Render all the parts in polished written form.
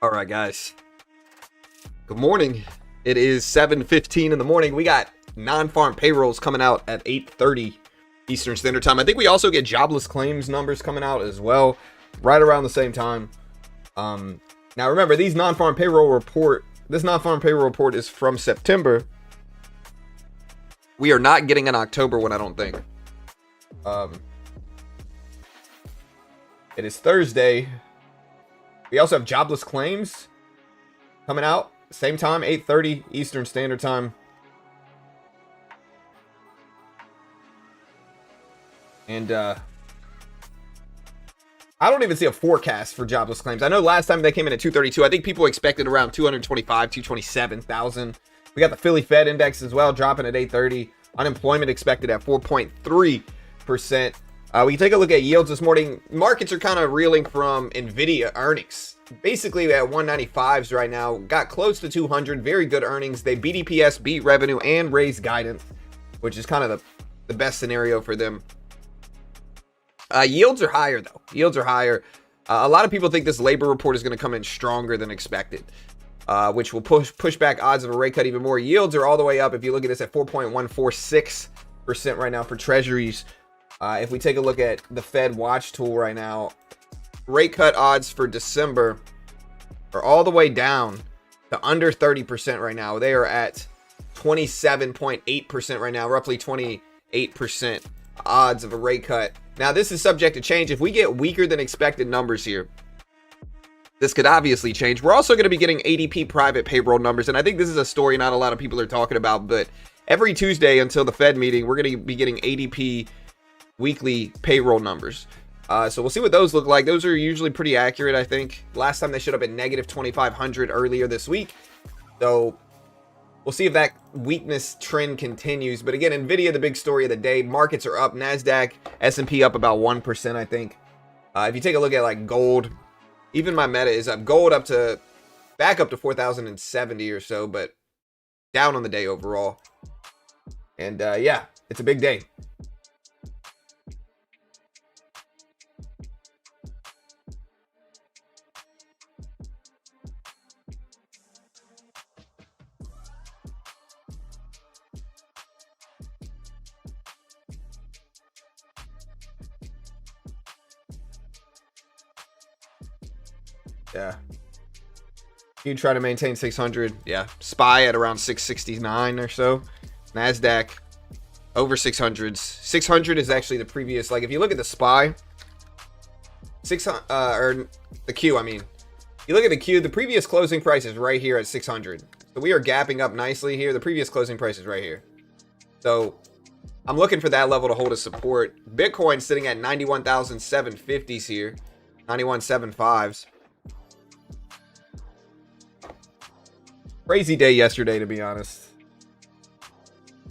All right, guys. Good morning. It is 7:15 in the morning. We got non-farm payrolls coming out at 8:30 Eastern Standard Time. I think we also get jobless claims numbers coming out as well, right around the same time. Now remember, this non-farm payroll report is from September. We are not getting an October one, I don't think. It is Thursday. We also have jobless claims coming out same time, 8:30 Eastern Standard Time. And I don't even see a forecast for jobless claims. I know last time they came in at 232. I think people expected around 225, 227,000. We got the Philly Fed index as well, dropping at 8:30. Unemployment expected at 4.3%. We can take a look at yields this morning. Markets are kind of reeling from Nvidia earnings. Basically at 195s right now. Got close to 200. Very good earnings. They beat EPS, beat revenue, and raised guidance, which is kind of the best scenario for them. Yields are higher, though. Yields are higher. A lot of people think this labor report is going to come in stronger than expected, which will push back odds of a rate cut even more. Yields are all the way up. If you look at this at 4.146% right now for treasuries. If we take a look at the Fed watch tool right now, rate cut odds for December are all the way down to under 30% right now. They are at 27.8% right now, roughly 28% odds of a rate cut. Now, this is subject to change. If we get weaker than expected numbers here, this could obviously change. We're also going to be getting ADP private payroll numbers, and I think this is a story not a lot of people are talking about, but every Tuesday until the Fed meeting, we're going to be getting ADP weekly payroll numbers. So we'll see what those look like. Those are usually pretty accurate, I think. Last time they showed up at negative 2,500 earlier this week. So we'll see if that weakness trend continues. But again, Nvidia, the big story of the day. Markets are up. NASDAQ, S&P up about 1%, I think. If you take a look at like gold, even my meta is up. Gold back up to 4,070 or so, but down on the day overall. And yeah, it's a big day. Yeah. You try to maintain 600. Yeah. SPY at around 669 or so. NASDAQ over 600s. 600 is actually the previous. Like if you look at the SPY, 600 or the Q, I mean, you look at the Q, the previous closing price is right here at 600. So we are gapping up nicely here. The previous closing price is right here. So I'm looking for that level to hold a support. Bitcoin sitting at 91,750s here. 91.75s. Crazy day yesterday, to be honest.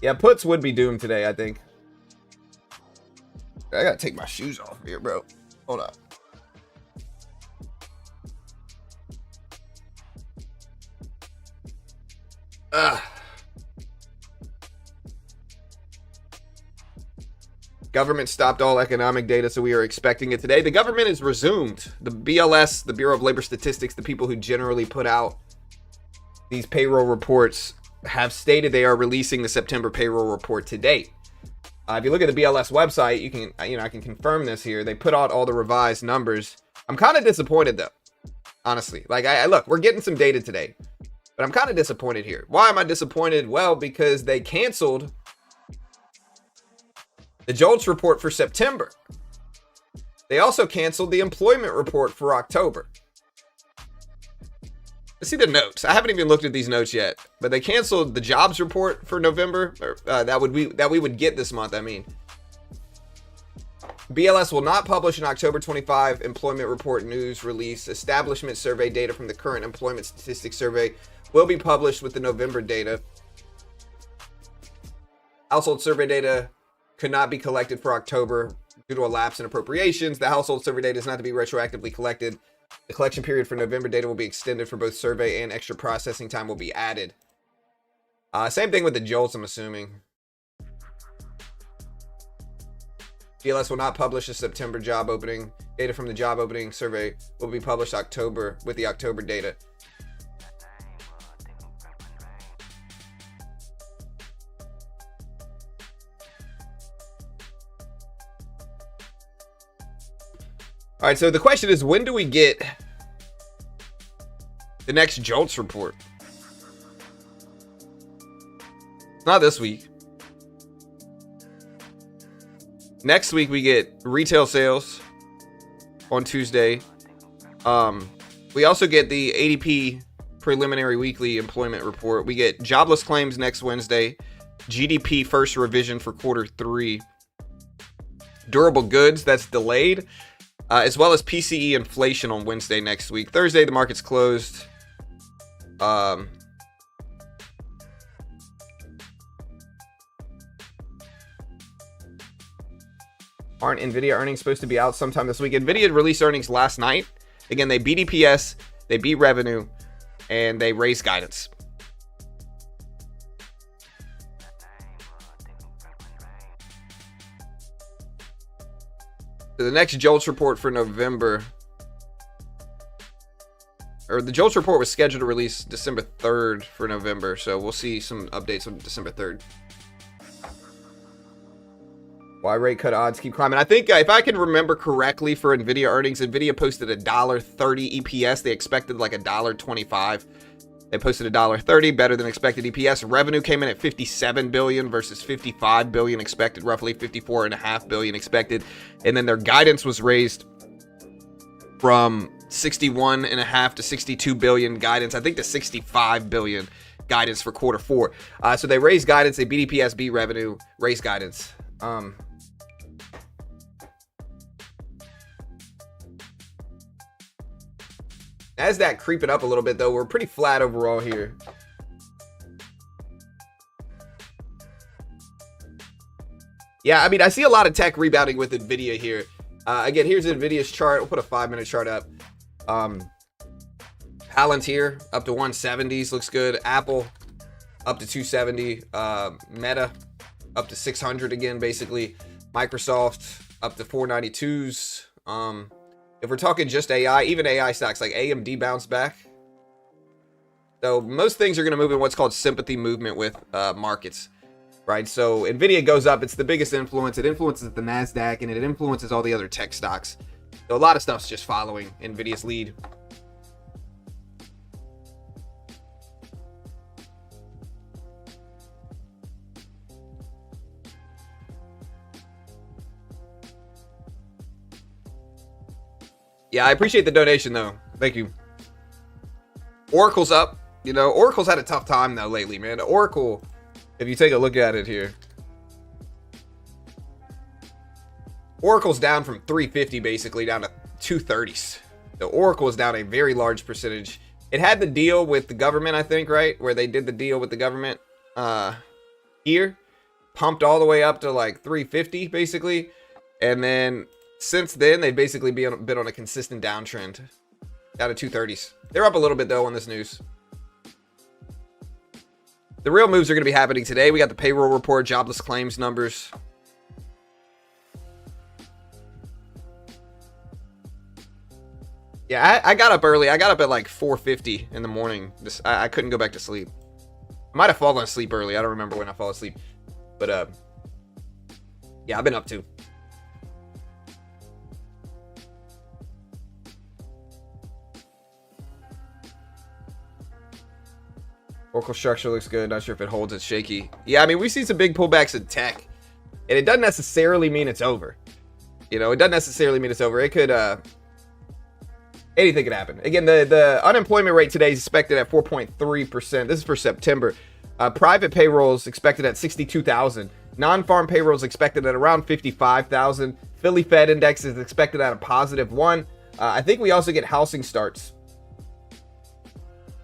Yeah, puts would be doomed today, I think. I gotta take my shoes off here, bro. Hold up. Government stopped all economic data, so we are expecting it today. The government is resumed. The BLS, the Bureau of Labor Statistics, the people who generally put out these payroll reports, have stated they are releasing the September payroll report today. If you look at the BLS website, you can, I can confirm this here. They put out all the revised numbers. I'm kind of disappointed though, honestly. Like, look, we're getting some data today, but I'm kind of disappointed here. Why am I disappointed? Well, because they canceled the JOLTS report for September. They also canceled the employment report for October. Let's see the notes. I haven't even looked at these notes yet, but they canceled the jobs report for November, or that we would get this month. I mean, BLS will not publish an October 25 employment report news release. Establishment survey data from the current employment statistics survey will be published with the November data. Household survey data could not be collected for October due to a lapse in appropriations. The household survey data is not to be retroactively collected. The collection period for November data will be extended for both survey and extra processing time will be added. Same thing with the JOLTS, I'm assuming. BLS will not publish the September job opening. Data from the job opening survey will be published October with the October data. All right, so the question is, when do we get the next JOLTS report? It's not this week. Next week we get retail sales on Tuesday. We also get the ADP preliminary weekly employment report. We get jobless claims next Wednesday. GDP first revision for Q3. Durable goods, that's delayed. As well as PCE inflation on Wednesday next week. Thursday, the market's closed. Aren't Nvidia earnings supposed to be out sometime this week? Nvidia released earnings last night. Again, they beat EPS, they beat revenue, and they raised guidance. So the next JOLTS report for November, or the JOLTS report was scheduled to release December 3rd for November. So we'll see some updates on December 3rd. Why rate cut odds keep climbing? I think if I can remember correctly for Nvidia earnings, Nvidia posted $1.30 EPS. They expected like $1.25. They posted $1.30, better than expected EPS. Revenue came in at $57 billion versus $55 billion expected, roughly $54.5 billion expected. And then their guidance was raised from $61.5 to $62 billion guidance, I think to $65 billion guidance for Q4. So they raised guidance, they beat EPS, beat revenue, raised guidance. Nasdaq creeping up a little bit though. We're pretty flat overall here. Yeah, I mean, I see a lot of tech rebounding with Nvidia here. Again, here's Nvidia's chart. We'll put a 5-minute chart up. Palantir up to 170s, looks good. Apple up to 270. Meta up to 600 again, basically. Microsoft up to 492s. If we're talking just AI, even AI stocks like AMD bounced back. So most things are going to move in what's called sympathy movement with markets, right? So Nvidia goes up. It's the biggest influence. It influences the Nasdaq and it influences all the other tech stocks. So a lot of stuff's just following Nvidia's lead. Yeah, I appreciate the donation, though. Thank you. Oracle's up. You know, Oracle's had a tough time, though, lately, man. Oracle, if you take a look at it here. Oracle's down from 350, basically, down to 230s. The Oracle is down a very large percentage. It had the deal with the government, I think, right? Where they did the deal with the government here. Pumped all the way up to, like, 350, basically. And then since then, they've basically been on a consistent downtrend. Down to 230s. They're up a little bit, though, on this news. The real moves are going to be happening today. We got the payroll report, jobless claims numbers. Yeah, I got up early. I got up at like 4:50 in the morning. I couldn't go back to sleep. I might have fallen asleep early. I don't remember when I fall asleep. But, yeah, I've been up too. Oracle structure looks good. Not sure if it holds. It's shaky. Yeah, I mean, we've seen some big pullbacks in tech. And it doesn't necessarily mean it's over. You know, it doesn't necessarily mean it's over. It could, anything could happen. Again, the unemployment rate today is expected at 4.3%. This is for September. Private payrolls expected at 62,000. Non-farm payrolls expected at around 55,000. Philly Fed index is expected at a +1. I think we also get housing starts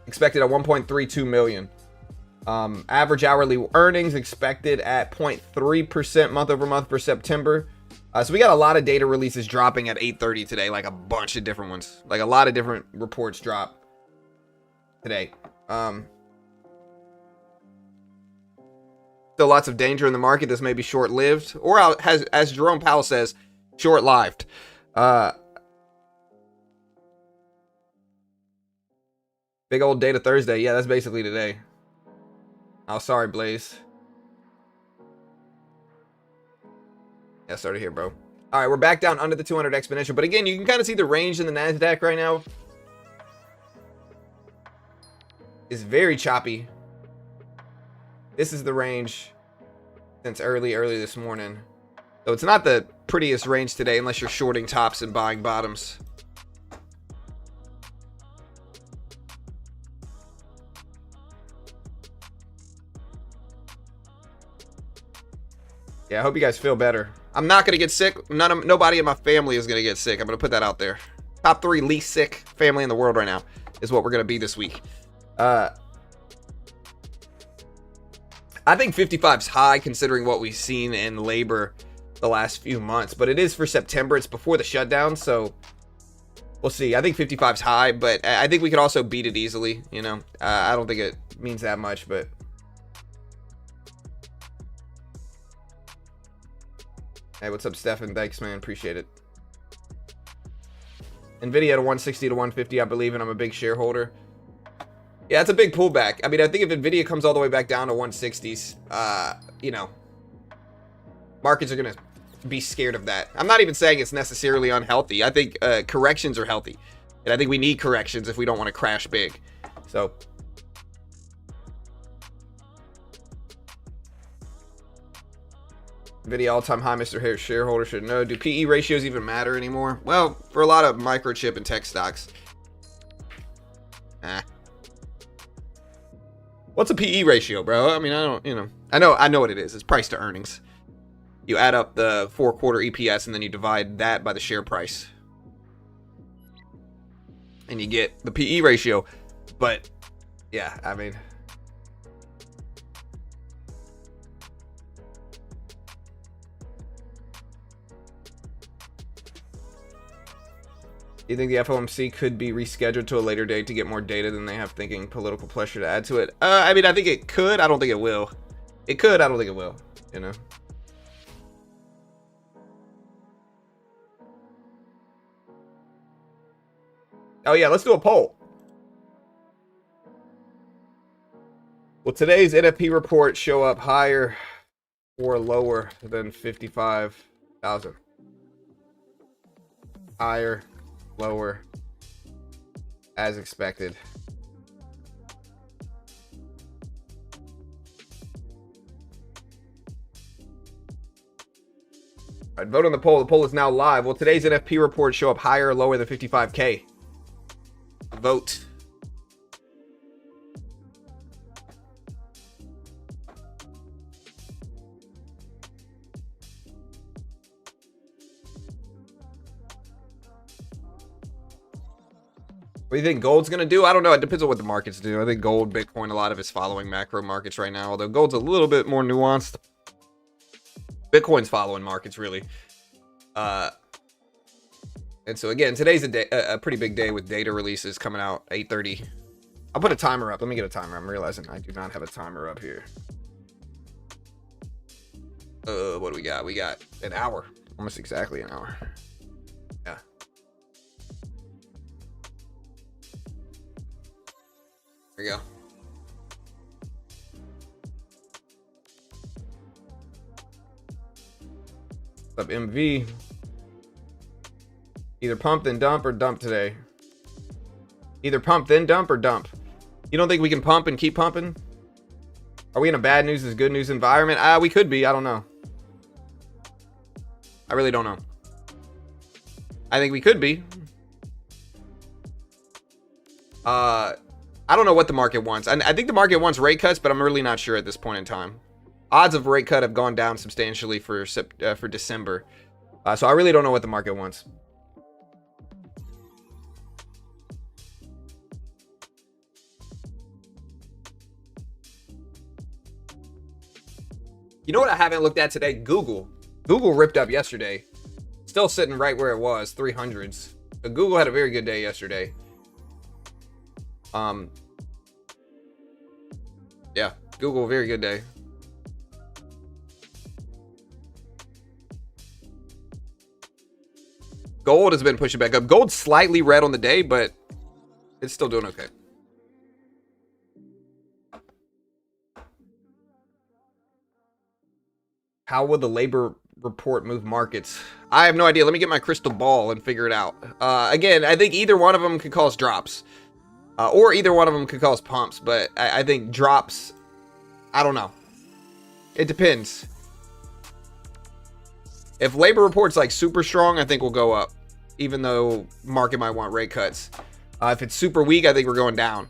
expected at 1.32 million. Average hourly earnings expected at 0.3% month over month for September. So we got a lot of data releases dropping at 8:30 today, like a bunch of different ones. Like a lot of different reports drop today. So Still lots of danger in the market. This may be short-lived, or as Jerome Powell says, short-lived. Big old data Thursday. Yeah, that's basically today. Oh, sorry, Blaze. Yeah, started here, bro. All right, we're back down under the 200 exponential. But again, you can kind of see the range in the NASDAQ right now. It's very choppy. This is the range since early this morning. So it's not the prettiest range today unless you're shorting tops and buying bottoms. Yeah, I hope you guys feel better. I'm not going to get sick. Nobody in my family is going to get sick. I'm going to put that out there. Top 3 least sick family in the world right now is what we're going to be this week. I think 55's high considering what we've seen in labor the last few months. But it is for September. It's before the shutdown, so we'll see. I think 55's high, but I think we could also beat it easily. You know, I don't think it means that much, but... Hey, what's up, Stefan? Thanks, man. Appreciate it. Nvidia at a 160 to 150, I believe, and I'm a big shareholder. Yeah, it's a big pullback. I mean, I think if Nvidia comes all the way back down to 160s, you know, markets are going to be scared of that. I'm not even saying it's necessarily unhealthy. I think corrections are healthy. And I think we need corrections if we don't want to crash big. So... Nvidia all-time high, Mr. Shareholder should know. Do PE ratios even matter anymore? Well, for a lot of microchip and tech stocks. What's a PE ratio, bro? I mean, I don't, you know. I know what it is. It's price to earnings. You add up the 4-quarter EPS and then you divide that by the share price. And you get the PE ratio. But, yeah, I mean... You think the FOMC could be rescheduled to a later date to get more data than they have, thinking political pressure to add to it? I mean, I think it could. I don't think it will. It could. I don't think it will. You know? Oh, yeah. Let's do a poll. Will today's NFP report show up higher or lower than 55,000? Higher. Lower, as expected. All right, vote on the poll. The poll is now live. Will today's NFP report show up higher or lower than 55K? Vote. What do you think gold's going to do? I don't know. It depends on what the markets do. I think gold, Bitcoin, a lot of it's following macro markets right now, although gold's a little bit more nuanced. Bitcoin's following markets, really. And so, again, today's a pretty big day with data releases coming out 8:30. I'll put a timer up. Let me get a timer. I'm realizing I do not have a timer up here. What do we got? We got an hour. Almost exactly an hour. Yeah. There we go. What's up, MV? Either pump then dump or dump today. Either pump then dump or dump. You don't think we can pump and keep pumping? Are we in a bad news is good news environment? We could be. I don't know. I really don't know. I think we could be. I don't know what the market wants. I think the market wants rate cuts, but I'm really not sure at this point in time. Odds of rate cut have gone down substantially for December. So I really don't know what the market wants. You know what I haven't looked at today? Google. Google ripped up yesterday. Still sitting right where it was, 300s. But Google had a very good day yesterday. Yeah, Google, very good day. Gold has been pushing back up. Gold's slightly red on the day, but it's still doing okay. How will the labor report move markets? I have no idea. Let me get my crystal ball and figure it out. Again, I think either one of them could cause drops. Or either one of them could cause pumps. But I think drops, I don't know. It depends. If labor report's like super strong, I think we'll go up. Even though market might want rate cuts. If it's super weak, I think we're going down.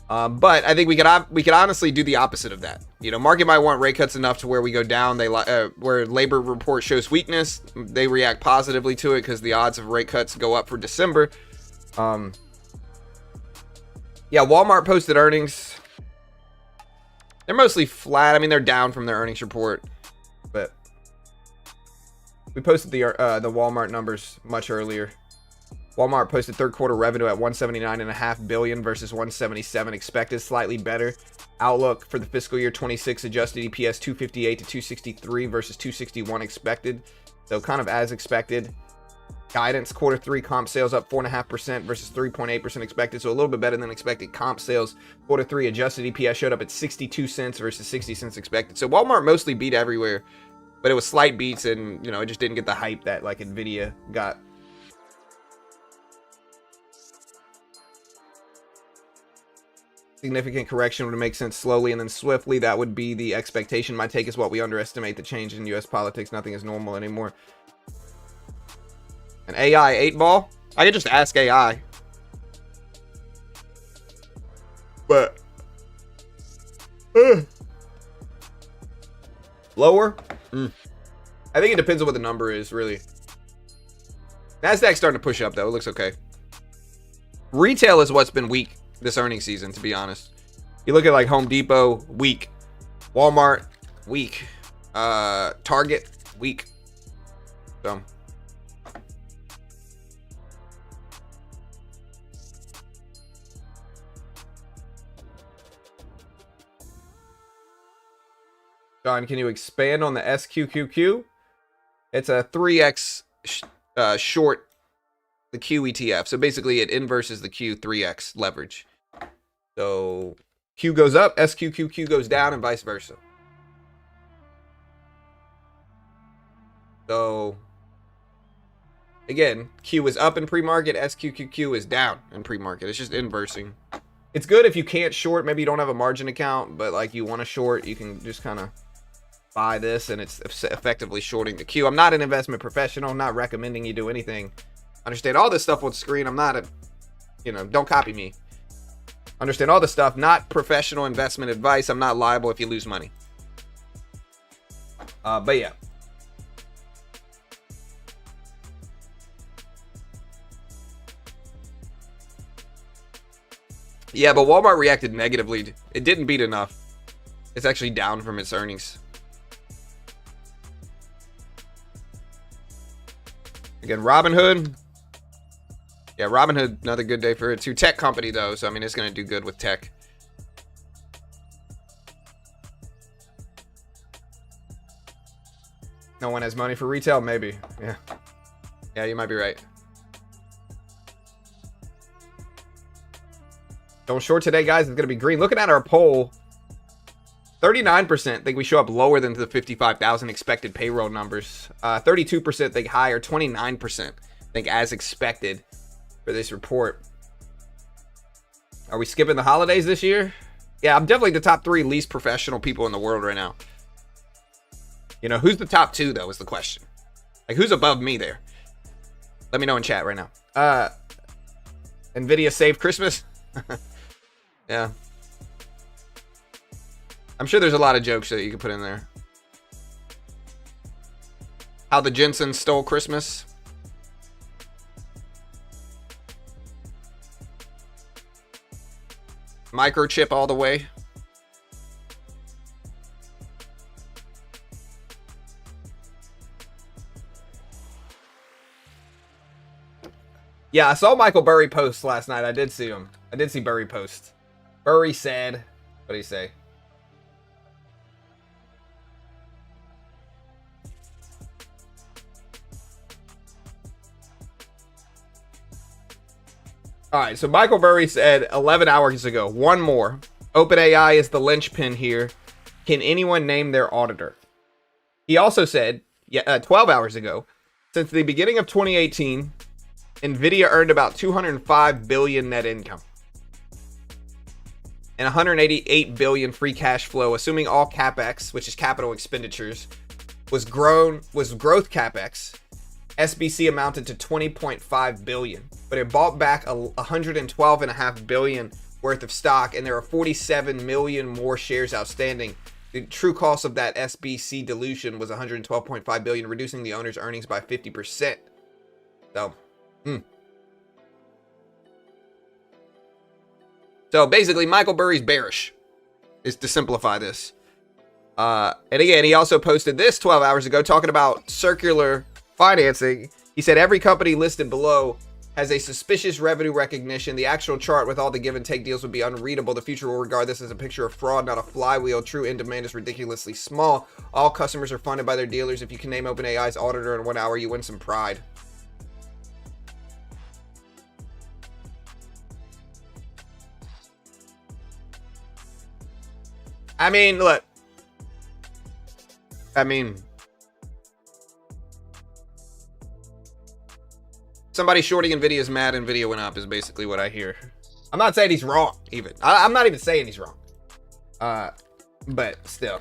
But I think we could honestly do the opposite of that. You know, market might want rate cuts enough to where we go down. Where labor report shows weakness, they react positively to it because the odds of rate cuts go up for December. Yeah, Walmart posted earnings. They're mostly flat. I mean, they're down from their earnings report, but we posted the Walmart numbers much earlier. Walmart posted third quarter revenue at $179.5 billion versus $177 expected, slightly better. Outlook for the fiscal year 26 adjusted EPS $2.58 to $2.63 versus $2.61 expected. So kind of as expected. Guidance quarter 3 comp sales up 4.5% versus 3.8% expected. So a little bit better than expected comp sales. Quarter 3 adjusted EPS showed up at 62 cents versus 60 cents expected. So Walmart mostly beat everywhere, but it was slight beats, and you know, it just didn't get the hype that like Nvidia got. Significant correction would make sense slowly and then swiftly. That would be the expectation. My take is what we underestimate the change in U.S. politics. Nothing is normal anymore. An AI 8-ball? I could just ask AI. But lower? I think it depends on what the number is, really. Nasdaq's starting to push up, though. It looks okay. Retail is what's been weak this earnings season, to be honest. You look at like Home Depot, weak. Walmart, weak. Target, weak. So John, can you expand on the SQQQ? It's a 3x short the Q ETF. So basically it inverses the Q 3x leverage. So Q goes up, SQQQ goes down, and vice versa. So again, Q is up in pre-market, SQQQ is down in pre-market. It's just inversing. It's good if you can't short. Maybe you don't have a margin account, but like you want to short, you can just kind of buy this, and it's effectively shorting the Q. I'm not an investment professional. I'm not recommending you do anything. Understand all this stuff on screen. I'm not a, you know, don't copy me. Understand all this stuff. Not professional investment advice. I'm not liable if you lose money. But yeah. Yeah, but Walmart reacted negatively. It didn't beat enough. It's actually down from its earnings. Again, Robinhood. Yeah, Robinhood, another good day for it too. Tech company though, so I mean it's gonna do good with tech. No one has money for retail, maybe. Yeah. Yeah, you might be right. Don't short today, guys. It's gonna be green. Looking at our poll, 39% think we show up lower than the 55,000 expected payroll numbers. 32% think higher. 29% think as expected for this report. Are we skipping the holidays this year? Yeah, I'm definitely the top 3 least professional people in the world right now. You know, who's the top 2 though is the question. Like, who's above me there? Let me know in chat right now. Nvidia saved Christmas. Yeah. I'm sure there's a lot of jokes that you can put in there. How the Jensen stole Christmas. Microchip all the way. Yeah, I saw Michael Burry post last night. I did see him. I did see Burry post. Burry said, what did he say? All right, so Michael Burry said 11 hours ago, one more. OpenAI is the linchpin here. Can anyone name their auditor? He also said, 12 hours ago, since the beginning of 2018, Nvidia earned about 205 billion net income and 188 billion free cash flow, assuming all capex, which is capital expenditures, was growth capex. SBC amounted to 20.5 billion, but it bought back 112.5 billion worth of stock, and there are 47 million more shares outstanding. The true cost of that SBC dilution was 112.5 billion, reducing the owner's earnings by 50%. So, So basically, Michael Burry's bearish, is to simplify this. And again, he also posted this 12 hours ago talking about circular financing. He said every company listed below has a suspicious revenue recognition. The actual chart with all the give and take deals would be unreadable. The future will regard this as a picture of fraud, not a flywheel. True end demand is ridiculously small. All customers are funded by their dealers. If you can name OpenAI's auditor in 1 hour, you win some pride. I mean, look. Somebody shorting Nvidia is mad Nvidia went up is basically what I hear. I'm not saying he's wrong, even. I'm not even saying he's wrong. But still.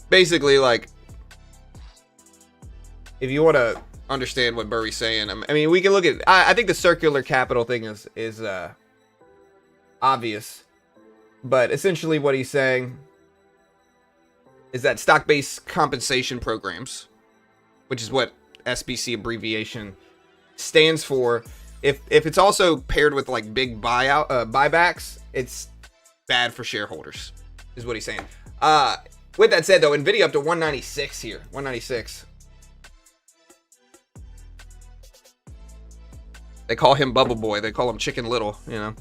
Basically, like, if you want to understand what Burry's saying, I mean, we can look at. I think the circular capital thing is obvious, but essentially what he's saying is that stock-based compensation programs, which is what SBC abbreviation stands for, if it's also paired with like big buybacks, it's bad for shareholders, is what he's saying. With that said, though, Nvidia up to 196 here. 196. They call him Bubble Boy. They call him Chicken Little, you know.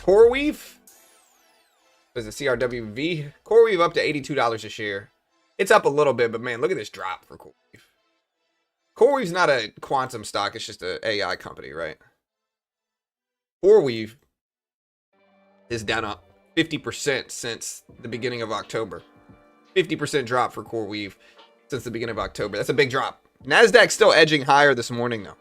CoreWeave? Is it CRWV? CoreWeave up to $82 a share. It's up a little bit, but man, look at this drop for CoreWeave. CoreWeave's not a quantum stock, it's just an AI company, right? CoreWeave is down up 50% since the beginning of October. 50% drop for CoreWeave since the beginning of October. That's a big drop. NASDAQ's still edging higher this morning, though.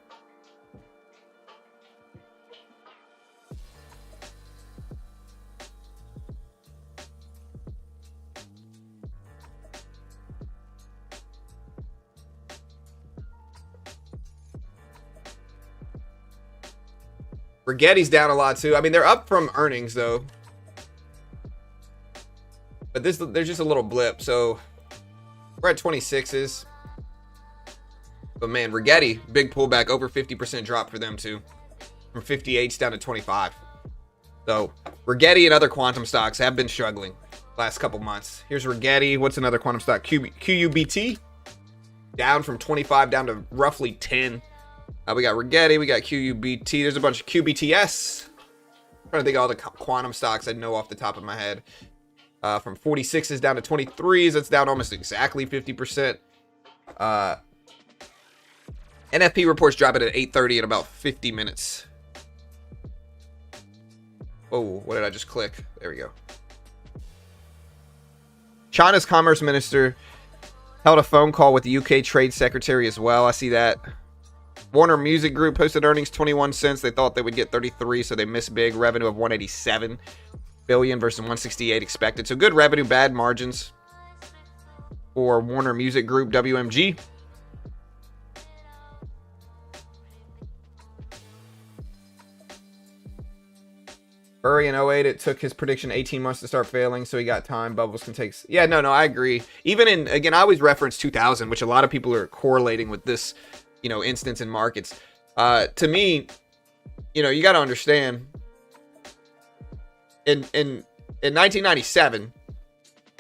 Rigetti's down a lot too. I mean, they're up from earnings though, but there's just a little blip. So we're at 26s, but man, Rigetti, big pullback, over 50% drop for them too, from 58s down to 25. So Rigetti and other quantum stocks have been struggling last couple months. Here's Rigetti. What's another quantum stock? QUBT, down from 25 down to roughly 10. We got Rigetti, we got QUBT. There's a bunch of QBTS. I'm trying to think of all the quantum stocks I know off the top of my head. From 46s down to 23s. That's down almost exactly 50%. NFP reports dropping at 8:30 in about 50 minutes. Oh, what did I just click? There we go. China's Commerce Minister held a phone call with the UK Trade Secretary as well. I see that. Warner Music Group posted earnings 21 cents. They thought they would get 33, so they missed big. Revenue of 187 billion versus 168 expected. So good revenue, bad margins for Warner Music Group, WMG. Burry in '08, it took his prediction 18 months to start failing, so he got time. Bubbles can take... Yeah, no, I agree. Even in, again, I always reference 2000, which a lot of people are correlating with this, you know, instance in markets. To me, you know, you got to understand, in 1997,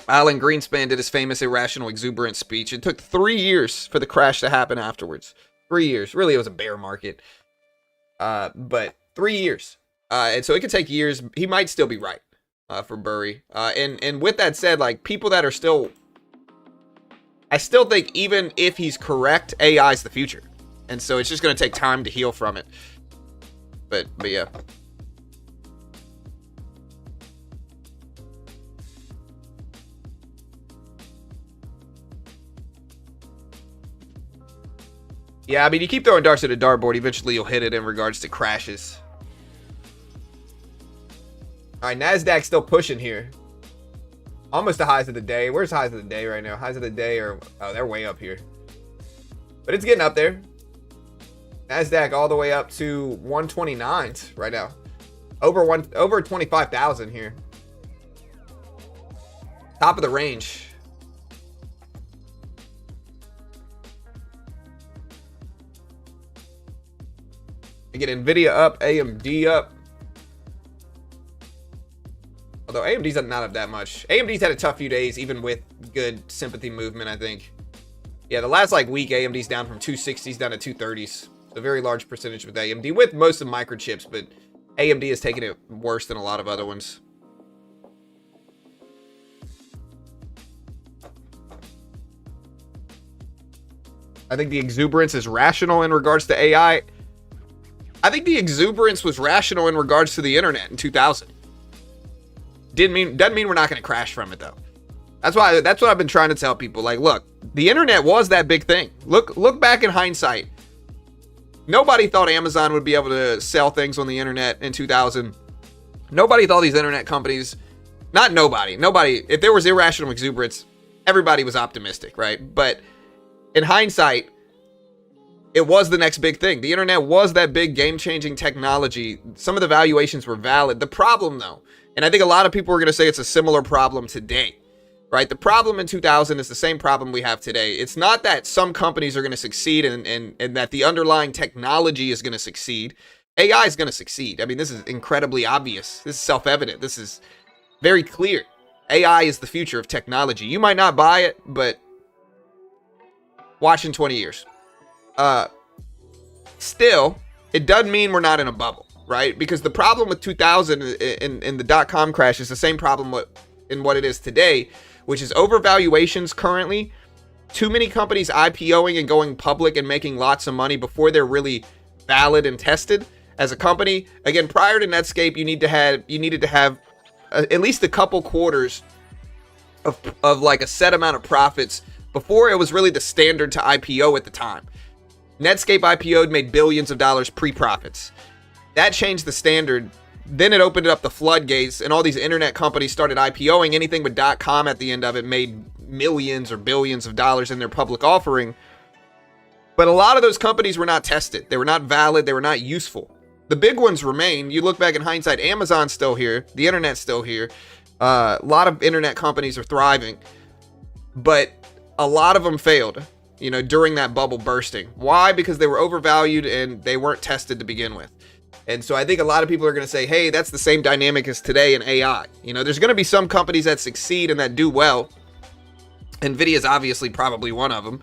Alan Greenspan did his famous irrational exuberance speech. It took 3 years for the crash to happen afterwards. 3 years. Really, it was a bear market. But 3 years. And so it could take years. He might still be right for Burry. And with that said, like, people that are still... I still think even if he's correct, AI is the future. And so it's just going to take time to heal from it. But yeah. Yeah, I mean, you keep throwing darts at a dartboard, eventually you'll hit it in regards to crashes. All right, NASDAQ still pushing here. Almost the highs of the day. Where's highs of the day right now? Highs of the day are... Oh, they're way up here. But it's getting up there. NASDAQ all the way up to 129 right now. Over 25,000 here. Top of the range. You get Nvidia up, AMD up. Although AMD's not up that much. AMD's had a tough few days, even with good sympathy movement, I think. Yeah, the last like week, AMD's down from 260s down to 230s. A very large percentage with AMD, with most of microchips, but AMD has taken it worse than a lot of other ones. I think the exuberance is rational in regards to AI. I think the exuberance was rational in regards to the internet in 2000. Doesn't mean we're not going to crash from it though. That's what I've been trying to tell people. Like, look, the internet was that big thing. Look back in hindsight. Nobody thought Amazon would be able to sell things on the internet in 2000. Nobody thought these internet companies, not nobody, if there was irrational exuberance, everybody was optimistic, right? But in hindsight, it was the next big thing. The internet was that big game-changing technology. Some of the valuations were valid. The problem though, and I think a lot of people are going to say it's a similar problem today, right? The problem in 2000 is the same problem we have today. It's not that some companies are going to succeed and that the underlying technology is going to succeed. AI is going to succeed. I mean, this is incredibly obvious. This is self-evident. This is very clear. AI is the future of technology. You might not buy it, but watch in 20 years. Still, it doesn't mean we're not in a bubble, right? Because the problem with 2000 in the dot-com crash is the same problem in what it is today, which is overvaluations currently. Too many companies IPOing and going public and making lots of money before they're really valid and tested as a company. Again, prior to Netscape, you needed to have at least a couple quarters of like a set amount of profits before it was really the standard to IPO at the time. Netscape IPO'd, made billions of dollars pre-profits. That changed the standard. Then it opened up the floodgates, and all these internet companies started IPOing. Anything with .com at the end of it made millions or billions of dollars in their public offering. But a lot of those companies were not tested. They were not valid. They were not useful. The big ones remain. You look back in hindsight, Amazon's still here. The internet's still here. A lot of internet companies are thriving. But a lot of them failed, you know, during that bubble bursting. Why? Because they were overvalued and they weren't tested to begin with. And so I think a lot of people are going to say, hey, that's the same dynamic as today in AI. You know, there's going to be some companies that succeed and that do well. Nvidia is obviously probably one of them.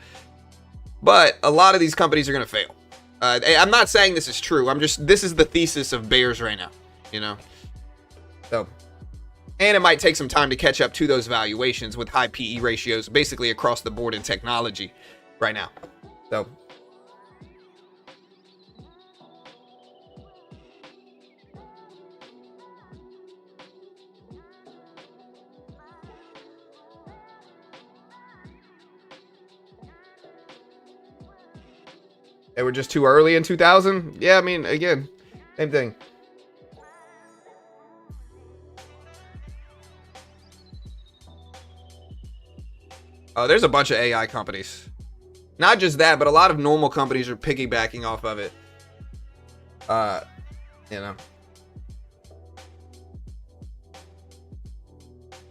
But a lot of these companies are going to fail. I'm not saying this is true. This is the thesis of bears right now, you know. So, and it might take some time to catch up to those valuations with high PE ratios basically across the board in technology right now. So, they were just too early in 2000. Yeah, I mean, again, same thing. Oh, there's a bunch of AI companies. Not just that, but a lot of normal companies are piggybacking off of it. You know.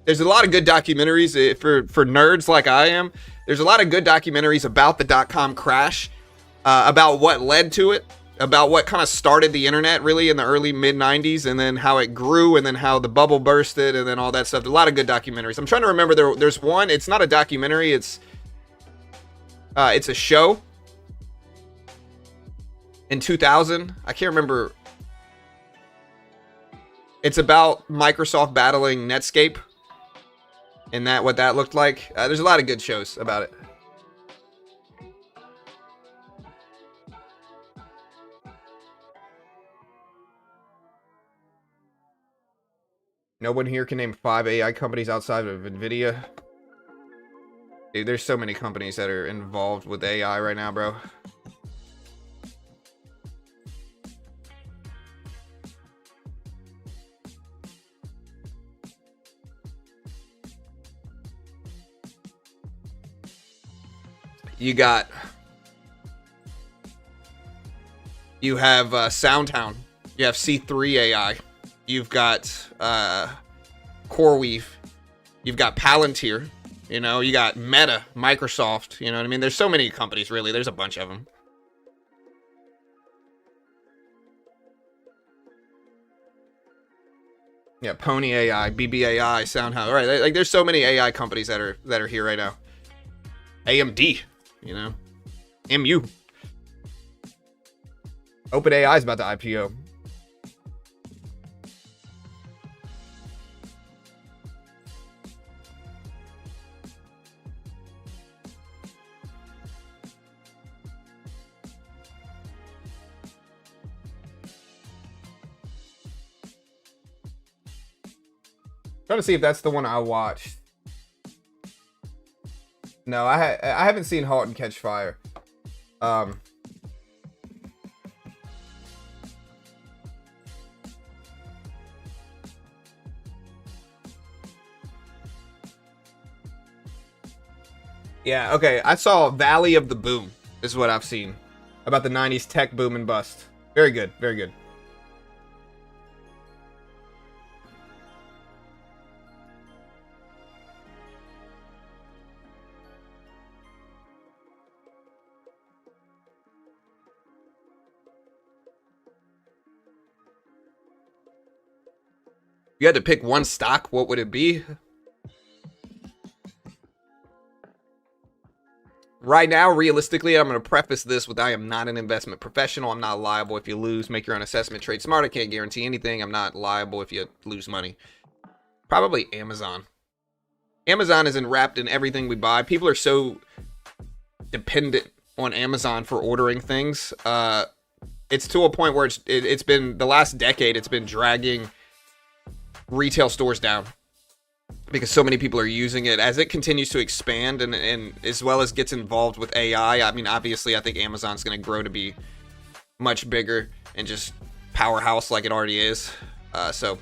There's a lot of good documentaries for nerds like I am. There's a lot of good documentaries about the dot-com crash, about what led to it, about what kind of started the internet really in the early mid-90s, and then how it grew, and then how the bubble bursted, and then all that stuff. A lot of good documentaries. I'm trying to remember. There's one. It's not a documentary. It's a show in 2000. I can't remember. It's about Microsoft battling Netscape, and what that looked like. There's a lot of good shows about it. No one here can name 5 AI companies outside of Nvidia. Dude, there's so many companies that are involved with AI right now, bro. You have SoundHound. You have C3 AI. You've got CoreWeave. You've got Palantir. You know, you got Meta, Microsoft. You know what I mean? There's so many companies, really. There's a bunch of them. Yeah, Pony AI, BBAI, SoundHound. Right, like there's so many AI companies that are here right now. AMD, you know, MU. OpenAI is about to IPO. Trying to see if that's the one I watched. No, I haven't seen *Halt and Catch Fire*. Yeah, okay. I saw *Valley of the Boom*. This is what I've seen about the '90s tech boom and bust. Very good, very good. You had to pick one stock, what would it be? Right now, realistically, I'm going to preface this with I am not an investment professional. I'm not liable if you lose. Make your own assessment. Trade smart. I can't guarantee anything. I'm not liable if you lose money. Probably Amazon. Amazon is wrapped in everything we buy. People are so dependent on Amazon for ordering things. It's to a point where it's been, the last decade, it's been dragging retail stores down because so many people are using it. As it continues to expand and as well as gets involved with AI, I mean, obviously I think Amazon's going to grow to be much bigger and just powerhouse like it already is. So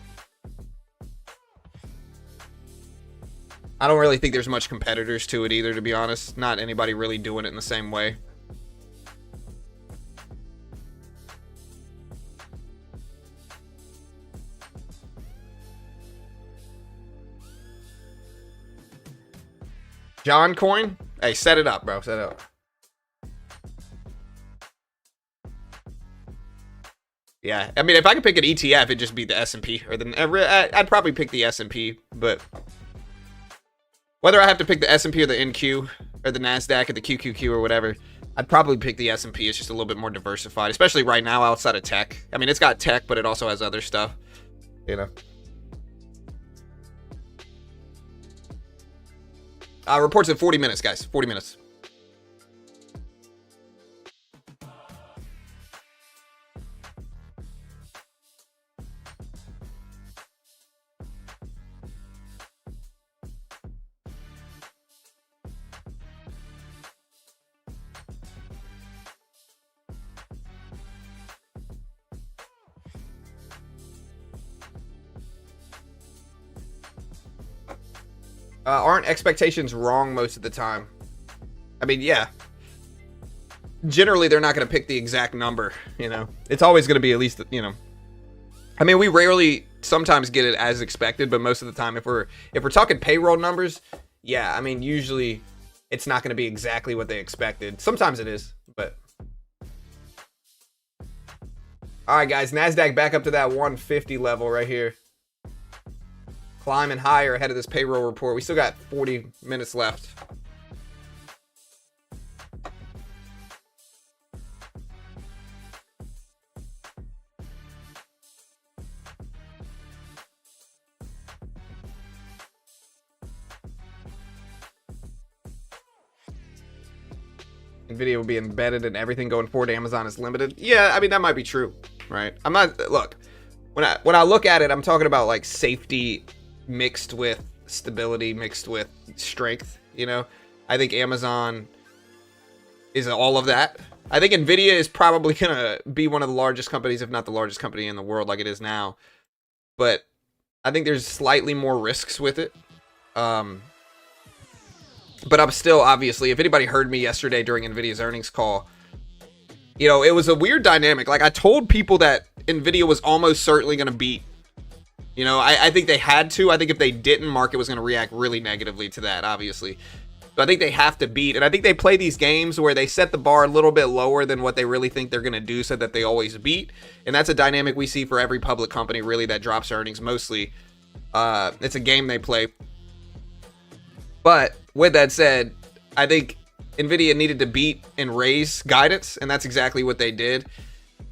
I don't really think there's much competitors to it either, to be honest. Not anybody really doing it in the same way. John Coin? Hey, set it up, bro. Set it up. Yeah, I mean, if I could pick an ETF, it'd just be the S&P. I'd probably pick the S&P, but whether I have to pick the S&P or the NQ or the NASDAQ or the QQQ or whatever, I'd probably pick the S&P. It's just a little bit more diversified, especially right now outside of tech. I mean, it's got tech, but it also has other stuff, you know. Reports in 40 minutes, guys. 40 minutes. Aren't expectations wrong most of the time? I mean, yeah. Generally, they're not going to pick the exact number, you know. It's always going to be at least, you know, I mean, we rarely sometimes get it as expected, but most of the time, if we're talking payroll numbers, yeah, I mean, usually it's not going to be exactly what they expected. Sometimes it is, but all right, guys, Nasdaq back up to that 150 level right here, climbing higher ahead of this payroll report. We still got 40 minutes left. Nvidia will be embedded in everything going forward. Amazon is limited. Yeah, I mean, that might be true, right? I'm not, look, when I look at it, I'm talking about like safety mixed with stability, mixed with strength, you know? I think Amazon is all of that. I think Nvidia is probably going to be one of the largest companies, if not the largest company in the world like it is now. But I think there's slightly more risks with it. But I'm still, obviously, if anybody heard me yesterday during Nvidia's earnings call, you know, it was a weird dynamic. Like, I told people that Nvidia was almost certainly going to beat. You know, I think they had to. I think if they didn't, market was going to react really negatively to that, obviously. So I think they have to beat. And I think they play these games where they set the bar a little bit lower than what they really think they're going to do so that they always beat. And that's a dynamic we see for every public company, really, that drops earnings mostly. It's a game they play. But with that said, I think Nvidia needed to beat and raise guidance, and that's exactly what they did.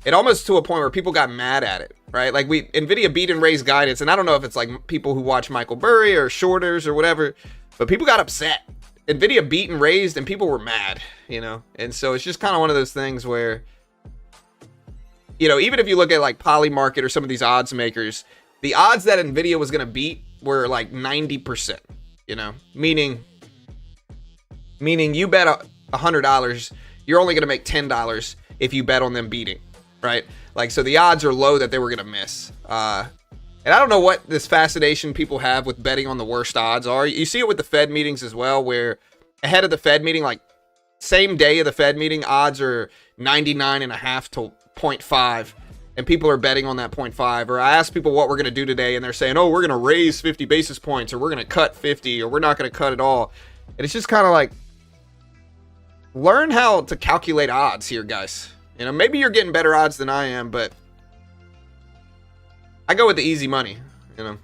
It almost to a point where people got mad at it, right? Like, Nvidia beat and raised guidance, and I don't know if it's like people who watch Michael Burry or shorters or whatever, but people got upset. Nvidia beat and raised, and people were mad, you know? And so it's just kind of one of those things where, you know, even if you look at like Polymarket or some of these odds makers, the odds that Nvidia was going to beat were like 90%. You know, meaning you bet $100, you're only going to make $10 if you bet on them beating, right? Like, so the odds are low that they were going to miss. And I don't know what this fascination people have with betting on the worst odds are. You see it with the Fed meetings as well, where ahead of the Fed meeting, like same day of the Fed meeting, odds are 99.5 to 0.5. And people are betting on that 0.5. Or I ask people what we're going to do today, and they're saying, oh, we're going to raise 50 basis points, or we're going to cut 50, or we're not going to cut at all. And it's just kind of like, learn how to calculate odds here, guys. You know, maybe you're getting better odds than I am, but I go with the easy money, you know.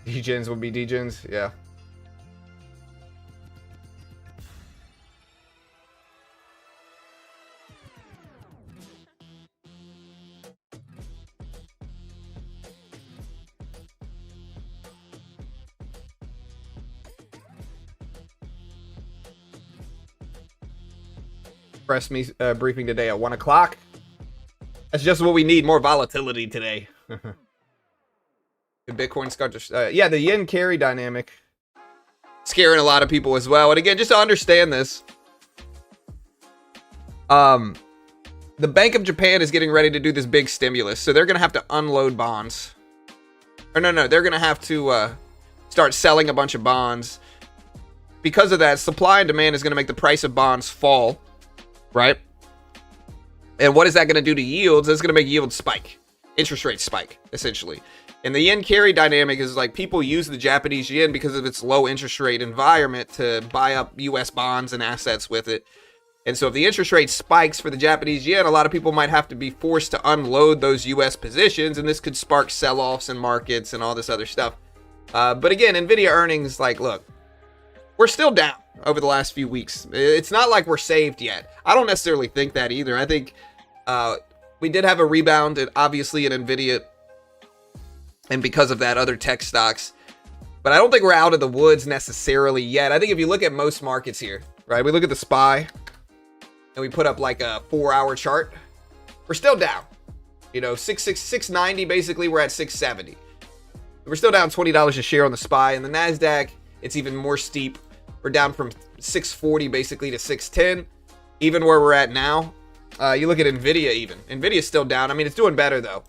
D-gens will be D-gens, yeah. Press me briefing today at 1 o'clock. That's just what we need. More volatility today. The Bitcoin scars. Yeah, the yen carry dynamic scaring a lot of people as well. And again, just to understand this, the Bank of Japan is getting ready to do this big stimulus, so they're going to have to unload bonds. Or no, they're going to have to start selling a bunch of bonds. Because of that, supply and demand is going to make the price of bonds fall. Right? And what is that going to do to yields? It's going to make yields spike. Interest rates spike, essentially. And the yen carry dynamic is like people use the Japanese yen because of its low interest rate environment to buy up US bonds and assets with it. And so if the interest rate spikes for the Japanese yen, a lot of people might have to be forced to unload those US positions, and this could spark sell-offs in markets and all this other stuff. But again, Nvidia earnings, like, look, we're still down over the last few weeks. It's not like we're saved yet. I don't necessarily think that either. I think we did have a rebound, obviously, in Nvidia, and because of that, other tech stocks. But I don't think we're out of the woods necessarily yet. I think if you look at most markets here, right, we look at the SPY, and we put up like a 4-hour chart, we're still down. You know, 690, basically, we're at 670. We're still down $20 a share on the SPY, and the NASDAQ, it's even more steep. We're down from 640 basically to 610. Even where we're at now, you look at Nvidia even. Nvidia's still down. I mean, it's doing better though.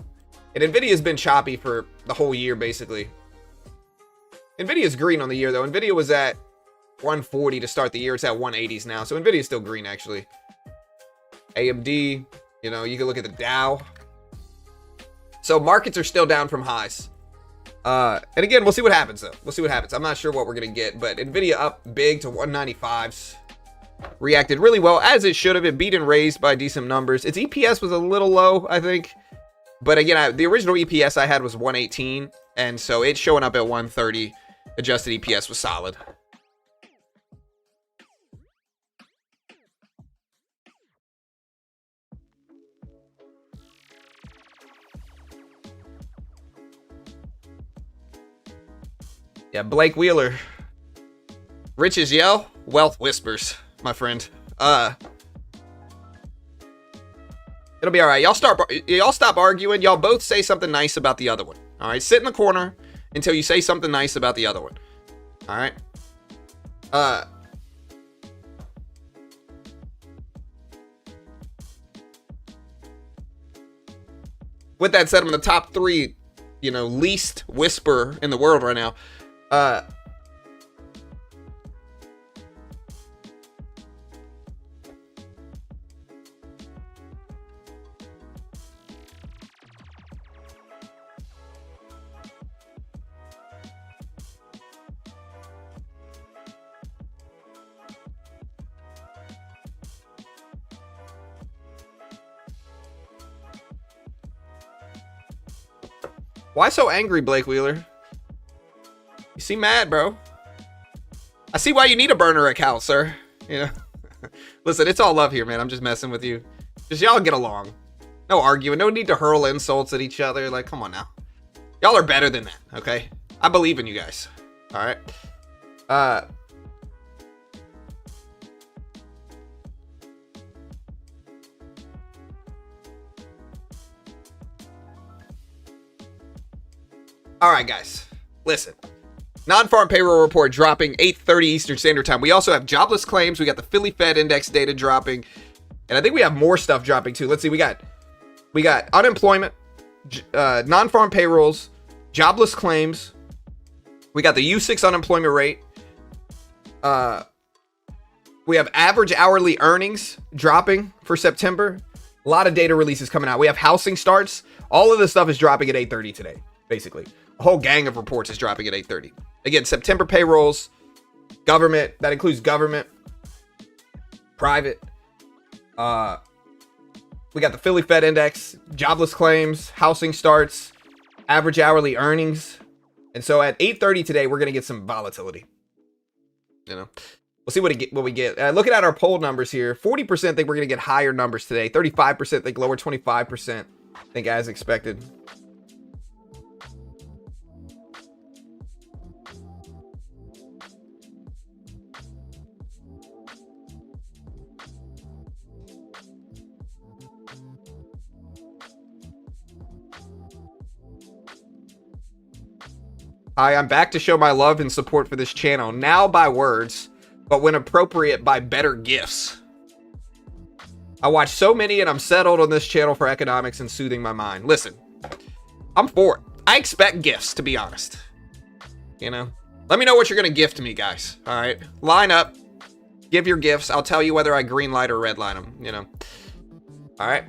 And Nvidia's been choppy for the whole year basically. Nvidia's green on the year though. Nvidia was at 140 to start the year. It's at 180s now. So Nvidia's still green actually. AMD, You know, you can look at the Dow. So markets are still down from highs. And again, we'll see what happens though. We'll see what happens. I'm not sure what we're going to get, but Nvidia up big to 195s. Reacted really well, as it should have. It beat and raised by decent numbers. Its EPS was a little low, I think. But again, the original EPS I had was 118. And so it's showing up at 130. Adjusted EPS was solid. Yeah, Blake Wheeler. Riches yell, wealth whispers, my friend. It'll be all right. Y'all stop arguing. Y'all both say something nice about the other one. All right, sit in the corner until you say something nice about the other one. All right. With that said, I'm in the top 3, you know, least whisper in the world right now. Why so angry, Blake Wheeler? You seem mad, bro. I see why you need a burner account, sir. You know, listen, it's all love here, man. I'm just messing with you. Just y'all get along. No arguing. No need to hurl insults at each other. Like, come on now. Y'all are better than that, okay? I believe in you guys. All right. All right, guys. Listen. Non-farm payroll report dropping 8:30 Eastern Standard Time. We also have jobless claims. We got the Philly Fed index data dropping. And I think we have more stuff dropping too. Let's see. We got unemployment, non-farm payrolls, jobless claims. We got the U6 unemployment rate. We have average hourly earnings dropping for September. A lot of data releases coming out. We have housing starts. All of this stuff is dropping at 8:30 today, basically. A whole gang of reports is dropping at 8:30. Again, September payrolls, government, that includes government, private. We got the Philly Fed index, jobless claims, housing starts, average hourly earnings. And so at 8:30 today, we're going to get some volatility. You know, we'll see what we get. Looking at our poll numbers here, 40% think we're going to get higher numbers today. 35% think lower, 25% think as expected. Hi, I'm back to show my love and support for this channel, now by words, but when appropriate, by better gifts. I watch so many and I'm settled on this channel for economics and soothing my mind. Listen, I'm for it. I expect gifts, to be honest. You know? Let me know what you're going to gift me, guys. All right? Line up. Give your gifts. I'll tell you whether I green light or red light them, you know? All right?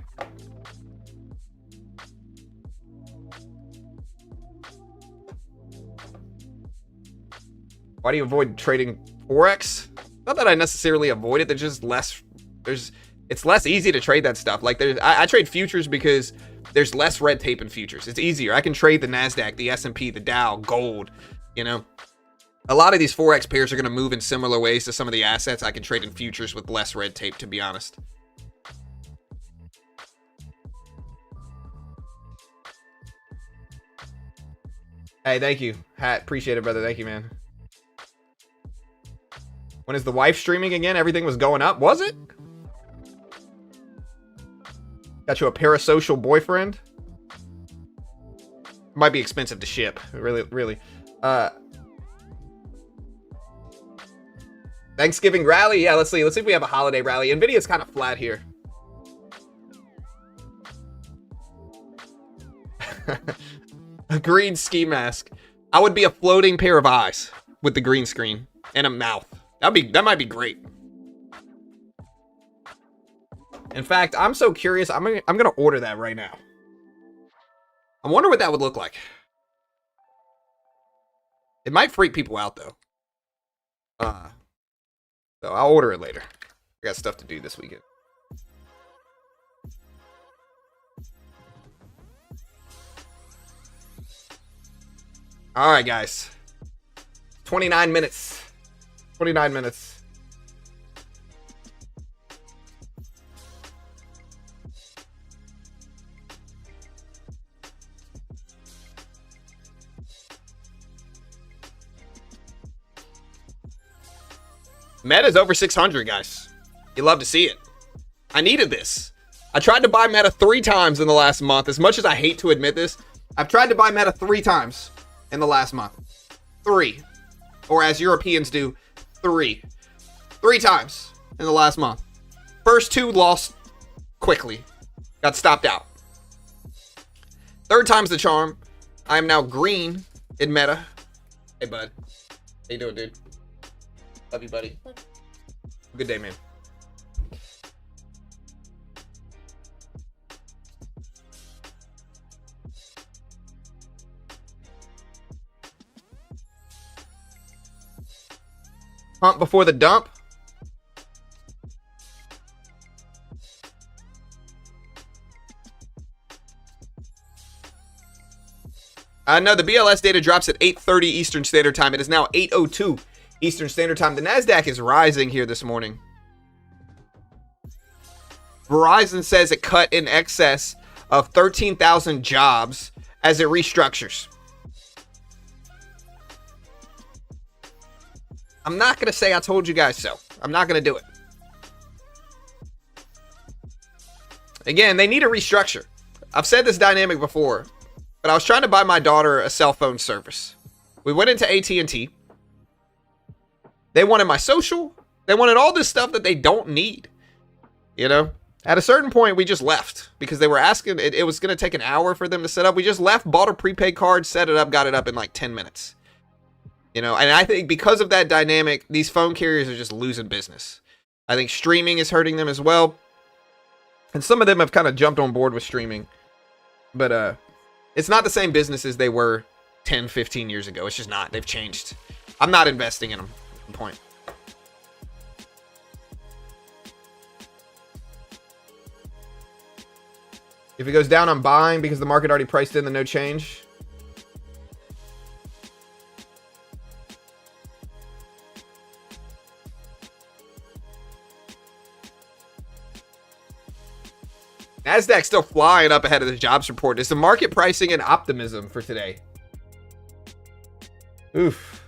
Why do you avoid trading Forex? Not that I necessarily avoid it. There's just less. It's less easy to trade that stuff. Like I trade futures because there's less red tape in futures. It's easier. I can trade the Nasdaq, the S&P, the Dow, gold. You know, a lot of these Forex pairs are going to move in similar ways to some of the assets I can trade in futures with less red tape, to be honest. Hey, thank you, Hat. Appreciate it, brother. Thank you, man. When is the wife streaming again? Everything was going up. Was it? Got you a parasocial boyfriend? Might be expensive to ship. Really. Thanksgiving rally? Yeah, let's see. Let's see if we have a holiday rally. Nvidia's kind of flat here. A green ski mask. I would be a floating pair of eyes with the green screen and a mouth. That might be great. In fact, I'm so curious. I'm gonna order that right now. I wonder what that would look like. It might freak people out though. So I'll order it later. I got stuff to do this weekend. All right, guys. 29 minutes. 29 minutes. Meta's over 600, guys. You love to see it. I needed this. I tried to buy Meta 3 times in the last month. As much as I hate to admit this, I've tried to buy Meta 3 times in the last month. 3. Or as Europeans do, 3. 3 times in the last month. First 2 lost quickly. Got stopped out. 3rd time's the charm. I am now green in Meta. Hey, bud. How you doing, dude? Love you, buddy. Good day, man. Pump before the dump. No, the BLS data drops at 8:30 Eastern Standard Time. It is now 8:02 Eastern Standard Time. The NASDAQ is rising here this morning. Verizon says it cut in excess of 13,000 jobs as it restructures. I'm not going to say I told you guys so. I'm not going to do it. Again, they need a restructure. I've said this dynamic before, but I was trying to buy my daughter a cell phone service. We went into AT&T. They wanted my social. They wanted all this stuff that they don't need. You know? At a certain point, we just left because they were asking. It was going to take an hour for them to set up. We just left, bought a prepaid card, set it up, got it up in like 10 minutes. You know, and I think because of that dynamic, these phone carriers are just losing business. I think streaming is hurting them as well. And some of them have kind of jumped on board with streaming. But it's not the same business as they were 10, 15 years ago. It's just not. They've changed. I'm not investing in them. That's the point. If it goes down, I'm buying because the market already priced in the no change. NASDAQ's still flying up ahead of the jobs report. Is the market pricing in optimism for today? Oof.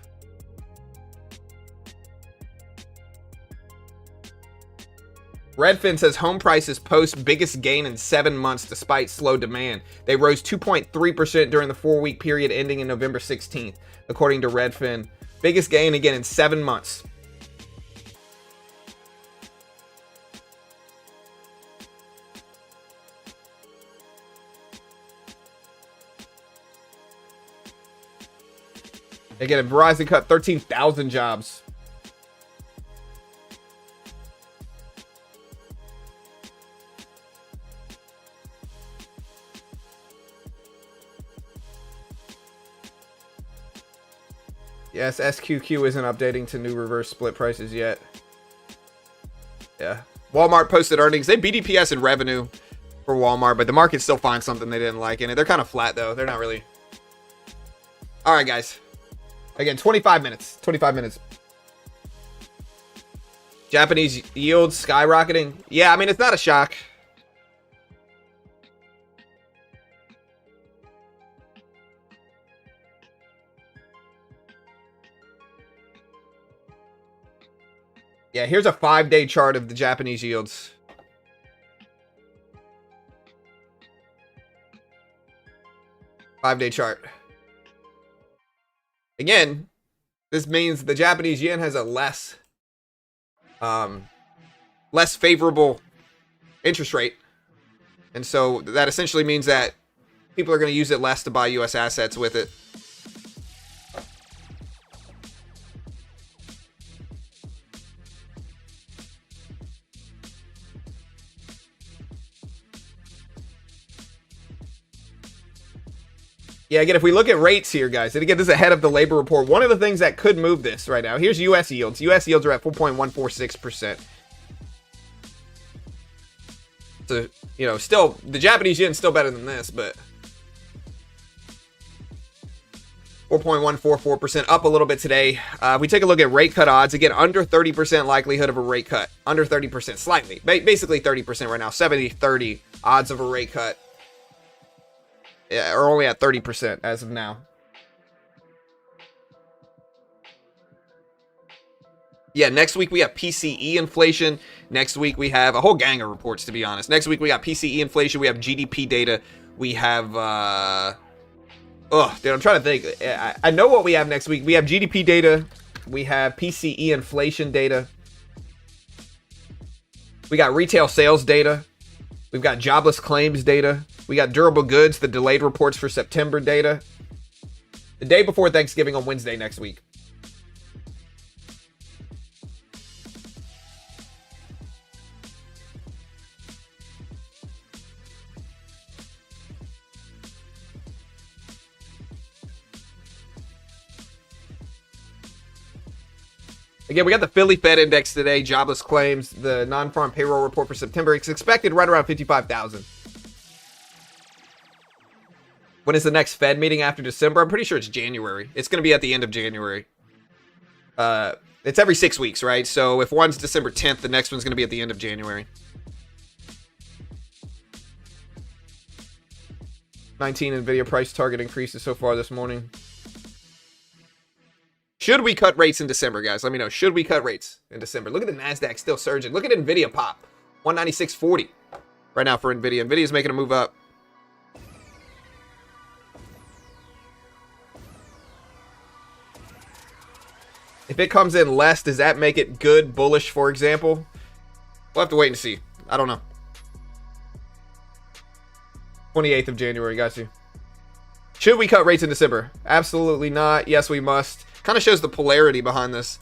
Redfin says home prices post biggest gain in 7 months despite slow demand. They rose 2.3% during the 4-week period ending in November 16th, according to Redfin. Biggest gain again in 7 months. Again, Verizon cut 13,000 jobs. Yes, SQQ isn't updating to new reverse split prices yet. Yeah. Walmart posted earnings. They beat EPS in revenue for Walmart, but the market still finds something they didn't like in it. They're kind of flat, though. They're not really. All right, guys. Again, 25 minutes. 25 minutes. Japanese yields skyrocketing. Yeah, I mean, it's not a shock. Yeah, here's a 5-day chart of the Japanese yields. Five-day chart. Again, this means the Japanese yen has a less favorable interest rate. And so that essentially means that people are going to use it less to buy U.S. assets with it. Yeah, again, if we look at rates here, guys, and again, this is ahead of the labor report. One of the things that could move this right now, here's U.S. yields. U.S. yields are at 4.146%. So, you know, still, the Japanese yen's still better than this, but 4.144%, up a little bit today. We take a look at rate cut odds. Again, under 30% likelihood of a rate cut. Under 30%, slightly. Basically 30% right now. 70-30 odds of a rate cut. Yeah, are only at 30% as of now. Yeah, next week we have PCE inflation. Next week we have a whole gang of reports, to be honest. Next week we got PCE inflation. We have GDP data. We have... dude, I'm trying to think. I know what we have next week. We have GDP data. We have PCE inflation data. We got retail sales data. We've got jobless claims data. We got durable goods, the delayed reports for September data. The day before Thanksgiving on Wednesday next week. Again, we got the Philly Fed index today, jobless claims, the non-farm payroll report for September. It's expected right around 55,000. When is the next Fed meeting after December? I'm pretty sure it's January. It's going to be at the end of January. It's every 6 weeks, right? So if one's December 10th, the next one's going to be at the end of January. 19 Nvidia price target increases so far this morning. Should we cut rates in December, guys? Let me know. Should we cut rates in December? Look at the NASDAQ still surging. Look at Nvidia pop. 196.40 right now for Nvidia. Nvidia's making a move up. If it comes in less, does that make it good, bullish, for example? We'll have to wait and see. I don't know. 28th of January, got you. Should we cut rates in December? Absolutely not. Yes, we must. Kind of shows the polarity behind this.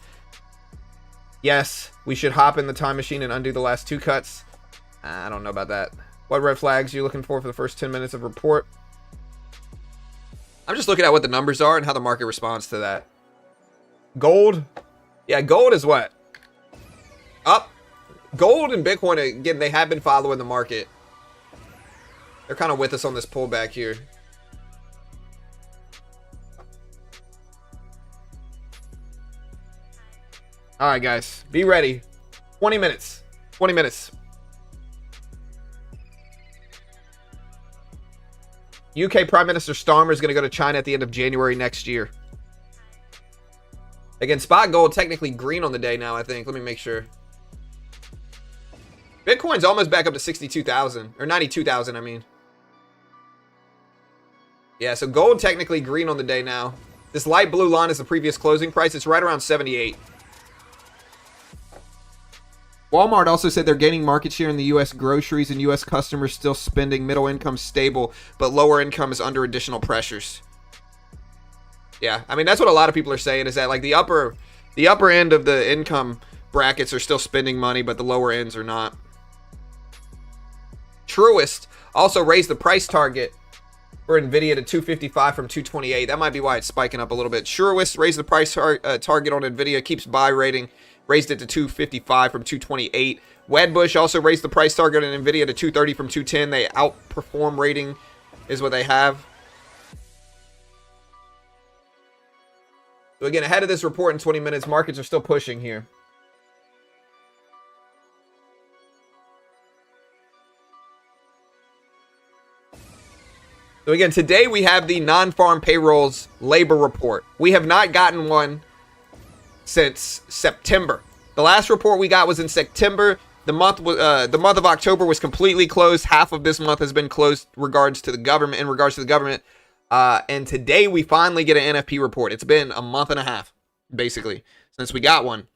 Yes, we should hop in the time machine and undo the last 2 cuts. I don't know about that. What red flags are you looking for the first 10 minutes of report? I'm just looking at what the numbers are and how the market responds to that. Gold. Yeah, gold is what? Up. Gold and Bitcoin, again, they have been following the market. They're kind of with us on this pullback here. All right, guys, be ready. 20 minutes. 20 minutes. UK Prime Minister Starmer is going to go to China at the end of January next year. Again, spot gold technically green on the day now, I think. Let me make sure. Bitcoin's almost back up to 62,000 or 92,000, I mean. Yeah, so gold technically green on the day now. This light blue line is the previous closing price. It's right around 78. Walmart also said they're gaining market share in the U.S. groceries and U.S. customers still spending. Middle income stable, but lower income is under additional pressures. Yeah, I mean, that's what a lot of people are saying, is that like the upper end of the income brackets are still spending money, but the lower ends are not. Truist also raised the price target for Nvidia to 255 from 228. That might be why it's spiking up a little bit. Truist raised the price target on Nvidia, keeps buy rating, raised it to 255 from 228. Wedbush also raised the price target on Nvidia to 230 from 210. They outperform rating is what they have. So again, ahead of this report in 20 minutes, markets are still pushing here. So again, today we have the non-farm payrolls labor report. We have not gotten one since September. The last report we got was in September. The month of October was completely closed. Half of this month has been closed in regards to the government. And today we finally get an NFP report. It's been a month and a half, basically, since we got one.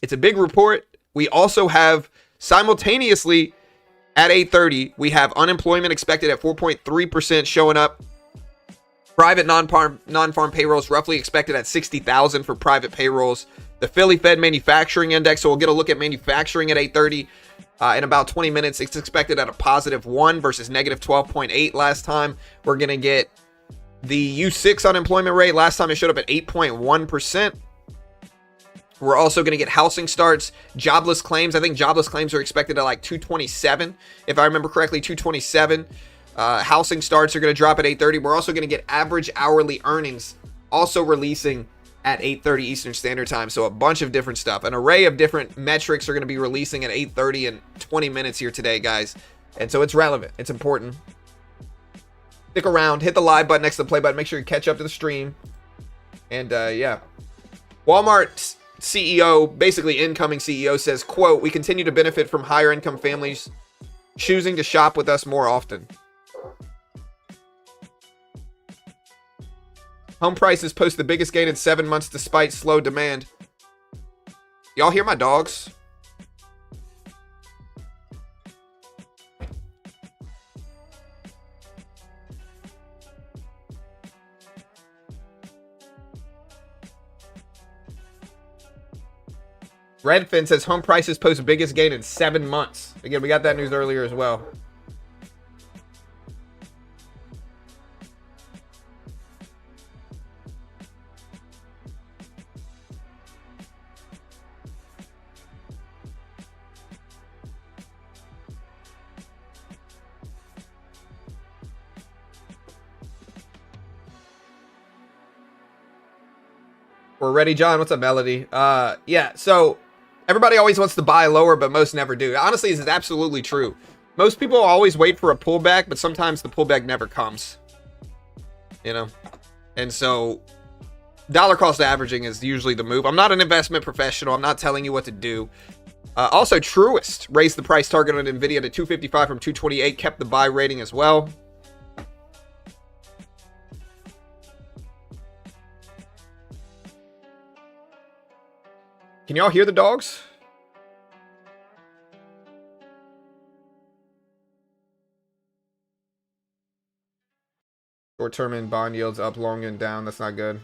It's a big report. We also have simultaneously at 8:30, we have unemployment expected at 4.3% showing up. Private non-farm payrolls roughly expected at 60,000 for private payrolls. The Philly Fed manufacturing index, so we'll get a look at manufacturing at 8:30. In about 20 minutes, it's expected at a positive 1 versus negative 12.8 last time. We're going to get The U6 unemployment rate, last time it showed up at 8.1%. We're also going to get housing starts, jobless claims. I think jobless claims are expected at like 227. If I remember correctly, 227. Housing starts are going to drop at 8:30. We're also going to get average hourly earnings also releasing at 8:30 Eastern Standard Time. So a bunch of different stuff. An array of different metrics are going to be releasing at 8:30 in 20 minutes here today, guys. And so it's relevant. It's important. Stick around. Hit the live button next to the play button. Make sure you catch up to the stream. And yeah. Walmart's CEO, basically incoming CEO, says, quote, "We continue to benefit from higher income families choosing to shop with us more often. Home prices post the biggest gain in 7 months despite slow demand." Y'all hear my dogs? Redfin says home prices post biggest gain in 7 months. Again, we got that news earlier as well. We're ready, John. What's up, Melody? Yeah, so everybody always wants to buy lower, but most never do. Honestly, this is absolutely true. Most people always wait for a pullback, but sometimes the pullback never comes. You know? And so dollar cost averaging is usually the move. I'm not an investment professional. I'm not telling you what to do. Also, Truist raised the price target on Nvidia to 255 from 228, kept the buy rating as well. Can y'all hear the dogs? Short-term and bond yields up, long and down. That's not good.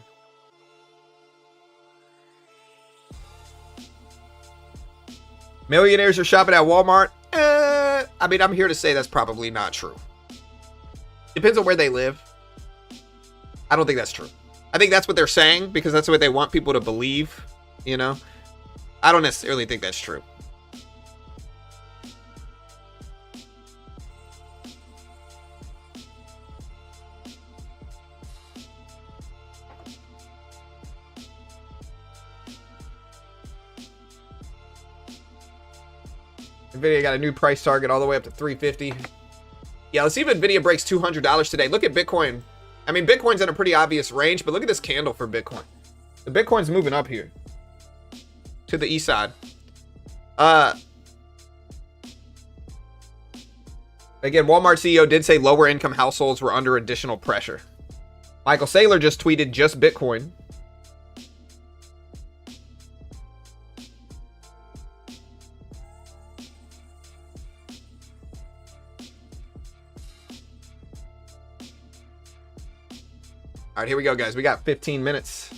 Millionaires are shopping at Walmart. I mean, I'm here to say that's probably not true. Depends on where they live. I don't think that's true. I think that's what they're saying because that's what they want people to believe, you know? I don't necessarily think that's true. Nvidia got a new price target all the way up to 350. Yeah, let's see if Nvidia breaks $200 today. Look at Bitcoin. I mean, Bitcoin's in a pretty obvious range, but look at this candle for Bitcoin. The Bitcoin's moving up here to the east side. Again, Walmart CEO did say lower income households were under additional pressure. Michael Saylor just tweeted just Bitcoin. All right, here we go, guys. We got 15 minutes.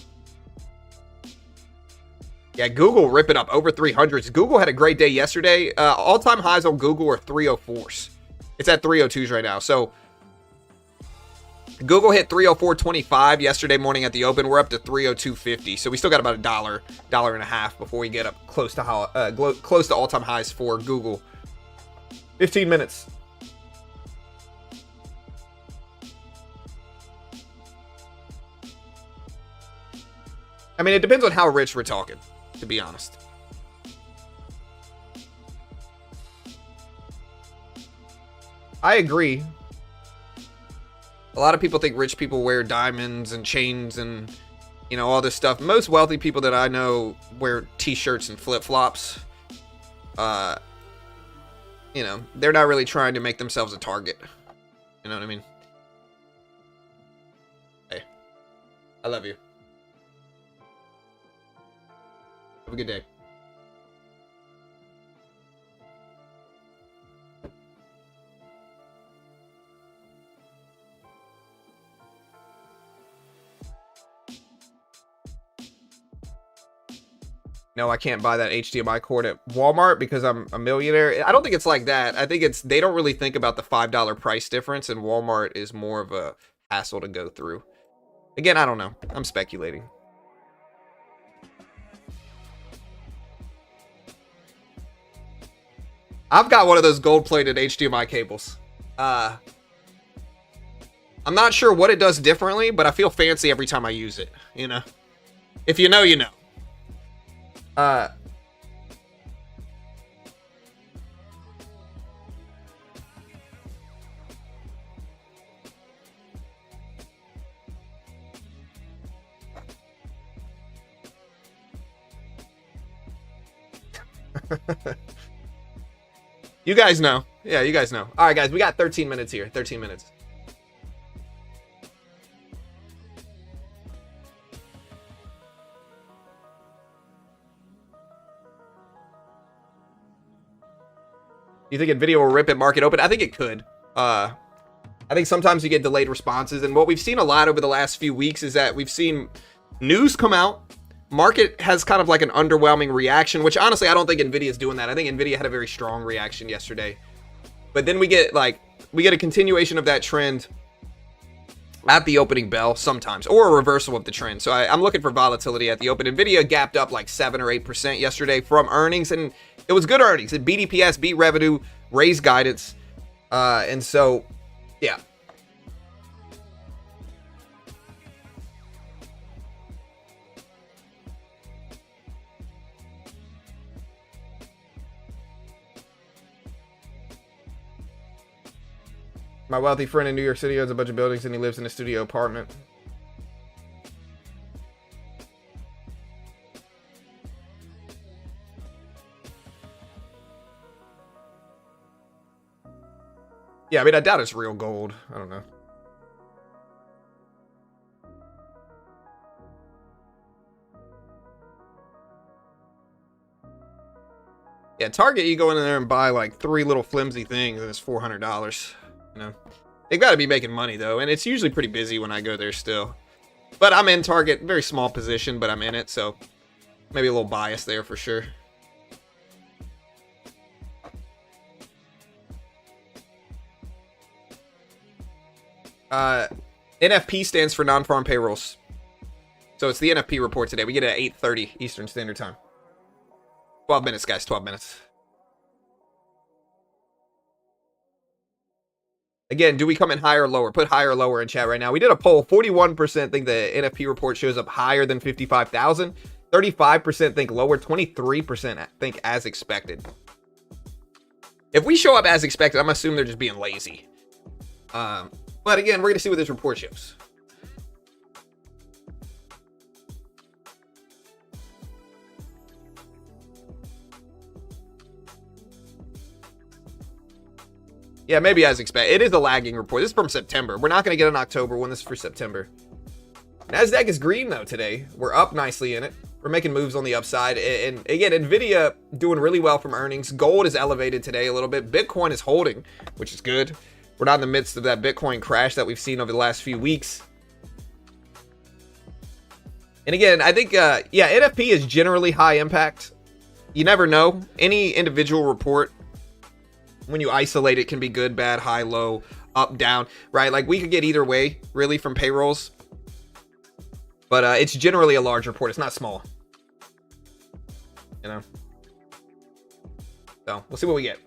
Yeah, Google ripping up over 300s. Google had a great day yesterday. All-time highs on Google are 304s. It's at 302s right now. So Google hit 304.25 yesterday morning at the open. We're up to 302.50. So we still got about $1, $1.50 before we get up close to all-time highs for Google. 15 minutes. I mean, it depends on how rich we're talking, to be honest. I agree. A lot of people think rich people wear diamonds and chains and, you know, all this stuff. Most wealthy people that I know wear t-shirts and flip-flops. You know, they're not really trying to make themselves a target. You know what I mean? Hey, I love you. Have a good day. No, I can't buy that HDMI cord at Walmart because I'm a millionaire. I don't think it's like that. I think it's they don't really think about the $5 price difference, and Walmart is more of a hassle to go through. Again, I don't know. I'm speculating. I've got one of those gold-plated HDMI cables. I'm not sure what it does differently, but I feel fancy every time I use it, you know? If you know, you know. You guys know. Yeah, you guys know. All right, guys, we got 13 minutes here. 13 minutes. You think Nvidia will rip at market open? I think it could. I think sometimes you get delayed responses, and what we've seen a lot over the last few weeks is that we've seen news come out. Market has kind of like an underwhelming reaction, which honestly, I don't think Nvidia is doing that. I think Nvidia had a very strong reaction yesterday. But then we get a continuation of that trend at the opening bell sometimes, or a reversal of the trend. So I'm looking for volatility at the open. Nvidia gapped up like 7 or 8% yesterday from earnings, and it was good earnings. It beat EPS, beat revenue, raised guidance. And so, yeah. My wealthy friend in New York City owns a bunch of buildings and he lives in a studio apartment. Yeah, I mean, I doubt it's real gold. I don't know. Yeah, Target, you go in there and buy like 3 little flimsy things and it's $400. You know, they've got to be making money though, and it's usually pretty busy when I go there still. But I'm in Target, very small position, but I'm in it, so maybe a little bias there for sure. NFP stands for non-farm payrolls. So it's the NFP report today. We get it at 8:30 Eastern Standard Time. 12 minutes, guys, 12 minutes. Again, do we come in higher or lower? Put higher or lower in chat right now. We did a poll. 41% think the NFP report shows up higher than 55,000. 35% think lower. 23% think as expected. If we show up as expected, I'm gonna assume they're just being lazy. But again, we're gonna see what this report shows. Yeah, maybe as expected. It is a lagging report. This is from September. We're not going to get an October one. This is for September. NASDAQ is green, though, today. We're up nicely in it. We're making moves on the upside. And again, Nvidia doing really well from earnings. Gold is elevated today a little bit. Bitcoin is holding, which is good. We're not in the midst of that Bitcoin crash that we've seen over the last few weeks. And again, I think, yeah, NFP is generally high impact. You never know. Any individual report, when you isolate it, can be good, bad, high, low, up, down, right? Like we could get either way really from payrolls, but it's generally a large report. It's not small, you know? So we'll see what we get.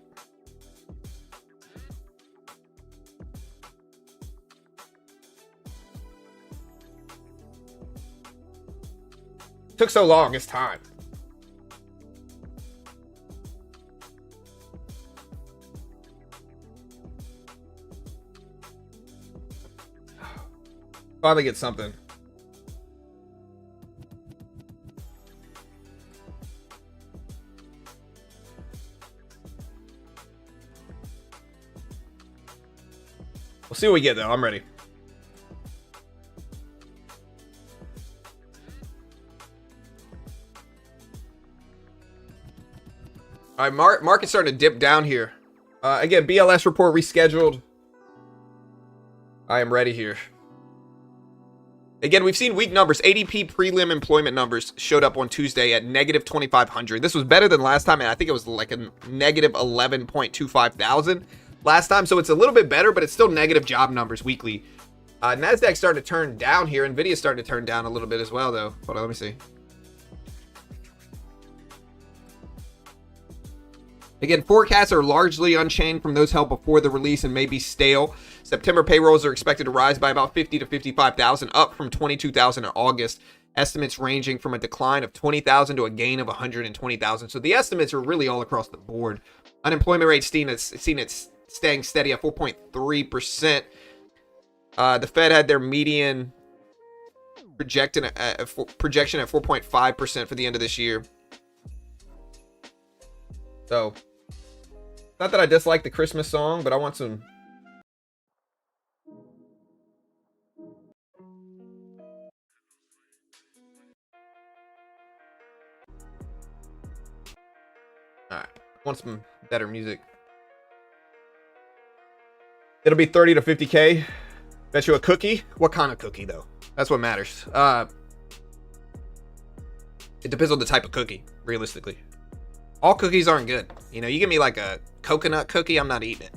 Took so long, it's time. Finally get something. We'll see what we get though. I'm ready. All right, market's starting to dip down here. Again, BLS report rescheduled. I am ready here. Again, we've seen weak numbers. ADP prelim employment numbers showed up on Tuesday at negative 2,500. This was better than last time, and I think it was like a negative 11.25 thousand last time. So it's a little bit better, but it's still negative job numbers weekly. Nasdaq starting to turn down here. Nvidia starting to turn down a little bit as well, though. Hold on, let me see. Again, forecasts are largely unchanged from those held before the release and may be stale. September payrolls are expected to rise by about 50 to 55,000, up from 22,000 in August. Estimates ranging from a decline of 20,000 to a gain of 120,000. So the estimates are really all across the board. Unemployment rate seen it staying steady at 4.3%. The Fed had their median projection at 4.5% for the end of this year. So, not that I dislike the Christmas song, but I want some. Alright, I want some better music. It'll be 30 to 50K. Bet you a cookie. What kind of cookie, though? That's what matters. It depends on the type of cookie, realistically. All cookies aren't good. You know, you give me like a coconut cookie, I'm not eating it.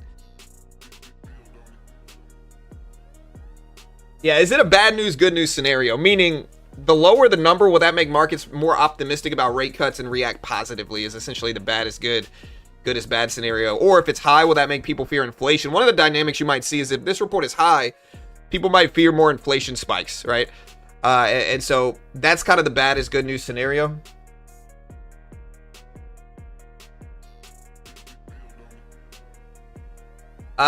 Yeah, is it a bad news, good news scenario? Meaning, the lower the number, will that make markets more optimistic about rate cuts and react positively? Is essentially the bad is good, good is bad scenario. Or if it's high, will that make people fear inflation? One of the dynamics you might see is if this report is high, people might fear more inflation spikes, right? And so that's kind of the bad is good news scenario.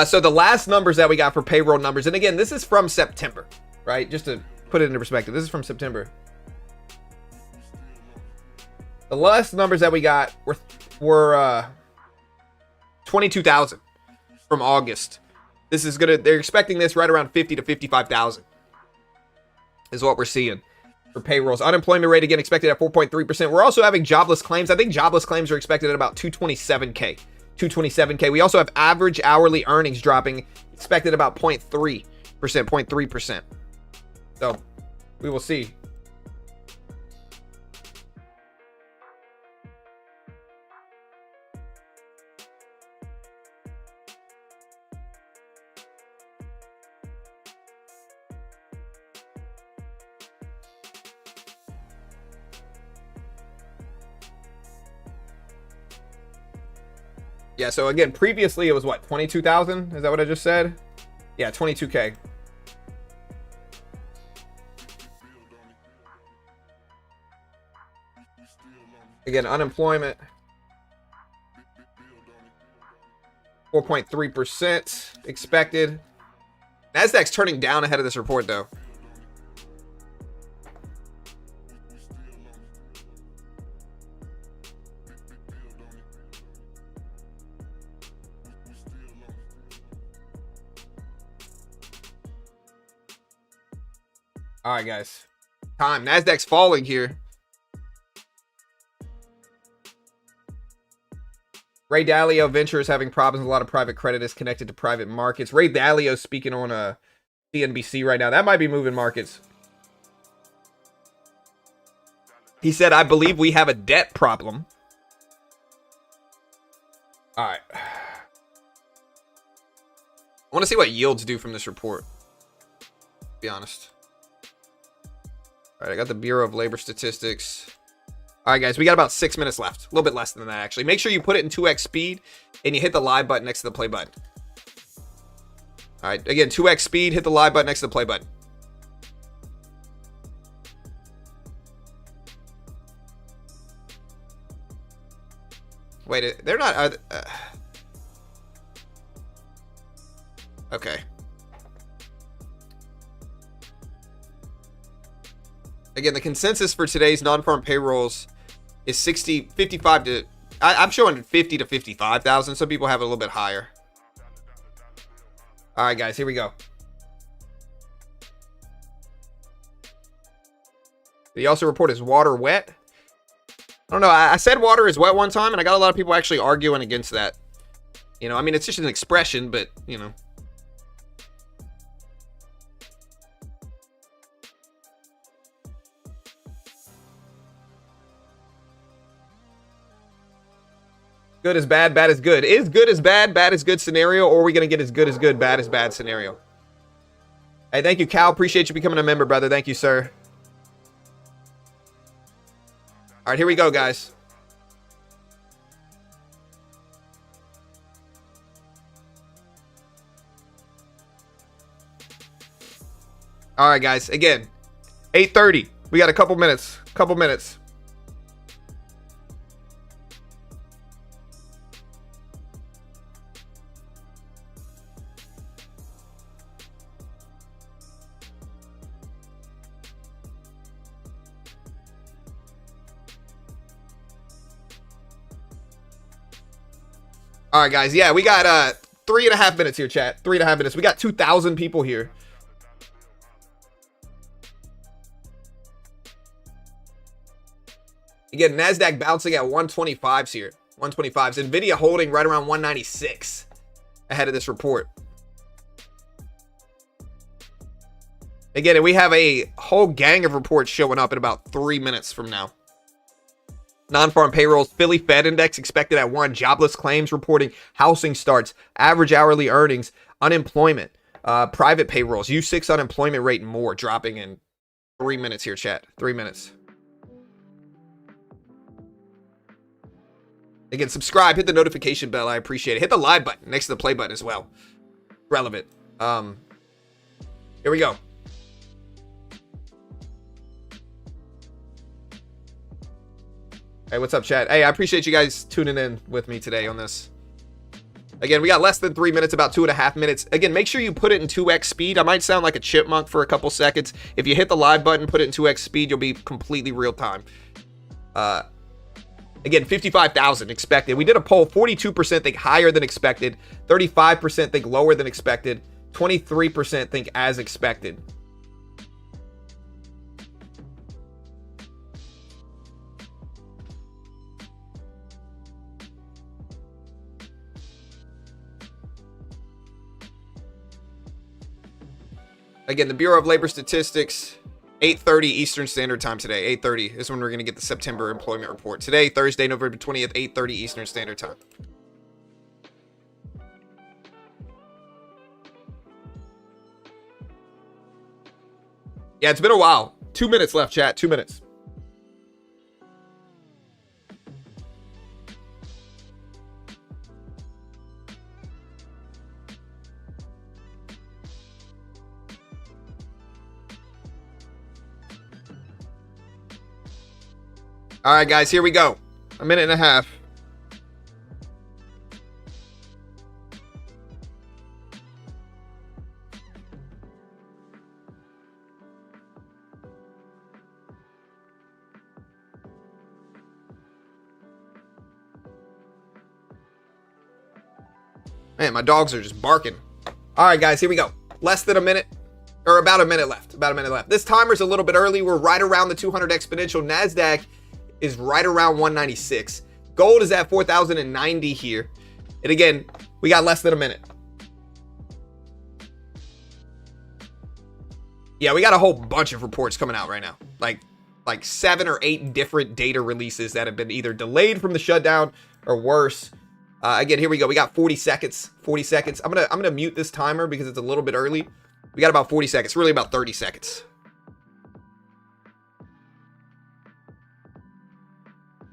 So the last numbers that we got for payroll numbers, and again, this is from September, right? Just to put it into perspective, this is from September. The last numbers that we got were 22,000 from August. This is they're expecting this right around 50 to 55,000 is what we're seeing for payrolls. Unemployment rate, again, expected at 4.3%. We're also having jobless claims. I think jobless claims are expected at about 227K. 227K. We also have average hourly earnings dropping, expected about 0.3%, 0.3%. So we will see. Yeah, so again, previously it was what, 22,000? Is that what I just said? Yeah, 22K. Again, unemployment 4.3% expected. Nasdaq's turning down ahead of this report, though. All right, guys. Time. Nasdaq's falling here. Ray Dalio Venture is having problems. A lot of private credit is connected to private markets. Ray Dalio speaking on CNBC right now. That might be moving markets. He said, I believe we have a debt problem. All right. I want to see what yields do from this report, to be honest. All right, I got the Bureau of Labor Statistics. All right, guys, we got about 6 minutes left. A little bit less than that, actually. Make sure you put it in 2x speed and you hit the live button next to the play button. All right, again, 2x speed, hit the live button next to the play button. Wait, they're not... okay. Again, the consensus for today's non-farm payrolls is 55 to... I'm showing 50 to 55,000. Some people have it a little bit higher. All right, guys, here we go. He also report is water wet. I don't know. I said water is wet one time, and I got a lot of people actually arguing against that. You know, I mean, it's just an expression, but, you know. Good is bad, bad is good. Is good is bad, bad is good scenario, or are we going to get as good, bad is bad scenario? Hey, thank you, Cal. Appreciate you becoming a member, brother. Thank you, sir. All right, here we go, guys. All right, guys. Again, 8:30. We got a couple minutes. All right, guys. Yeah, we got 3.5 minutes here, chat. 3.5 minutes. We got 2,000 people here. Again, Nasdaq bouncing at 125s here. 125s. Nvidia holding right around 196 ahead of this report. Again, and we have a whole gang of reports showing up in about 3 minutes from now. Non-farm payrolls, Philly Fed Index expected at 1, jobless claims reporting, housing starts, average hourly earnings, unemployment, private payrolls, U6 unemployment rate, and more dropping in 3 minutes here, chat. 3 minutes. Again, subscribe, hit the notification bell. I appreciate it. Hit the live button next to the play button as well. Relevant. Here we go. Hey, what's up, chat? Hey, I appreciate you guys tuning in with me today on this. Again, we got less than 3 minutes, about 2.5 minutes. Again, make sure you put it in 2x speed. I might sound like a chipmunk for a couple seconds. If you hit the live button, put it in 2x speed, you'll be completely real time. Again, 55,000 expected. We did a poll. 42% think higher than expected. 35% think lower than expected. 23% think as expected. Again, the Bureau of Labor Statistics, 8:30 Eastern Standard Time today. 8:30 is when we're going to get the September employment report. Today, Thursday, November 20th, 8:30 Eastern Standard Time. Yeah, it's been a while. 2 minutes left, chat. 2 minutes. All right, guys, here we go. 1.5 minutes. Man, my dogs are just barking. All right, guys, here we go. Less than a minute, or about a minute left. About a minute left. This timer's a little bit early. We're right around the 200 exponential. Nasdaq is right around 196. Gold is at 4,090 here. And again, we got less than a minute. Yeah, we got a whole bunch of reports coming out right now. Like 7 or 8 different data releases that have been either delayed from the shutdown or worse. Again, here we go. We got 40 seconds. 40 seconds. I'm gonna mute this timer because it's a little bit early. We got about 40 seconds. Really about 30 seconds.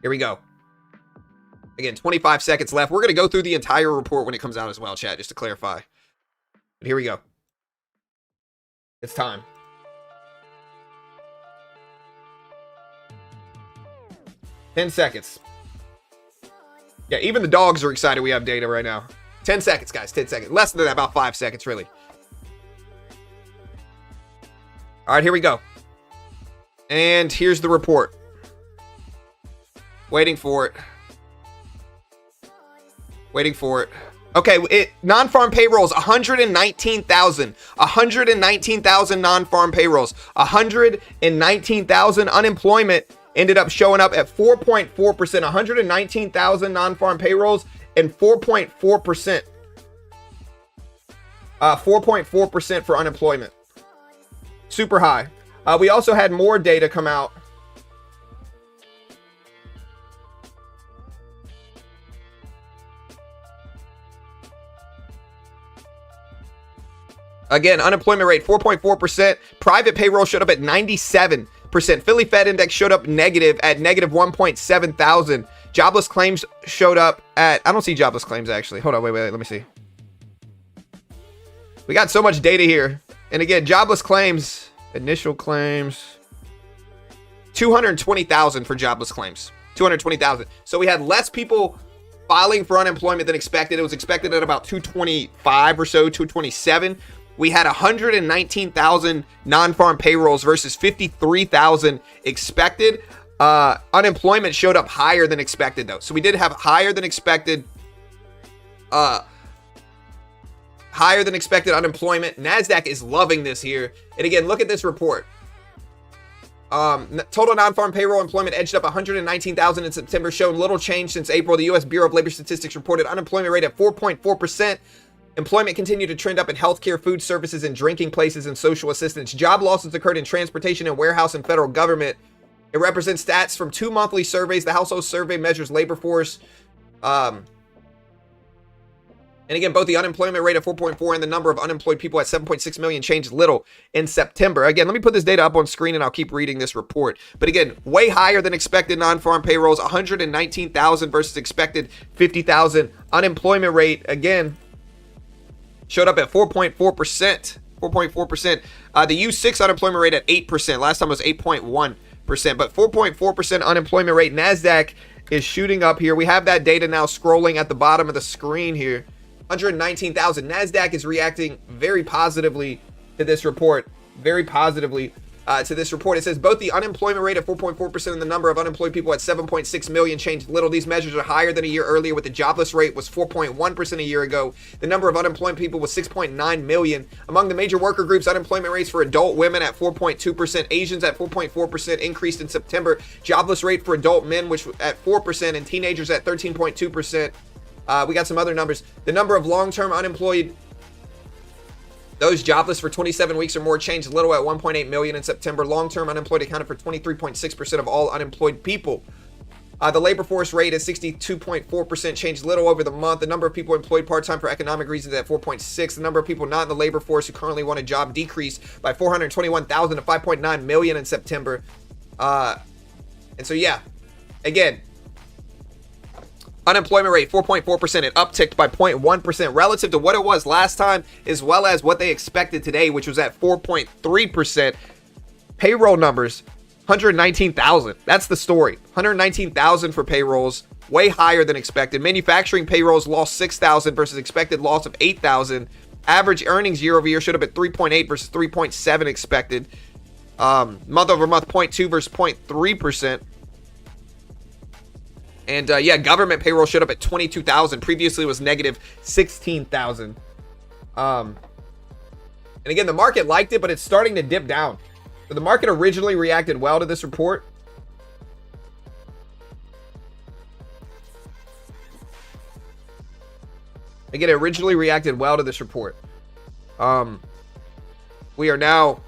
Here we go. Again, 25 seconds left. We're going to go through the entire report when it comes out as well, chat, just to clarify. But here we go. It's time. Ten seconds. Yeah, even the dogs are excited we have data right now. 10 seconds, guys. 10 seconds. Less than that, about 5 seconds, really. All right, here we go. And here's the report. Waiting for it. Waiting for it. Okay, non-farm payrolls, 119,000. 119,000 non-farm payrolls. 119,000 unemployment ended up showing up at 4.4%. 119,000 non-farm payrolls and 4.4%. 4.4% for unemployment. Super high. We also had more data come out. Again, unemployment rate 4.4%. Private payroll showed up at 97%. Philly Fed index showed up negative at negative 1.7 thousand. Jobless claims showed up at, I don't see jobless claims actually. Hold on, wait, let me see. We got so much data here. And again, jobless claims, initial claims, 220,000 for jobless claims. 220,000. So we had less people filing for unemployment than expected. It was expected at about 225 or so, 227. We had 119,000 non-farm payrolls versus 53,000 expected. Unemployment showed up higher than expected though. So we did have higher than expected unemployment. Nasdaq is loving this here. And again, look at this report. Total non-farm payroll employment edged up 119,000 in September, showing little change since April. The U.S. Bureau of Labor Statistics reported unemployment rate at 4.4%. Employment continued to trend up in healthcare, food services, and drinking places and social assistance. Job losses occurred in transportation and warehouse and federal government. It represents stats from 2 monthly surveys. The household survey measures labor force. And again, both the unemployment rate of 4.4 and the number of unemployed people at 7.6 million changed little in September. Again, let me put this data up on screen and I'll keep reading this report. But again, way higher than expected non-farm payrolls, 119,000 versus expected 50,000. Unemployment rate, again, showed up at 4.4%. 4.4%. The U6 unemployment rate at 8%. Last time it was 8.1%. But 4.4% unemployment rate. Nasdaq is shooting up here. We have that data now scrolling at the bottom of the screen here. 119,000. Nasdaq is reacting very positively to this report. Very positively to this report. It says both the unemployment rate of 4.4% and the number of unemployed people at 7.6 million changed little. These measures are higher than a year earlier, with the jobless rate was 4.1% a year ago. The number of unemployed people was 6.9 million. Among the major worker groups, unemployment rates for adult women at 4.2%, Asians at 4.4% increased in September. Jobless rate for adult men, which at 4%, and teenagers at 13.2%. We got some other numbers. The number of long-term unemployed, those jobless for 27 weeks or more, changed little at 1.8 million in September. Long-term unemployed accounted for 23.6% of all unemployed people. The labor force rate at 62.4% changed little over the month. The number of people employed part-time for economic reasons at 4.6. The number of people not in the labor force who currently want a job decreased by 421,000 to 5.9 million in September. And so, yeah, again, unemployment rate, 4.4%. It upticked by 0.1% relative to what it was last time, as well as what they expected today, which was at 4.3%. Payroll numbers, 119,000. That's the story. 119,000 for payrolls, way higher than expected. Manufacturing payrolls lost 6,000 versus expected loss of 8,000. Average earnings year over year should have been 3.8 versus 3.7 expected. Month over month, 0.2 versus 0.3%. And yeah, government payroll showed up at 22,000. Previously it was negative 16,000. And again, the market liked it, but it's starting to dip down. So the market originally reacted well to this report. Again, it originally reacted well to this report. We are now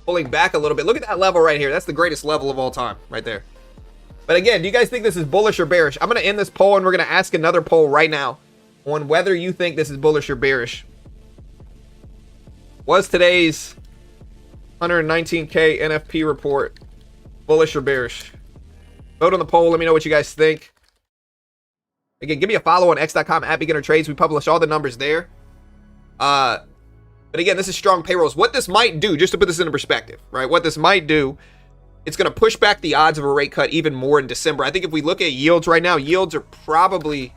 pulling back a little bit. Look at that level right here. That's the greatest level of all time right there. But again, do you guys think this is bullish or bearish? I'm going to end this poll and we're going to ask another poll right now on whether you think this is bullish or bearish. Was today's 119K NFP report bullish or bearish? Vote on the poll. Let me know what you guys think. Again, give me a follow on x.com at Beginner Trades. We publish all the numbers there. But again, this is strong payrolls. What this might do, just to put this into perspective, right? What this might do, it's going to push back the odds of a rate cut even more in December. I think if we look at yields right now, yields are probably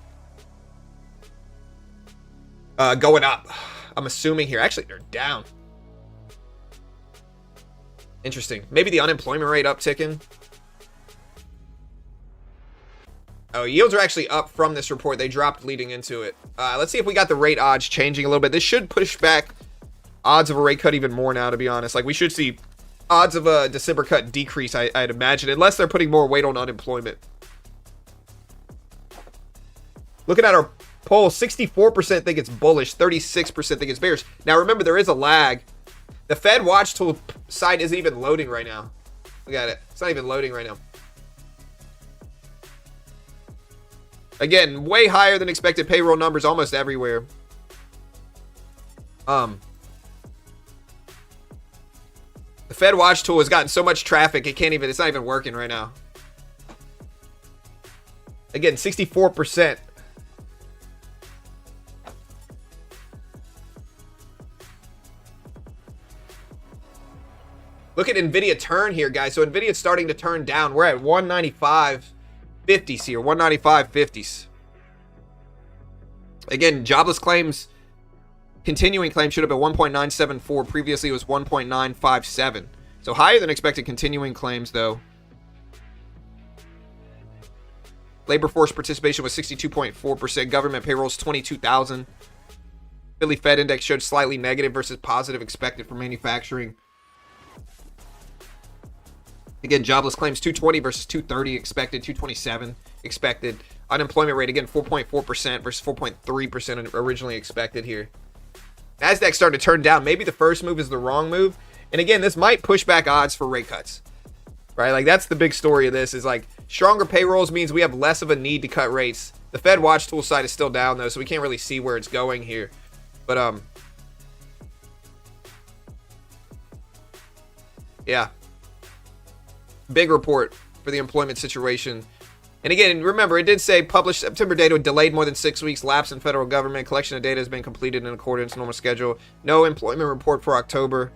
going up. I'm assuming here. Actually, they're down. Interesting. Maybe the unemployment rate upticking. Oh, yields are actually up from this report. They dropped leading into it. Let's see if we got the rate odds changing a little bit. This should push back odds of a rate cut even more now, to be honest. Like, we should see odds of a December cut decrease, I'd imagine, unless they're putting more weight on unemployment. Looking at our poll, 64% think it's bullish, 36% think it's bearish. Now, remember, there is a lag. The Fed watch tool site isn't even loading right now. Look at it. It's not even loading right now. Again, way higher than expected payroll numbers almost everywhere. The Fed Watch tool has gotten so much traffic, it's not even working right now. Again, 64%. Look at Nvidia turn here, guys. So Nvidia's starting to turn down. We're at 195.50s here, 195.50s. Again, jobless claims, continuing claims should have been 1.974. Previously, it was 1.957. So higher than expected continuing claims, though. Labor force participation was 62.4%. Government payrolls, 22,000. Philly Fed index showed slightly negative versus positive expected for manufacturing. Again, jobless claims 220 versus 230 expected, 227 expected. Unemployment rate, again, 4.4% versus 4.3% originally expected here. Nasdaq started to turn down. Maybe the first move is the wrong move. And again, this might push back odds for rate cuts, right? Like, that's the big story of this, is like stronger payrolls means we have less of a need to cut rates. The Fed Watch tool side is still down, though, so we can't really see where it's going here. But, yeah. Big report for the employment situation. And again, remember, it did say published September data delayed more than 6 weeks, lapse in federal government, collection of data has been completed in accordance with normal schedule. No employment report for October.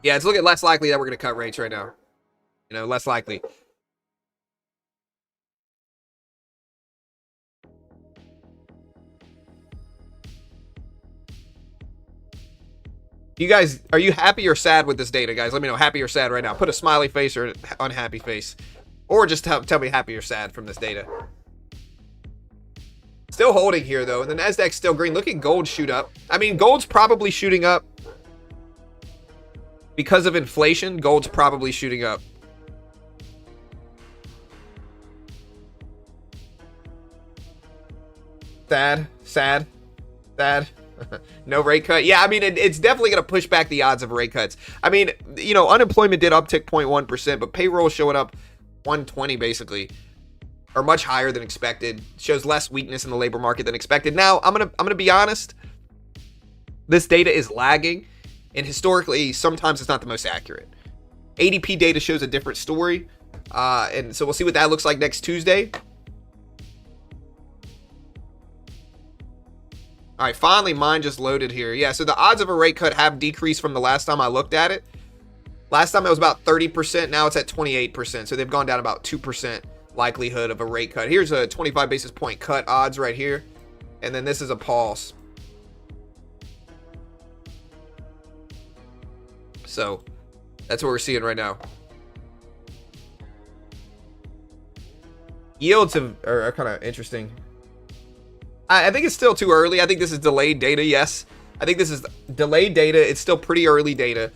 Yeah, it's looking less likely that we're going to cut rates right now. You know, less likely. You guys, are you happy or sad with this data, guys? Let me know, happy or sad right now. Put a smiley face or unhappy face. Or just tell me happy or sad from this data. Still holding here, though. And the Nasdaq's still green. Look at gold shoot up. I mean, gold's probably shooting up. Because of inflation, gold's probably shooting up. Sad. No rate cut. Yeah, I mean, it's definitely going to push back the odds of rate cuts. I mean, you know, unemployment did uptick 0.1%, but payroll showing up 120 basically, or much higher than expected. Shows less weakness in the labor market than expected. Now, I'm gonna be honest. This data is lagging, and historically, sometimes it's not the most accurate. ADP data shows a different story, and so we'll see what that looks like next Tuesday. All right, finally, mine just loaded here. Yeah, so the odds of a rate cut have decreased from the last time I looked at it. Last time it was about 30%. Now it's at 28%. So they've gone down about 2% likelihood of a rate cut. Here's a 25 basis point cut odds right here. And then this is a pause. So that's what we're seeing right now. Yields are kind of interesting. I think it's still too early. I think this is delayed data. Yes, I think this is delayed data. It's still pretty early data.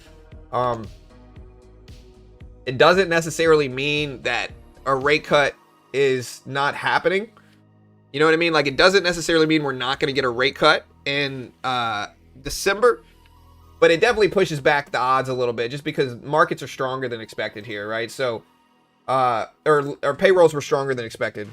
It doesn't necessarily mean that a rate cut is not happening. You know what I mean? Like, it doesn't necessarily mean we're not going to get a rate cut in December, but it definitely pushes back the odds a little bit just because markets are stronger than expected here, right? So, or payrolls were stronger than expected.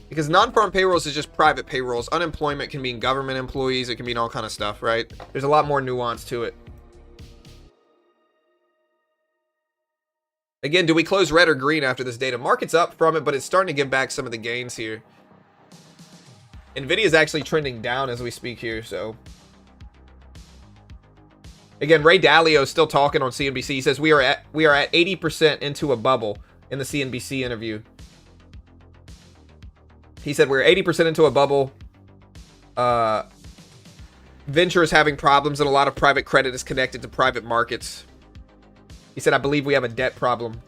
Because non-farm payrolls is just private payrolls. Unemployment can mean government employees. It can mean all kind of stuff, right? There's a lot more nuance to it. Again, do we close red or green after this data? Market's up from it, but it's starting to give back some of the gains here. Nvidia is actually trending down as we speak here, so. Again, Ray Dalio is still talking on CNBC. He says we are at 80% into a bubble in the CNBC interview. He said we're 80% into a bubble. Venture is having problems, and a lot of private credit is connected to private markets. He said, I believe we have a debt problem.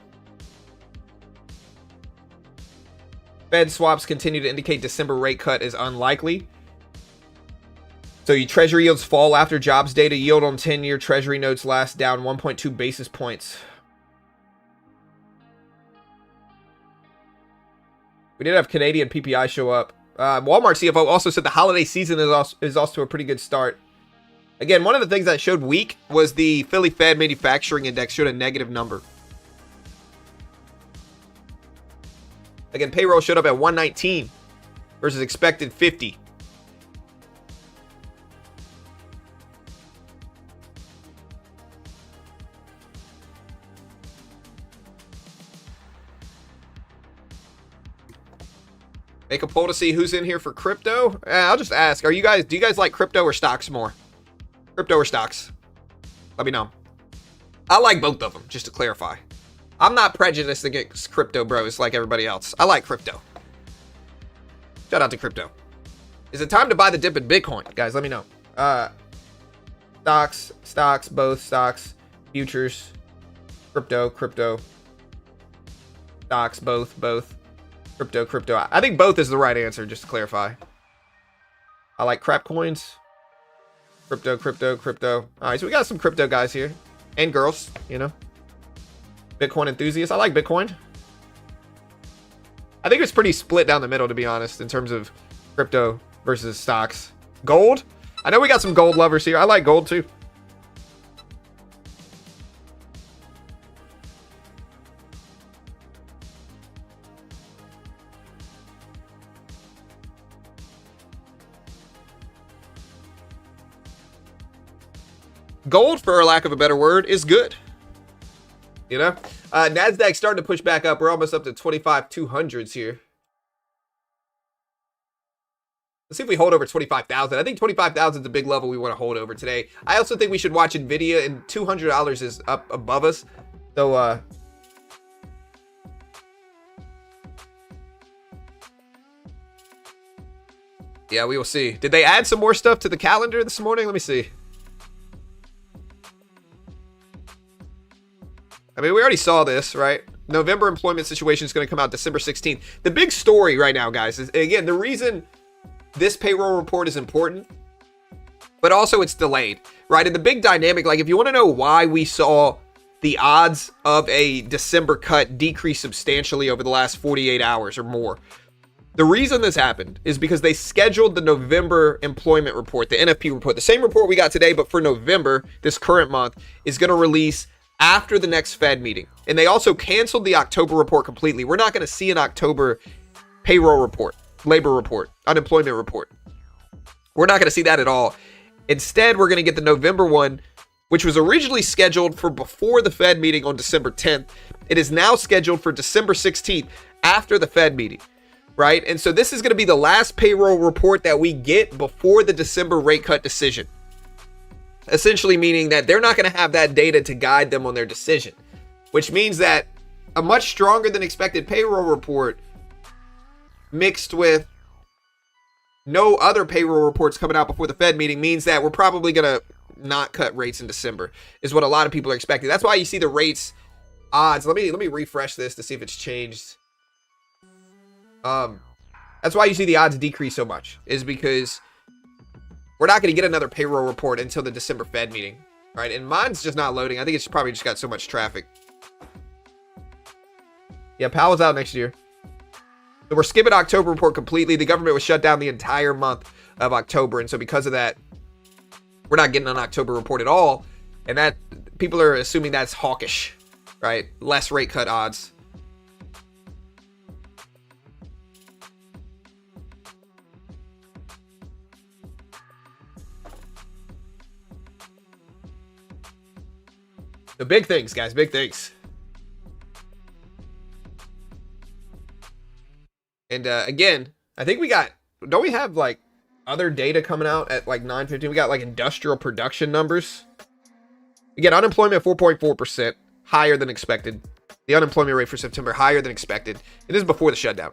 Fed swaps continue to indicate December rate cut is unlikely. So treasury yields fall after jobs data. Yield on 10-year treasury notes last down 1.2 basis points. We did have Canadian PPI show up. Walmart CFO also said the holiday season is also to a pretty good start. Again, one of the things that showed weak was the Philly Fed Manufacturing Index showed a negative number. Again, payroll showed up at 119 versus expected 50. Make a poll to see who's in here for crypto. I'll just ask, do you guys like crypto or stocks more? Crypto or stocks? Let me know. I like both of them, just to clarify. I'm not prejudiced against crypto bros like everybody else. I like crypto. Shout out to crypto. Is it time to buy the dip in Bitcoin? Guys, let me know. Stocks, both stocks, futures, crypto, stocks, both. Crypto. I think both is the right answer, just to clarify. I like crap coins. Crypto. All right, so we got some crypto guys here. And girls, you know. Bitcoin enthusiasts. I like Bitcoin. I think it's pretty split down the middle, to be honest, in terms of crypto versus stocks. Gold? I know we got some gold lovers here. I like gold, too. Gold, for lack of a better word, is good. You know? Nasdaq starting to push back up. We're almost up to 25,200s here. Let's see if we hold over 25,000. I think 25,000 is a big level we want to hold over today. I also think we should watch Nvidia, and $200 is up above us. So, yeah, we will see. Did they add some more stuff to the calendar this morning? Let me see. I mean, we already saw this, right? November employment situation is going to come out December 16th. The big story right now, guys, is, again, the reason this payroll report is important, but also it's delayed, right? And the big dynamic, like if you want to know why we saw the odds of a December cut decrease substantially over the last 48 hours or more, the reason this happened is because they scheduled the November employment report, the NFP report, the same report we got today, but for November, this current month, is going to release after the next Fed meeting. And they also canceled the October report completely. We're not going to see an October payroll report, labor report, unemployment report. We're not going to see that at all. Instead, we're going to get the November one, which was originally scheduled for before the Fed meeting on December 10th. It is now scheduled for December 16th after the Fed meeting, right? And so this is going to be the last payroll report that we get before the December rate cut decision. Essentially meaning that they're not going to have that data to guide them on their decision, which means that a much stronger than expected payroll report mixed with no other payroll reports coming out before the Fed meeting means that we're probably going to not cut rates in December, is what a lot of people are expecting. That's why you see the rates odds. Let me refresh this to see if it's changed. That's why you see the odds decrease so much, is because we're not going to get another payroll report until the December Fed meeting, right? And mine's just not loading. I think it's probably just got so much traffic. Yeah, Powell's out next year. So we're skipping October report completely. The government was shut down the entire month of October. And so because of that, we're not getting an October report at all. And that people are assuming that's hawkish, right? Less rate cut odds. The big things, guys, big things. And again, I think we got, don't we have like other data coming out at like 9:15? We got like industrial production numbers. Again, unemployment 4.4%, higher than expected. The unemployment rate for September higher than expected. It is before the shutdown.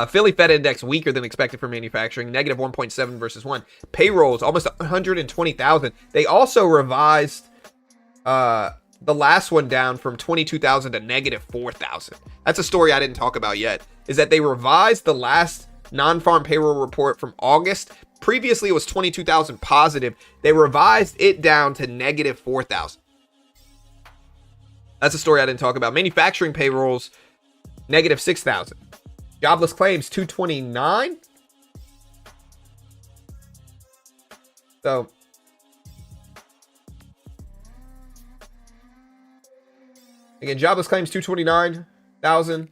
Philly Fed Index weaker than expected for manufacturing, negative 1.7 versus 1. Payrolls almost 120,000. They also revised the last one down from 22,000 to negative 4,000. That's a story I didn't talk about yet, is that they revised the last non-farm payroll report from August. Previously, it was 22,000 positive. They revised it down to negative 4,000. That's a story I didn't talk about. Manufacturing payrolls, negative 6,000. Jobless claims 229. So again, jobless claims 229,000,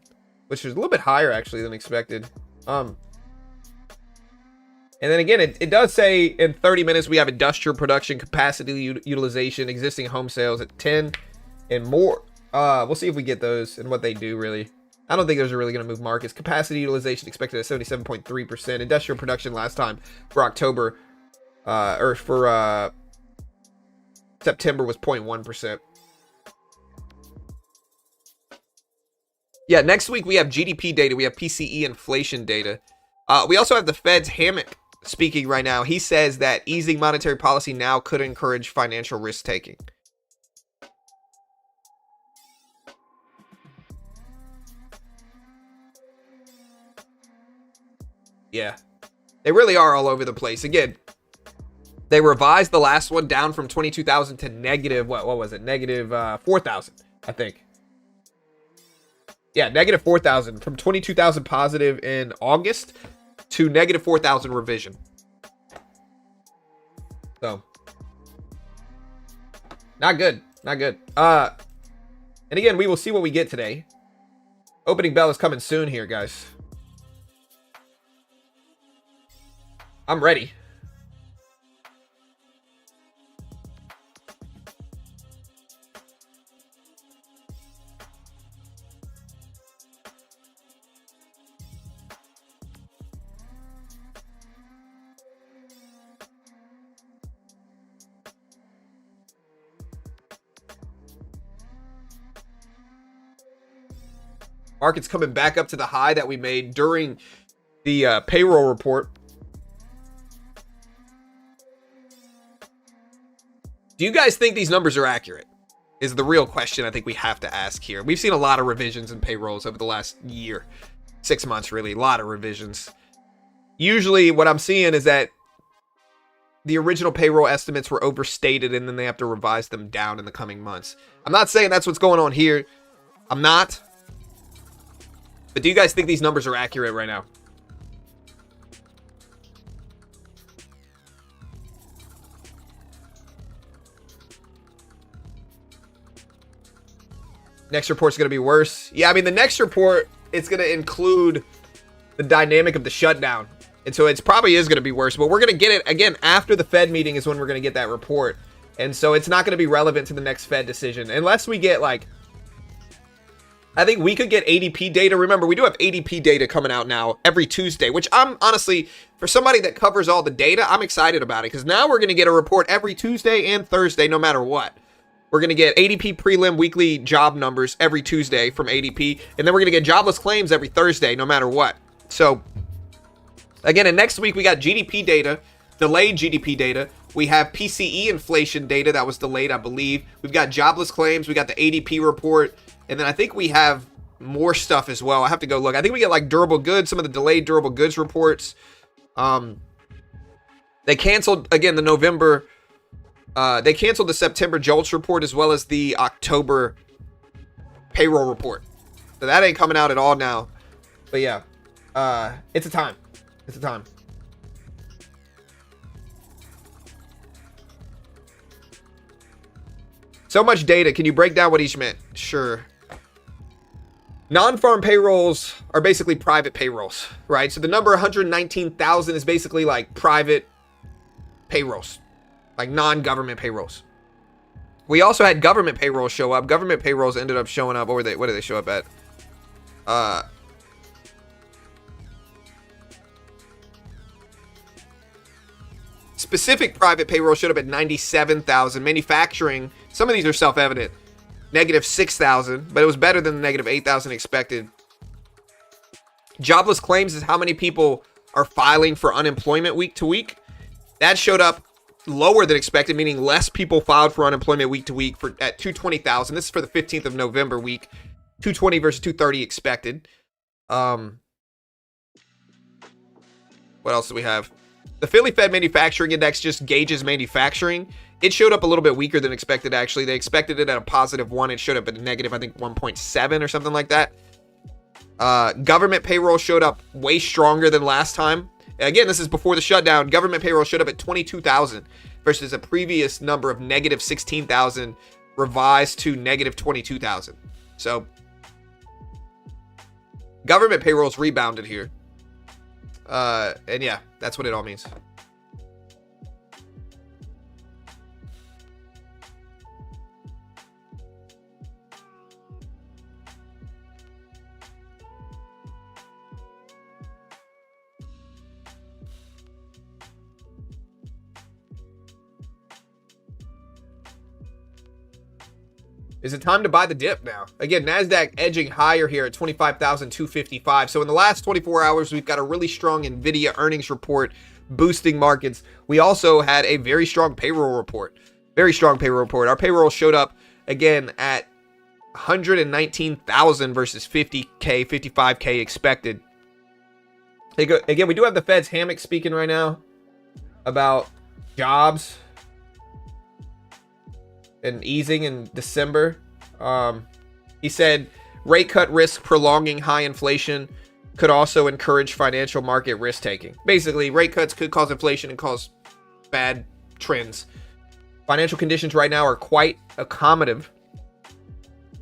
which is a little bit higher actually than expected. And then again, it does say in 30 minutes we have industrial production, capacity utilization, existing home sales at 10 and more. We'll see if we get those and what they do really. I don't think those are really going to move markets. Capacity utilization expected at 77.3%. Industrial production last time for October, or for September was 0.1%. Yeah, next week we have GDP data. We have PCE inflation data. We also have the Fed's Hammock speaking right now. He says that easing monetary policy now could encourage financial risk taking. Yeah, they really are all over the place. Again, they revised the last one down from 22,000 to negative, what was it? Negative 4,000, I think. Yeah, negative 4,000 from 22,000 positive in August to negative 4,000 revision. So, not good, not good. And again, we will see what we get today. Opening bell is coming soon here, guys. I'm ready. Market's coming back up to the high that we made during the payroll report. Do you guys think these numbers are accurate? Is the real question I think we have to ask here. We've seen a lot of revisions in payrolls over the last year, 6 months really, a lot of revisions. Usually what I'm seeing is that the original payroll estimates were overstated and then they have to revise them down in the coming months. I'm not saying that's what's going on here. I'm not. But do you guys think these numbers are accurate right now? Next report's going to be worse. Yeah, I mean, the next report, it's going to include the dynamic of the shutdown. And so it probably is going to be worse. But we're going to get it, again, after the Fed meeting is when we're going to get that report. And so it's not going to be relevant to the next Fed decision. Unless we get, like, I think we could get ADP data. Remember, we do have ADP data coming out now every Tuesday, which I'm honestly, for somebody that covers all the data, I'm excited about it. Because now we're going to get a report every Tuesday and Thursday, no matter what. We're going to get ADP prelim weekly job numbers every Tuesday from ADP. And then we're going to get jobless claims every Thursday, no matter what. So, again, and next week we got GDP data, delayed GDP data. We have PCE inflation data that was delayed, I believe. We've got jobless claims. We got the ADP report. And then I think we have more stuff as well. I have to go look. I think we get like durable goods, some of the delayed durable goods reports. They canceled, again, the November... they canceled the September JOLTS report as well as the October payroll report. So that ain't coming out at all now. But yeah, it's a time. It's a time. So much data. Can you break down what each meant? Sure. Non-farm payrolls are basically private payrolls, right? So the number 119,000 is basically like private payrolls. Like non-government payrolls. We also had government payrolls show up. Government payrolls ended up showing up. What did they show up at? Specific private payroll showed up at 97,000. Manufacturing, some of these are self-evident. Negative 6,000, but it was better than the negative 8,000 expected. Jobless claims is how many people are filing for unemployment week to week. That showed up lower than expected, meaning less people filed for unemployment week to week at 220,000. This is for the 15th of November week. 220 versus 230 expected. What else do we have? The Philly Fed Manufacturing Index just gauges manufacturing. It showed up a little bit weaker than expected, actually. They expected it at a positive 1. It showed up at a negative, I think, 1.7 or something like that. Government payroll showed up way stronger than last time. Again, this is before the shutdown. Government payroll showed up at 22,000 versus a previous number of negative 16,000 revised to negative 22,000. So government payrolls rebounded here. And yeah, that's what it all means. Is it time to buy the dip now? Again, NASDAQ edging higher here at 25,255. So in the last 24 hours, we've got a really strong Nvidia earnings report boosting markets. We also had a very strong payroll report. Very strong payroll report. Our payroll showed up again at 119,000 versus 50K, 55K expected. Again, we do have the Fed's hammock speaking right now about jobs and easing in December. He said rate cut risk prolonging high inflation could also encourage financial market risk taking. Basically, rate cuts could cause inflation and cause bad trends. Financial conditions right now are quite accommodative.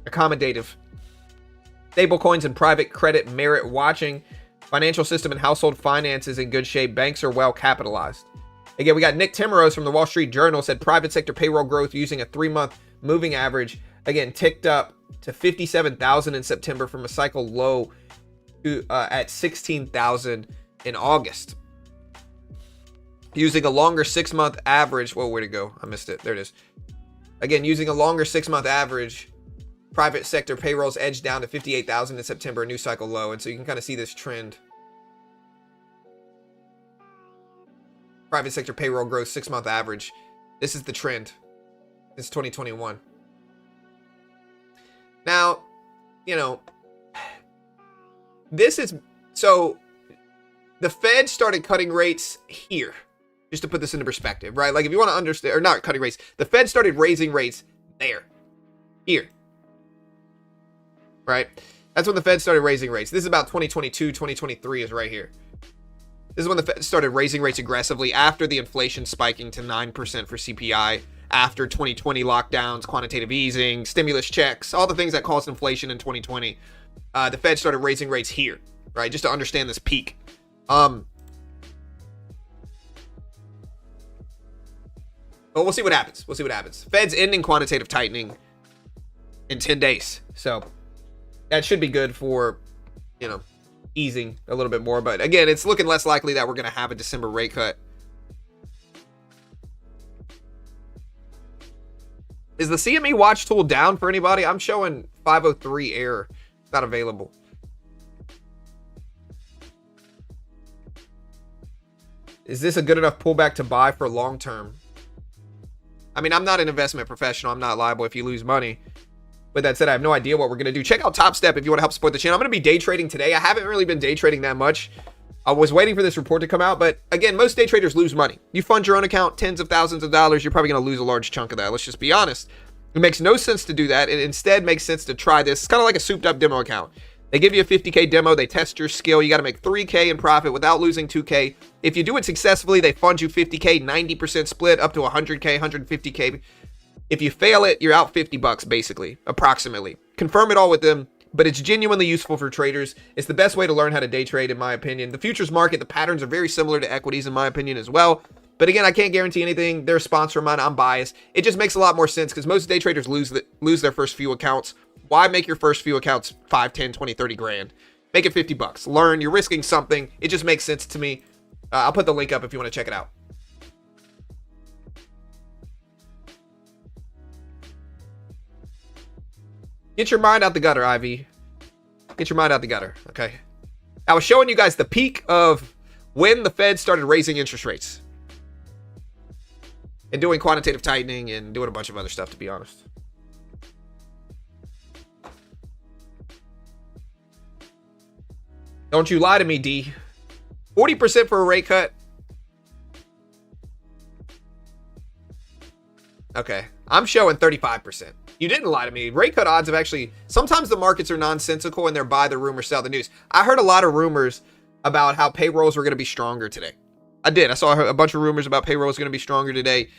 Stablecoins and private credit merit watching. Financial system and household finances in good shape. Banks are well capitalized. Again, we got Nick Timmeros from the Wall Street Journal said private sector payroll growth using a 3-month moving average, again, ticked up to 57,000 in September from a cycle low to at 16,000 in August. Using a longer 6-month average, whoa, where'd it go? I missed it. There it is. Again, using a longer 6-month average, private sector payrolls edged down to 58,000 in September, a new cycle low. And so you can kind of see this trend. Private sector payroll growth 6-month average. This is the trend since 2021. Now, you know, this is so the Fed started cutting rates here, just to put this into perspective, right? Like if you want to understand, or not cutting rates, the Fed started raising rates here, right? That's when the Fed started raising rates. This is about 2022, 2023 is right here. This is when the Fed started raising rates aggressively after the inflation spiking to 9% for CPI, after 2020 lockdowns, quantitative easing, stimulus checks, all the things that caused inflation in 2020. The Fed started raising rates here, right? Just to understand this peak. But we'll see what happens. We'll see what happens. Fed's ending quantitative tightening in 10 days. So that should be good for, you know, easing a little bit more. But again, it's looking less likely that we're going to have a December rate cut. Is the CME watch tool down for anybody? I'm showing 503 error. It's not available. Is this a good enough pullback to buy for long term? I mean, I'm not an investment professional. I'm not liable if you lose money. With that said, I have no idea what we're going to do. Check out Top Step if you want to help support the channel. I'm going to be day trading today. I haven't really been day trading that much. I was waiting for this report to come out, but again, most day traders lose money. You fund your own account, tens of thousands of dollars, you're probably going to lose a large chunk of that. Let's just be honest. It makes no sense to do that. It instead makes sense to try this. It's kind of like a souped up demo account. They give you a 50K demo. They test your skill. You got to make 3K in profit without losing 2K. If you do it successfully, they fund you 50K, 90% split up to 100K, 150K. If you fail it, you're out 50 bucks basically, approximately. Confirm it all with them, but it's genuinely useful for traders. It's the best way to learn how to day trade, in my opinion. The futures market, the patterns are very similar to equities, in my opinion, as well. But again, I can't guarantee anything. They're a sponsor of mine. I'm biased. It just makes a lot more sense because most day traders lose their first few accounts. Why make your first few accounts 5, 10, 20, 30 grand? Make it 50 bucks. Learn. You're risking something. It just makes sense to me. I'll put the link up if you want to check it out. Get your mind out the gutter, Ivy. Get your mind out the gutter, okay? I was showing you guys the peak of when the Fed started raising interest rates. And doing quantitative tightening and doing a bunch of other stuff, to be honest. Don't you lie to me, D. 40% for a rate cut. Okay. I'm showing 35%. You didn't lie to me. Rate cut odds have actually, sometimes the markets are nonsensical and they're buy the rumor, sell the news. I heard a lot of rumors about how payrolls were going to be stronger today. I did. I saw a bunch of rumors about payrolls going to be stronger today.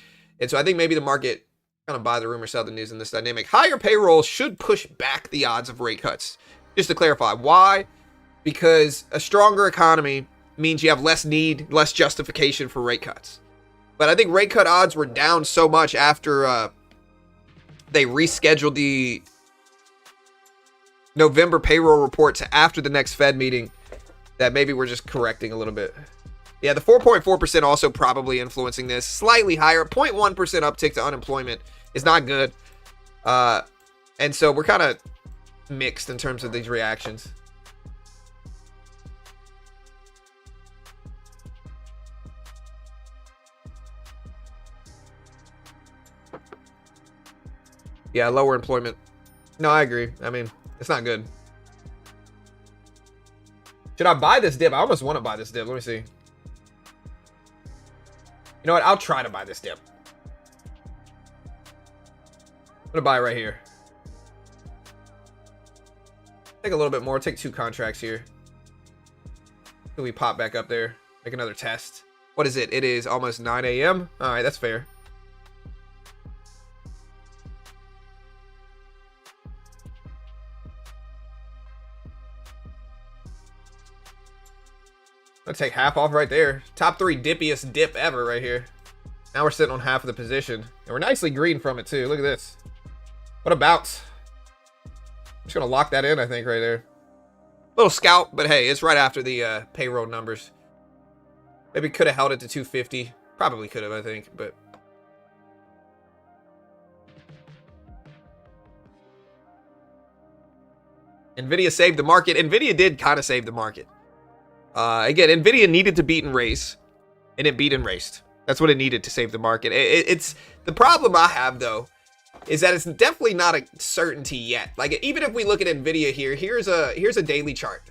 And so I think maybe the market kind of buy the rumor, sell the news in this dynamic. Higher payrolls should push back the odds of rate cuts. Just to clarify, why? Because a stronger economy means you have less need, less justification for rate cuts. But I think rate cut odds were down so much after they rescheduled the November payroll report to after the next Fed meeting that maybe we're just correcting a little bit. Yeah, the 4.4% also probably influencing this. Slightly higher, 0.1% uptick to unemployment is not good. And so we're kind of mixed in terms of these reactions. Yeah, lower employment. No, I agree. I mean, it's not good. Should I buy this dip? I almost want to buy this dip. Let me see. You know what? I'll try to buy this dip. I'm gonna buy it right here. Take a little bit more. Take 2 contracts here. Can we pop back up there? Make another test. What is it? It is almost 9 a.m. All right, that's fair. I'll take half off right there. Top 3 dippiest dip ever right here. Now we're sitting on half of the position. And we're nicely green from it too. Look at this. What a bounce. I'm just going to lock that in, I think, right there. Little scalp, but hey, it's right after the payroll numbers. Maybe could have held it to 250. Probably could have, I think, but... Nvidia saved the market. Nvidia did kind of save the market. Again, Nvidia needed to beat and race, and it beat and raced. That's what it needed to save the market. It's the problem I have, though, is that it's definitely not a certainty yet. Like, even if we look at Nvidia here, here's a daily chart.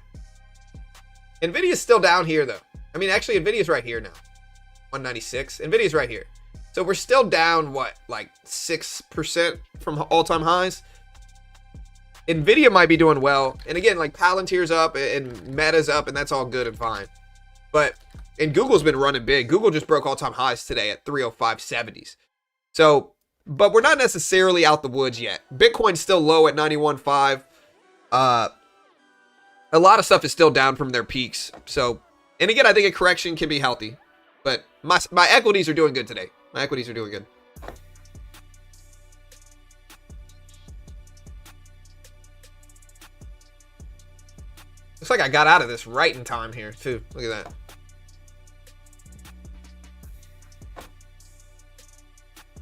Nvidia's still down here, though. I mean, actually, Nvidia's right here now. 196. Nvidia's right here. So we're still down, what, like 6% from all-time highs? Nvidia might be doing well, and again, like Palantir's up and Meta's up, and that's all good and fine. But and Google's been running big. Google just broke all-time highs today at 305.70s. So, but we're not necessarily out the woods yet. Bitcoin's still low at 91.5. A lot of stuff is still down from their peaks. So, and again, I think a correction can be healthy. But my equities are doing good today. My equities are doing good. Looks like I got out of this right in time here, too. Look at that.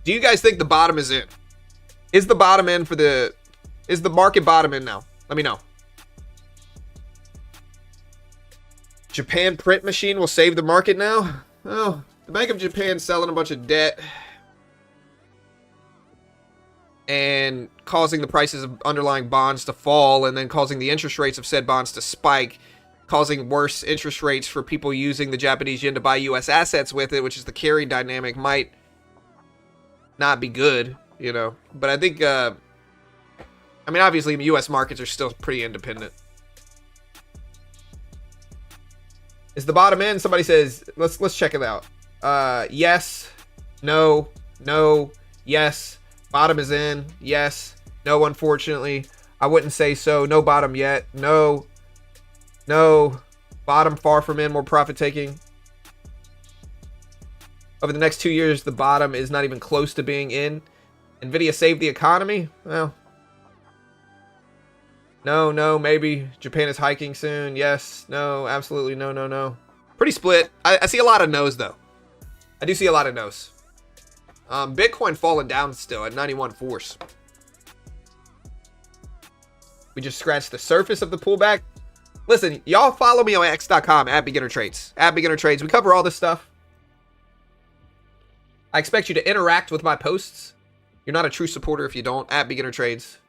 Do you guys think the bottom is in? Is the bottom in for the... Is the market bottom in now? Let me know. Japan print machine will save the market now? Oh, the Bank of Japan selling a bunch of debt. And causing the prices of underlying bonds to fall, and then causing the interest rates of said bonds to spike, causing worse interest rates for people using the Japanese yen to buy U.S. assets with it, which is the carry dynamic, might not be good, you know. But I think, I mean, obviously, U.S. markets are still pretty independent. Is the bottom in? Somebody says, let's check it out. Yes, no, yes. Bottom is in. Yes. No, unfortunately. I wouldn't say so. No bottom yet. No. Bottom far from in. More profit taking. Over the next 2 years, the bottom is not even close to being in. Nvidia saved the economy? Well. No, maybe. Japan is hiking soon. Yes. No. Absolutely no. Pretty split. I see a lot of no's, though. I do see a lot of no's. Bitcoin falling down still at 91.4s. We just scratched the surface of the pullback. Listen, y'all follow me on x.com at Beginner Trades. At Beginner Trades. We cover all this stuff. I expect you to interact with my posts. You're not a true supporter if you don't. At Beginner Trades.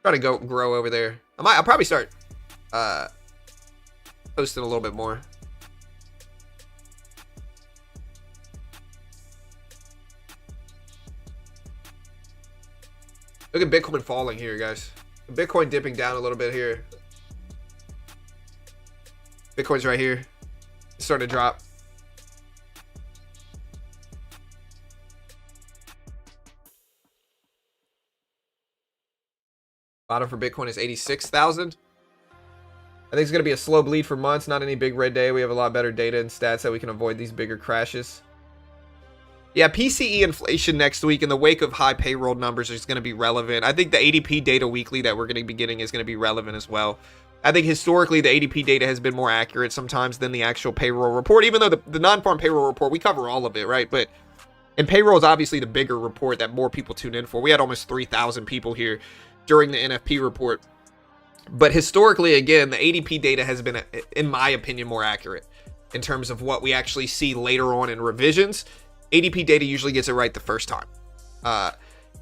Try to grow over there. I'll probably start posting a little bit more. Look at Bitcoin falling here, guys. Bitcoin dipping down a little bit here. Bitcoin's right here. It's starting to drop. Bottom for Bitcoin is 86,000. I think it's going to be a slow bleed for months. Not any big red day. We have a lot better data and stats that we can avoid these bigger crashes. Yeah, PCE inflation next week in the wake of high payroll numbers is going to be relevant. I think the ADP data weekly that we're going to be getting is going to be relevant as well. I think historically the ADP data has been more accurate sometimes than the actual payroll report, even though the non-farm payroll report, we cover all of it, right? But and payroll is obviously the bigger report that more people tune in for. We had almost 3,000 people here during the NFP report. But historically, again, the ADP data has been, in my opinion, more accurate in terms of what we actually see later on in revisions. ADP data usually gets it right the first time.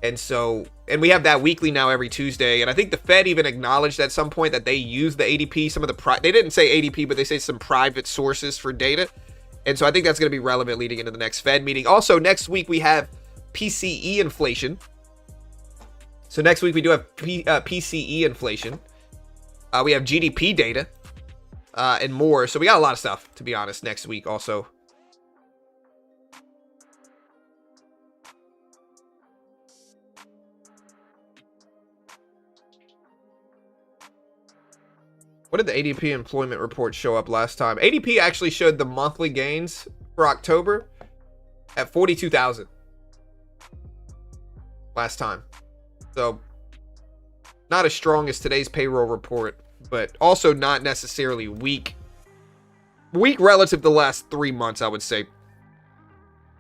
And we have that weekly now every Tuesday. And I think the Fed even acknowledged at some point that they use the ADP, they didn't say ADP, but they say some private sources for data. And so I think that's going to be relevant leading into the next Fed meeting. Also, next week we have PCE inflation. So next week we do have PCE inflation. We have GDP data and more. So we got a lot of stuff, to be honest, next week also. What did the ADP employment report show up last time? ADP actually showed the monthly gains for October at 42,000 last time. So not as strong as today's payroll report, but also not necessarily weak. Weak relative to the last 3 months, I would say.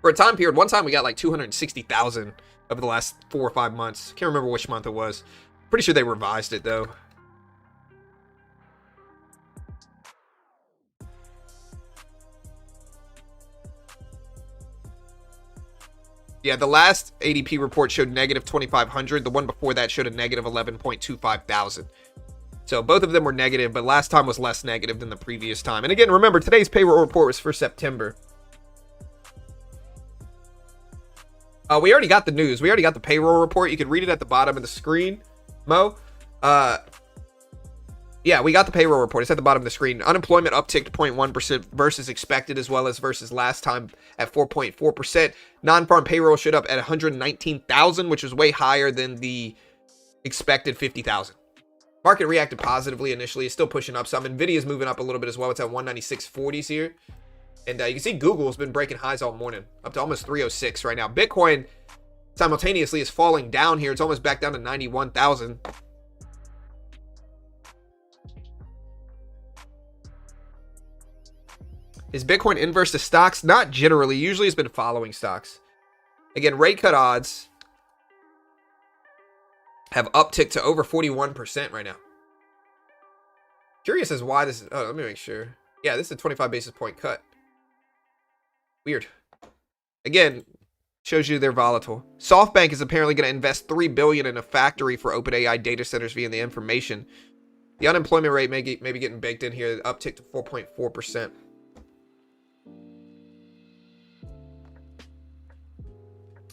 For a time period, one time we got like 260,000 over the last 4 or 5 months. Can't remember which month it was. Pretty sure they revised it though. Yeah, the last ADP report showed negative 2,500. The one before that showed a negative 11.25 thousand. So both of them were negative, but last time was less negative than the previous time. And again, remember, today's payroll report was for September. We already got the news. We already got the payroll report. You can read it at the bottom of the screen, Mo. Yeah, we got the payroll report. It's at the bottom of the screen. Unemployment upticked 0.1% versus expected, as well as versus last time at 4.4%. Non-farm payroll showed up at 119,000, which was way higher than the expected 50,000. Market reacted positively initially. It's still pushing up some. Nvidia is moving up a little bit as well. It's at 196.40s here. And you can see Google's been breaking highs all morning, up to almost 306 right now. Bitcoin simultaneously is falling down here. It's almost back down to 91,000. Is Bitcoin inverse to stocks? Not generally. Usually it's been following stocks. Again, rate cut odds have upticked to over 41% right now. Curious as why this is. Oh, let me make sure. Yeah, this is a 25 basis point cut. Weird. Again, shows you they're volatile. SoftBank is apparently going to invest $3 billion in a factory for OpenAI data centers via the information. The unemployment rate may be getting baked in here. Uptick to 4.4%.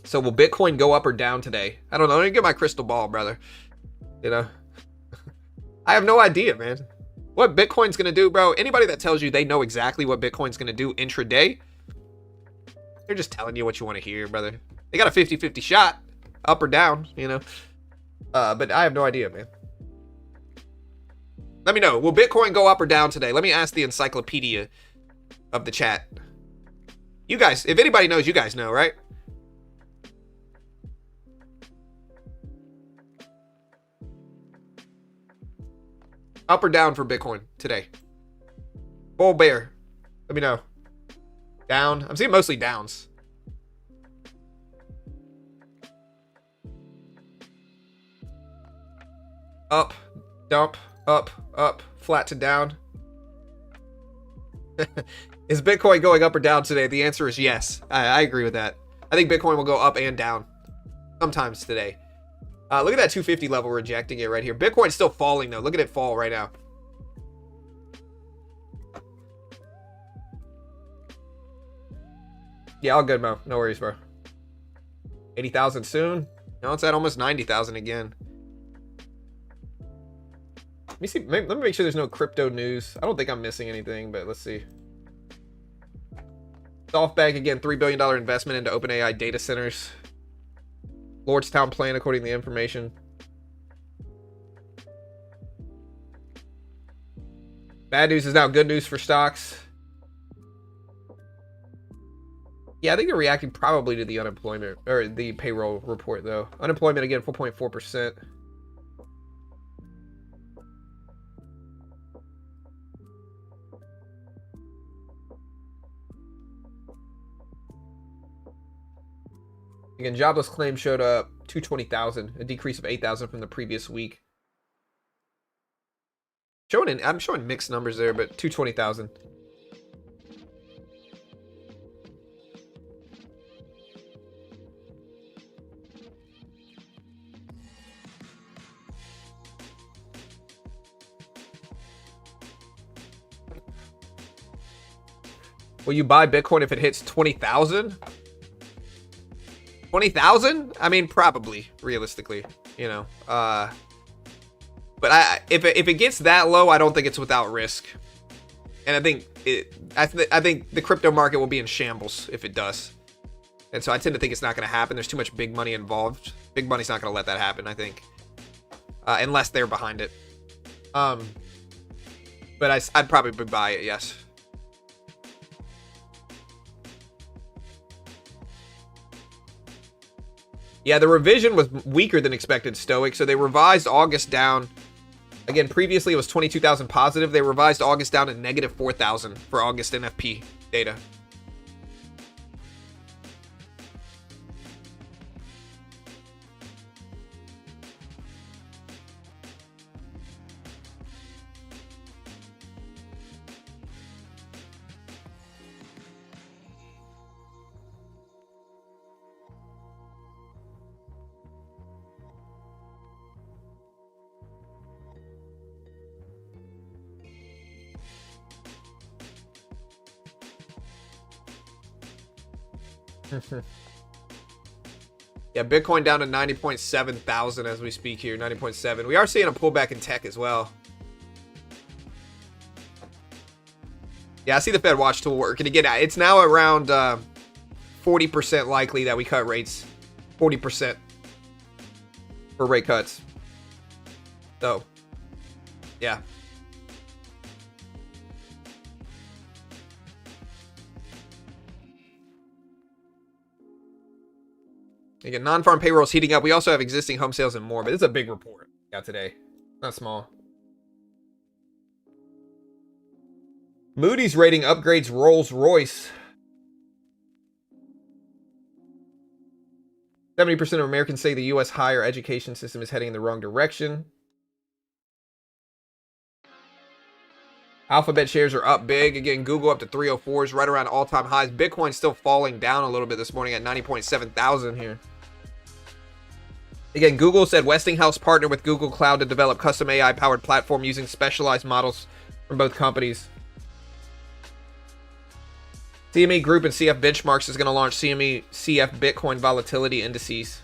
So will Bitcoin go up or down today? I don't know. Let me get my crystal ball, brother. You know, I have no idea, man. What Bitcoin's going to do, bro? Anybody that tells you they know exactly what Bitcoin's going to do intraday, they're just telling you what you want to hear, brother. They got a 50-50 shot, up or down, you know. But I have no idea, man. Let me know. Will Bitcoin go up or down today? Let me ask the encyclopedia of the chat. You guys, if anybody knows, you guys know, right? Up or down for Bitcoin today? Bull, bear? Let me know. Down. I'm seeing mostly downs. Up, dump, up, flat to down. Is Bitcoin going up or down today? The answer is yes. I agree with that. I think Bitcoin will go up and down sometimes today. Look at that 250 level rejecting it right here. Bitcoin's still falling though. Look at it fall right now. Yeah, all good, Mo. No worries, bro. 80,000 soon. Now it's at almost 90,000 again. Let me see. Let me make sure there's no crypto news. I don't think I'm missing anything, but let's see. SoftBank again, $3 billion investment into OpenAI data centers. Lordstown plan, according to the information. Bad news is now good news for stocks. Yeah, I think they're reacting probably to the unemployment or the payroll report, though. Unemployment again, 4.4%. Again, jobless claims showed up 220,000, a decrease of 8,000 from the previous week. I'm showing mixed numbers there, but 220,000. Will you buy Bitcoin if it hits 20,000? 20,000? I mean, probably, realistically, you know. But if it gets that low, I don't think it's without risk. And I think the crypto market will be in shambles if it does. And so I tend to think it's not going to happen. There's too much big money involved. Big money's not going to let that happen, I think. Unless they're behind it. But I'd probably buy it, yes. Yeah, the revision was weaker than expected, Stoic. So they revised August down. Again, previously it was 22,000 positive. They revised August down to negative 4,000 for August NFP data. Yeah, Bitcoin down to 90.7 thousand as we speak here. 90.7. We are seeing a pullback in tech as well. Yeah, I see the Fed watch tool working again. It's now around 40% likely that we cut rates. 40% for rate cuts. So, yeah. Again, non-farm payrolls heating up. We also have existing home sales and more, but this is a big report we got today. Not small. Moody's rating upgrades Rolls-Royce. 70% of Americans say the U.S. higher education system is heading in the wrong direction. Alphabet shares are up big. Again, Google up to 304s, right around all-time highs. Bitcoin still falling down a little bit this morning at 90.7 thousand here. Again, Google said Westinghouse partnered with Google Cloud to develop custom AI-powered platform using specialized models from both companies. CME Group and CF Benchmarks is going to launch CME CF Bitcoin volatility indices.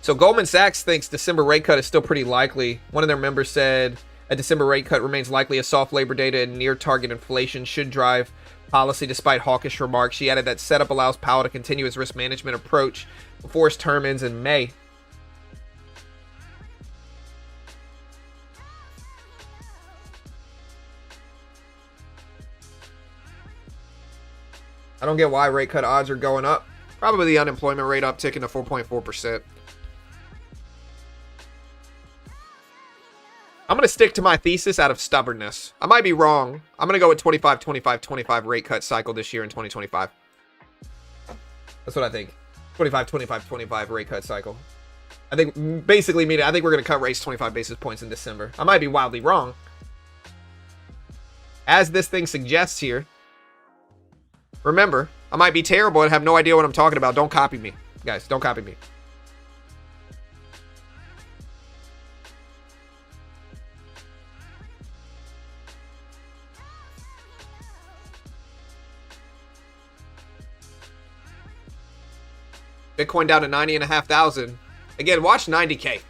So Goldman Sachs thinks December rate cut is still pretty likely. One of their members said a December rate cut remains likely as soft labor data and near target inflation should drive policy despite hawkish remarks. She added that setup allows Powell to continue his risk management approach before his term ends in May. I don't get why rate cut odds are going up. Probably the unemployment rate uptick to 4.4%. I'm going to stick to my thesis out of stubbornness. I might be wrong. I'm going to go with 25, 25, 25 rate cut cycle this year in 2025. That's what I think. 25, 25, 25 rate cut cycle. I think basically meaning I think we're going to cut rates 25 basis points in December. I might be wildly wrong. As this thing suggests here. Remember, I might be terrible and have no idea what I'm talking about. Don't copy me. Guys, don't copy me. Bitcoin down to 90,500. Again, watch 90K.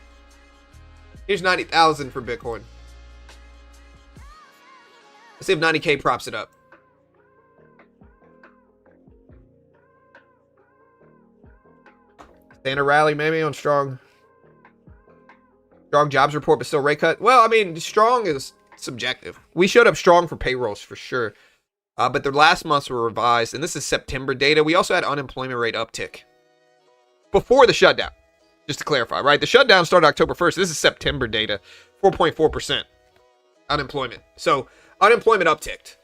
Here's 90,000 for Bitcoin. Let's see if 90K props it up. Standard rally maybe on strong jobs report, but still rate cut. Well, I mean, strong is subjective. We showed up strong for payrolls for sure. But the last months were revised, and this is September data. We also had unemployment rate uptick before the shutdown, just to clarify, right? The shutdown started October 1st. This is September data, 4.4% unemployment. So unemployment upticked.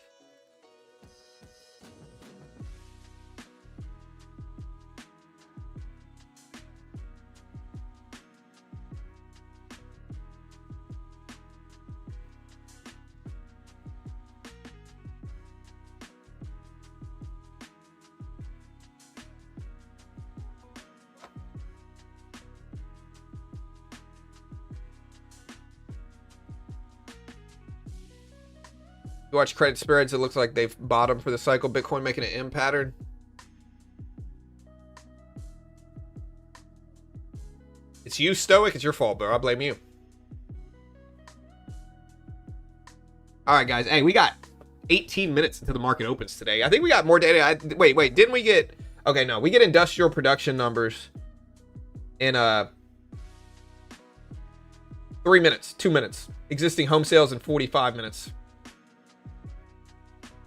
You watch credit spreads, it looks like they've bottomed for the cycle. Bitcoin making an M pattern. It's you, Stoic. It's your fault, bro. I blame you. All right, guys. Hey, we got 18 minutes until the market opens today. I think we got more data. Wait. Didn't we get... Okay, no. We get industrial production numbers in 3 minutes. 2 minutes. Existing home sales in 45 minutes.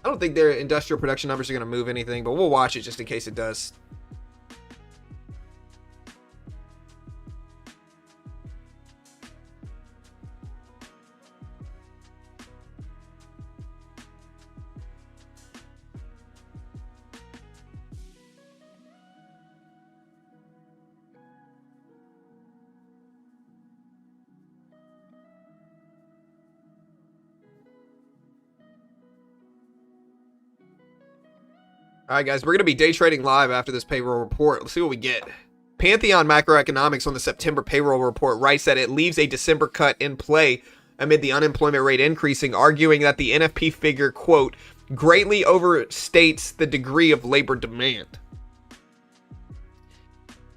I don't think their industrial production numbers are going to move anything, but we'll watch it just in case it does. All right, guys, we're going to be day trading live after this payroll report. Let's see what we get. Pantheon Macroeconomics on the September payroll report writes that it leaves a December cut in play amid the unemployment rate increasing, arguing that the NFP figure, quote, greatly overstates the degree of labor demand.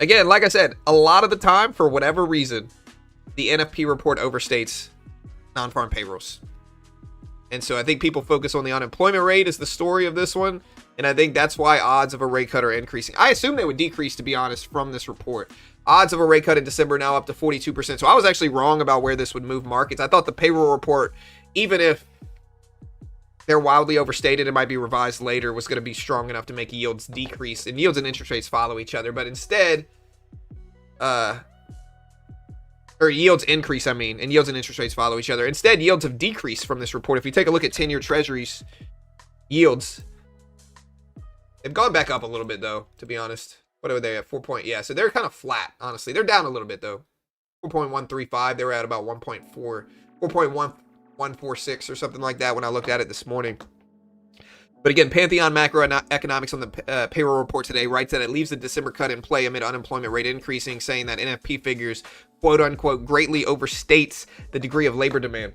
Again, like I said, a lot of the time, for whatever reason, the NFP report overstates non-farm payrolls. And so I think people focus on the unemployment rate as the story of this one. And I think that's why odds of a rate cut are increasing. I assume they would decrease, to be honest, from this report. Odds of a rate cut in December now up to 42%. So I was actually wrong about where this would move markets. I thought the payroll report, even if they're wildly overstated, it might be revised later, was going to be strong enough to make yields decrease. And yields and interest rates follow each other. But instead, or yields increase, and yields and interest rates follow each other. Instead, yields have decreased from this report. If you take a look at 10-year treasuries yields, they've gone back up a little bit, though, to be honest. What are they at? 4 point? Yeah, so they're kind of flat, honestly. They're down a little bit, though. 4.135. They were at about 4.1146 or something like that when I looked at it this morning. But again, Pantheon Macroeconomics on the payroll report today writes that it leaves the December cut in play amid unemployment rate increasing, saying that NFP figures, quote unquote, greatly overstates the degree of labor demand.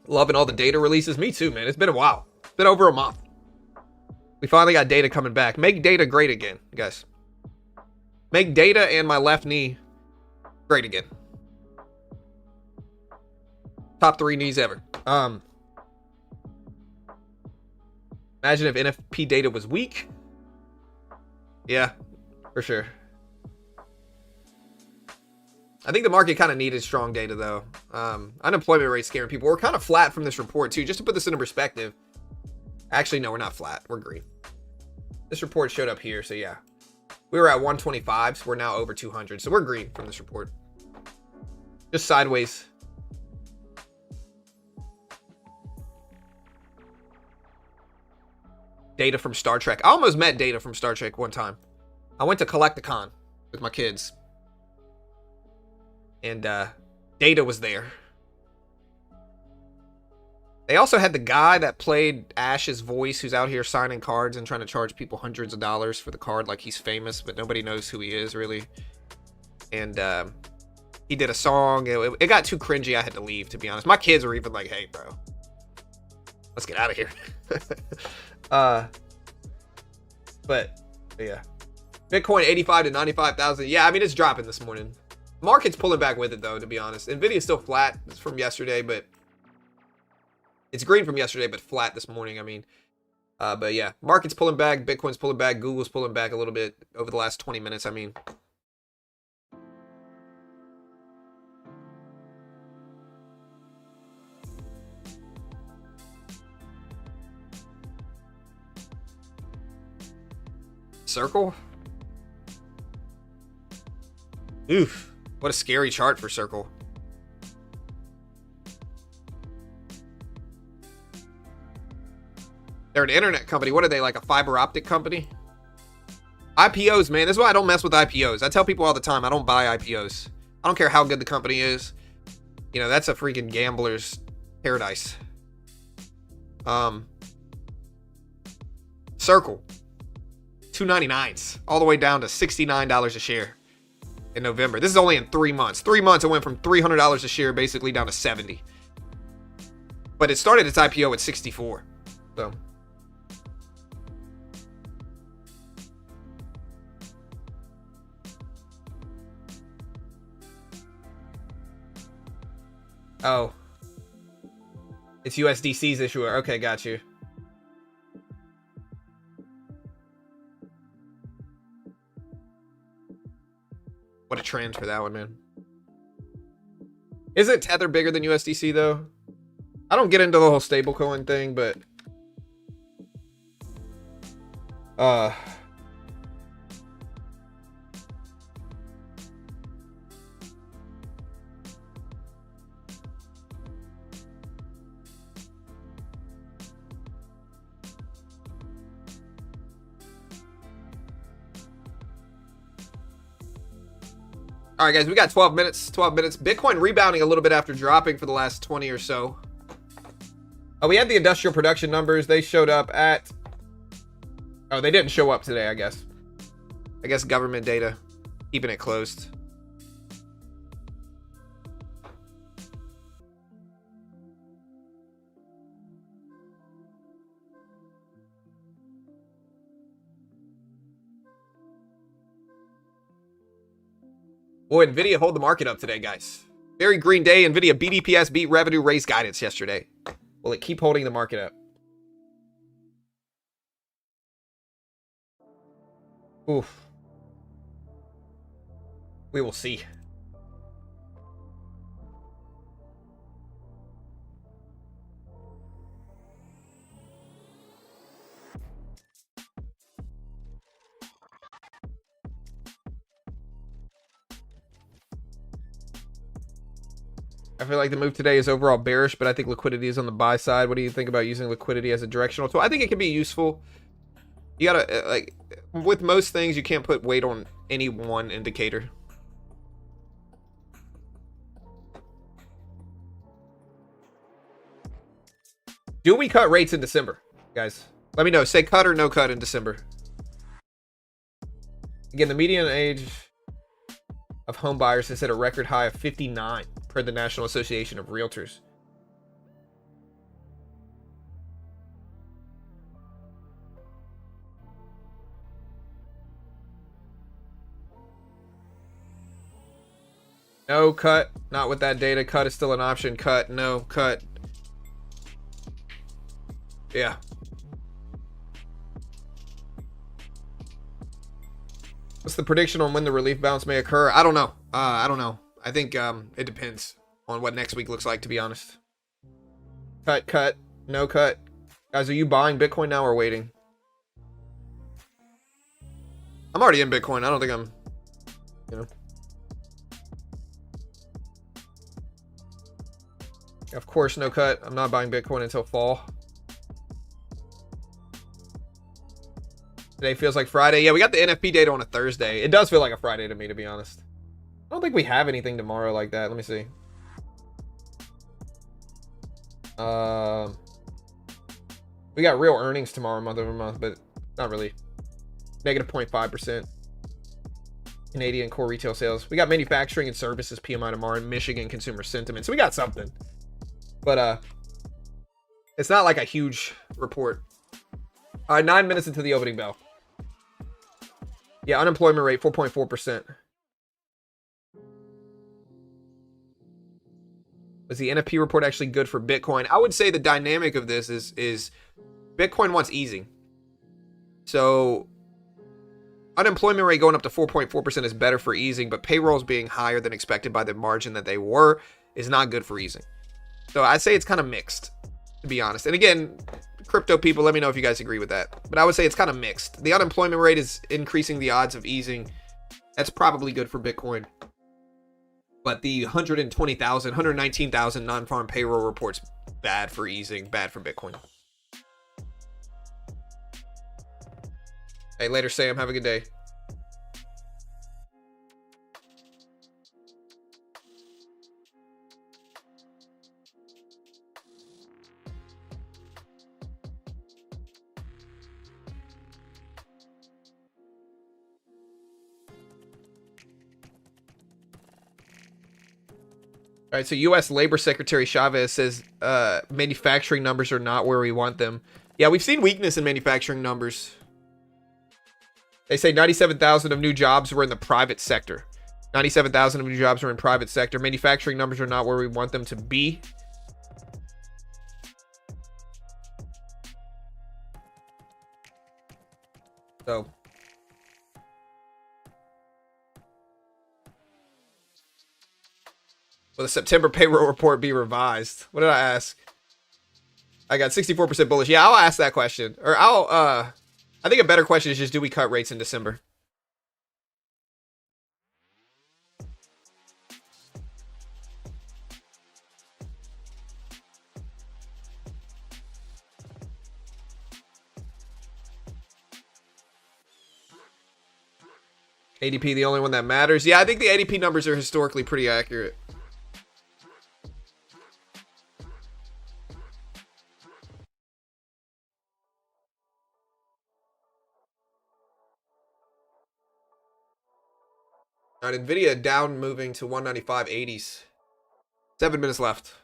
Loving all the data releases. Me too, man. It's been a while. It's been over a month. We finally got data coming back. Make data great again, guys. Make data and my left knee great again. Top 3 knees ever. Imagine if NFP data was weak. Yeah, for sure. I think the market kind of needed strong data, though. Unemployment rate scaring people. We're kind of flat from this report, too. Just to put this into perspective. Actually, no, we're not flat. We're green. This report showed up here, so yeah. We were at 125, so we're now over 200. So we're green from this report. Just sideways. Data from Star Trek. I almost met Data from Star Trek one time. I went to Collecticon with my kids. And Data was there. They also had the guy that played Ash's voice, who's out here signing cards and trying to charge people hundreds of dollars for the card like he's famous, but nobody knows who he is, really. And He did a song. It got too cringy. I had to leave, to be honest. My kids were even like, hey, bro, let's get out of here. But yeah. Bitcoin 85 to 95,000. Yeah, I mean, it's dropping this morning. Market's pulling back with it, though, to be honest. Nvidia's still flat. It's from yesterday, but it's green from yesterday, but flat this morning. I mean, but yeah, market's pulling back. Bitcoin's pulling back. Google's pulling back a little bit over the last 20 minutes. I mean, Circle. Oof, what a scary chart for Circle. They're an internet company. What are they, like a fiber optic company? IPOs, man. This is why I don't mess with IPOs. I tell people all the time, I don't buy IPOs. I don't care how good the company is. You know, that's a freaking gambler's paradise. Circle. 299s. All the way down to $69 a share in November. This is only in 3 months. 3 months, it went from $300 a share basically down to 70. But it started its IPO at 64. So... oh. It's USDC's issuer. Okay, got you. What a trend for that one, man. Isn't Tether bigger than USDC, though? I don't get into the whole stablecoin thing, but... all right, guys, we got 12 minutes. 12 minutes. Bitcoin rebounding a little bit after dropping for the last 20 or so. We had the industrial production numbers. They showed up at... oh, they didn't show up today, I guess. I guess government data. Keeping it closed. Boy, Nvidia hold the market up today, guys. Very green day. Nvidia beat EPS, beat revenue, raised guidance yesterday. Will it keep holding the market up? Oof. We will see. I feel like the move today is overall bearish, but I think liquidity is on the buy side. What do you think about using liquidity as a directional tool? I think it can be useful. You gotta, like, with most things, you can't put weight on any one indicator. Do we cut rates in December, guys? Let me know. Say cut or no cut in December. Again, the median age of home buyers is at a record high of 59 per the National Association of Realtors. No cut, not with that data. Cut is still an option. Cut, no cut. Yeah. What's the prediction on when the relief bounce may occur? I don't know. I don't know. I think it depends on what next week looks like, to be honest. Cut, cut, no cut. Guys, are you buying Bitcoin now or waiting? I'm already in Bitcoin. I don't think I'm, you know. Of course, no cut. I'm not buying Bitcoin until fall. Today feels like Friday. Yeah, we got the NFP data on a Thursday. It does feel like a Friday to me, to be honest. I don't think we have anything tomorrow like that. Let me see. We got real earnings tomorrow, month over month, but not really. Negative 0.5%. Canadian core retail sales. We got manufacturing and services PMI tomorrow, and Michigan consumer sentiment. So we got something. But it's not like a huge report. All right, 9 minutes into the opening bell. Yeah, unemployment rate 4.4%. Was the NFP report actually good for Bitcoin? I would say the dynamic of this is Bitcoin wants easing. So unemployment rate going up to 4.4% is better for easing, but payrolls being higher than expected by the margin that they were is not good for easing. So I'd say it's kind of mixed, to be honest. And again, crypto people, let me know if you guys agree with that. But I would say it's kind of mixed. The unemployment rate is increasing the odds of easing. That's probably good for Bitcoin. But the 120,000, 119,000 non-farm payroll reports, bad for easing, bad for Bitcoin. Hey, later, Sam. Have a good day. All right, so U.S. Labor Secretary Chavez says manufacturing numbers are not where we want them. Yeah, we've seen weakness in manufacturing numbers. They say 97,000 of new jobs were in the private sector. 97,000 of new jobs were in private sector. Manufacturing numbers are not where we want them to be. So will the September payroll report be revised? What did I ask? I got 64% bullish. Yeah, I'll ask that question. Or I think a better question is just, do we cut rates in December? ADP, the only one that matters. Yeah, I think the ADP numbers are historically pretty accurate. All right, Nvidia down, moving to 195.80s. 7 minutes left.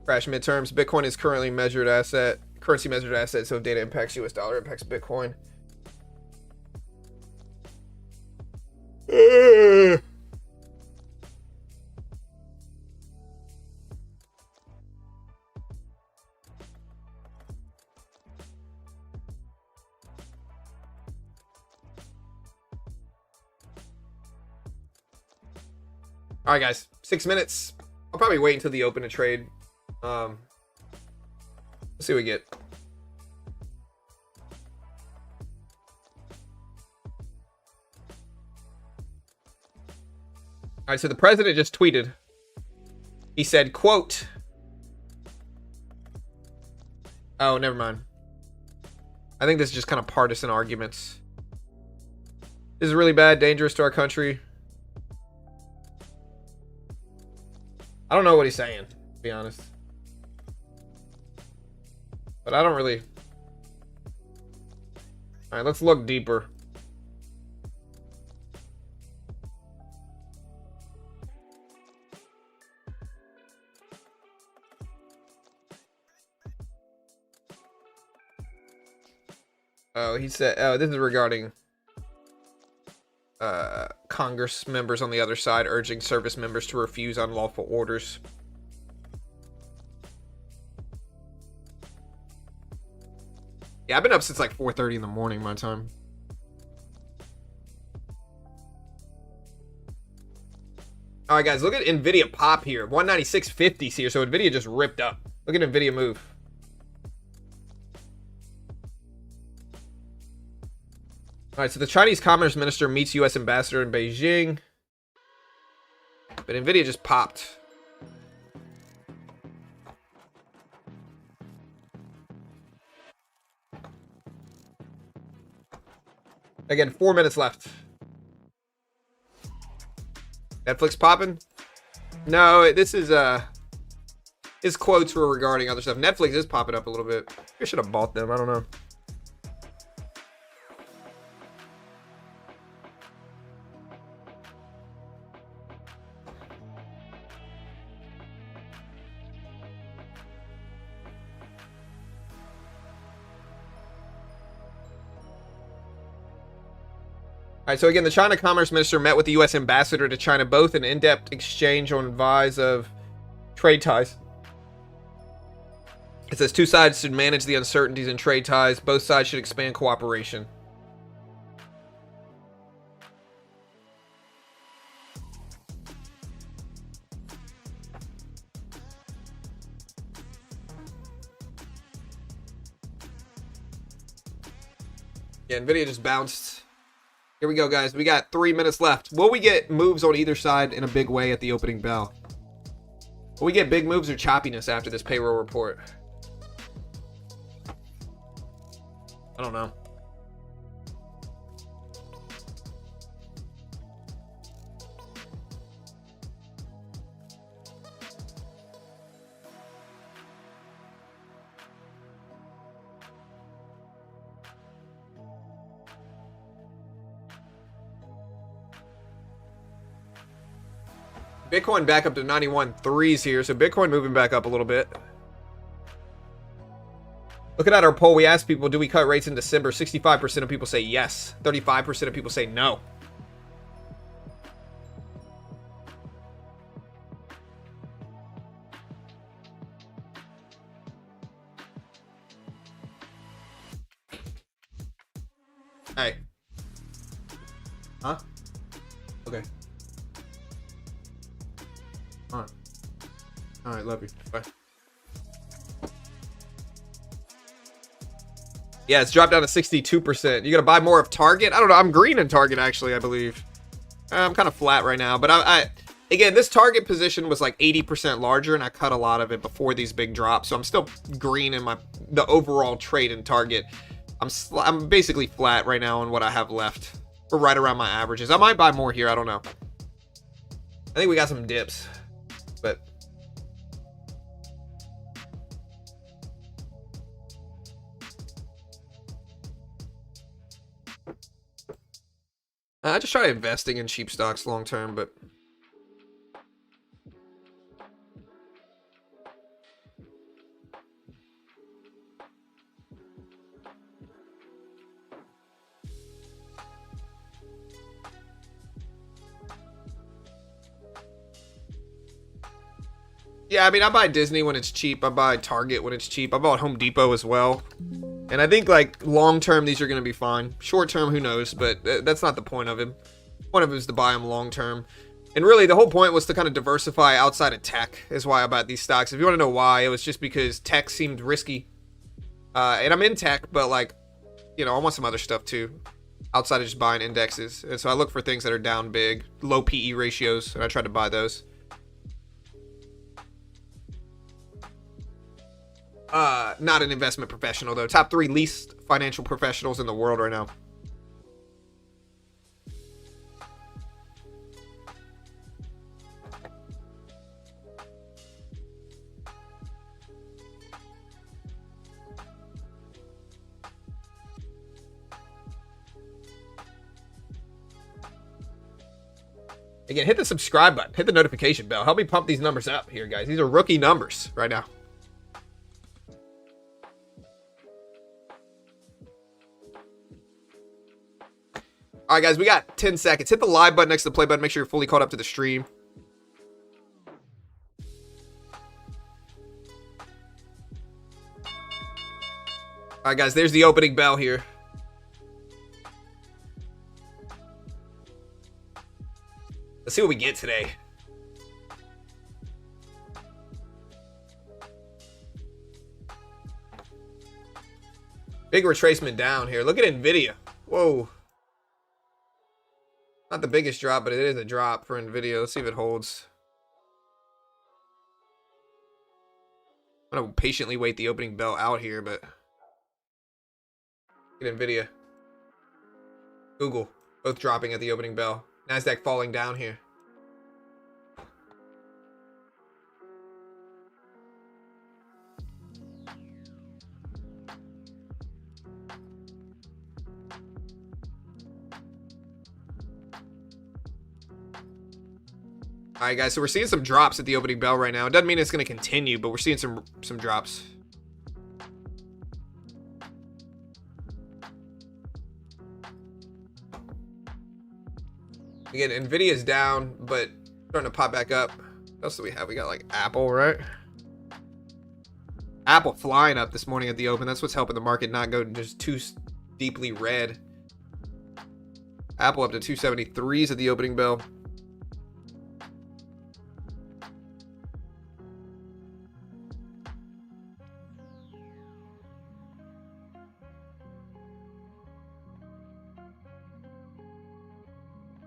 Crash midterms. Bitcoin is currently measured asset, currency measured asset. So if data impacts US dollar, impacts Bitcoin. All right, guys, 6 minutes. I'll probably wait until the open to trade. Let's see what we get. All right, so the president just tweeted. He said, quote, oh, never mind. I think this is just kind of partisan arguments. This is really bad, dangerous to our country. I don't know what he's saying, to be honest. But I don't really. All right, let's look deeper. Oh, he said, oh, this is regarding Congress members on the other side urging service members to refuse unlawful orders. Yeah, I've been up since like 4:30 in the morning, my time. All right, guys, look at Nvidia pop here. 196.50s here, so Nvidia just ripped up. Look at Nvidia move. All right, so the Chinese Commerce Minister meets U.S. Ambassador in Beijing. But Nvidia just popped. Again, 4 minutes left. Netflix popping? No, this is his quotes were regarding other stuff. Netflix is popping up a little bit. I should have bought them. I don't know. All right, so again, the China Commerce Minister met with the U.S. Ambassador to China, both an in-depth exchange on advice of trade ties. It says two sides should manage the uncertainties in trade ties. Both sides should expand cooperation. Yeah, Nvidia just bounced. Here we go, guys. We got 3 minutes left. Will we get moves on either side in a big way at the opening bell? Will we get big moves or choppiness after this payroll report? I don't know. Bitcoin back up to 91.3s here, so Bitcoin moving back up a little bit. Looking at our poll, we asked people, do we cut rates in December? 65% of people say yes. 35% of people say no. Hey. Huh? Okay. Alright. Alright, love you. Bye. Yeah, it's dropped down to 62%. You gonna buy more of Target? I don't know. I'm green in Target, actually, I believe. I'm kind of flat right now. But again, this Target position was like 80% larger, and I cut a lot of it before these big drops. So I'm still green in the overall trade in Target. I'm basically flat right now on what I have left. We're right around my averages. I might buy more here. I don't know. I think we got some dips. But I just try investing in cheap stocks long term, but yeah, I mean, I buy Disney when it's cheap. I buy Target when it's cheap. I bought Home Depot as well. And I think, like, long-term, these are going to be fine. Short-term, who knows? But that's not the point of him. The point of him is to buy them long-term. And really, the whole point was to kind of diversify outside of tech, is why I bought these stocks. If you want to know why, it was just because tech seemed risky. And I'm in tech, but, like, you know, I want some other stuff, too, outside of just buying indexes. And so I look for things that are down big, low PE ratios, and I try to buy those. Not an investment professional, though. Top 3 least financial professionals in the world right now. Again, hit the subscribe button. Hit the notification bell. Help me pump these numbers up here, guys. These are rookie numbers right now. All right, guys, we got 10 seconds. Hit the live button next to the play button. Make sure you're fully caught up to the stream. All right, guys, there's the opening bell here. Let's see what we get today. Big retracement down here. Look at Nvidia. Whoa. Not the biggest drop, but it is a drop for Nvidia. Let's see if it holds. I'm going to patiently wait the opening bell out here, but get Nvidia. Google, both dropping at the opening bell. Nasdaq falling down here. All right, guys, so we're seeing some drops at the opening bell right now. It doesn't mean it's going to continue, but we're seeing some drops. Again, Nvidia is down, but starting to pop back up. What else do we have? We got like Apple, right? Apple flying up this morning at the open. That's what's helping the market not go just too deeply red. Apple up to 273s at the opening bell.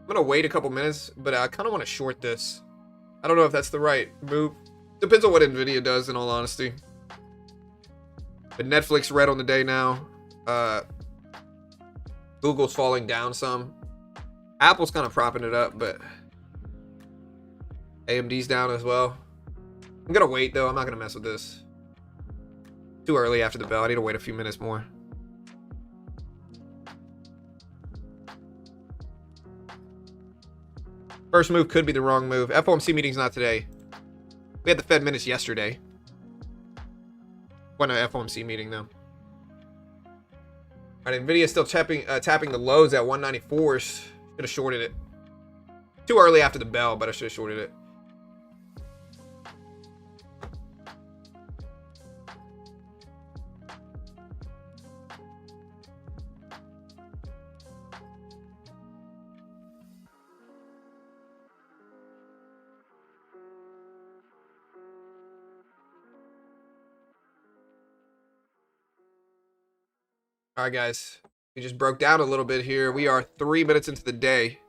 I'm gonna wait a couple minutes, but I kind of want to short this. I don't know if that's the right move. Depends on what Nvidia does, in all honesty. But Netflix red on the day now. Google's falling down some. Apple's kind of propping it up, but AMD's down as well. I'm gonna wait though. I'm not gonna mess with this. Too early after the bell. I need to wait a few minutes more. First move could be the wrong move. FOMC meeting's not today. We had the Fed minutes yesterday. Wasn't an FOMC meeting though. All right, Nvidia still tapping the lows at 194s. Should have shorted it. Too early after the bell, but I should have shorted it. All right, guys. We just broke down a little bit here. We are 3 minutes into the day.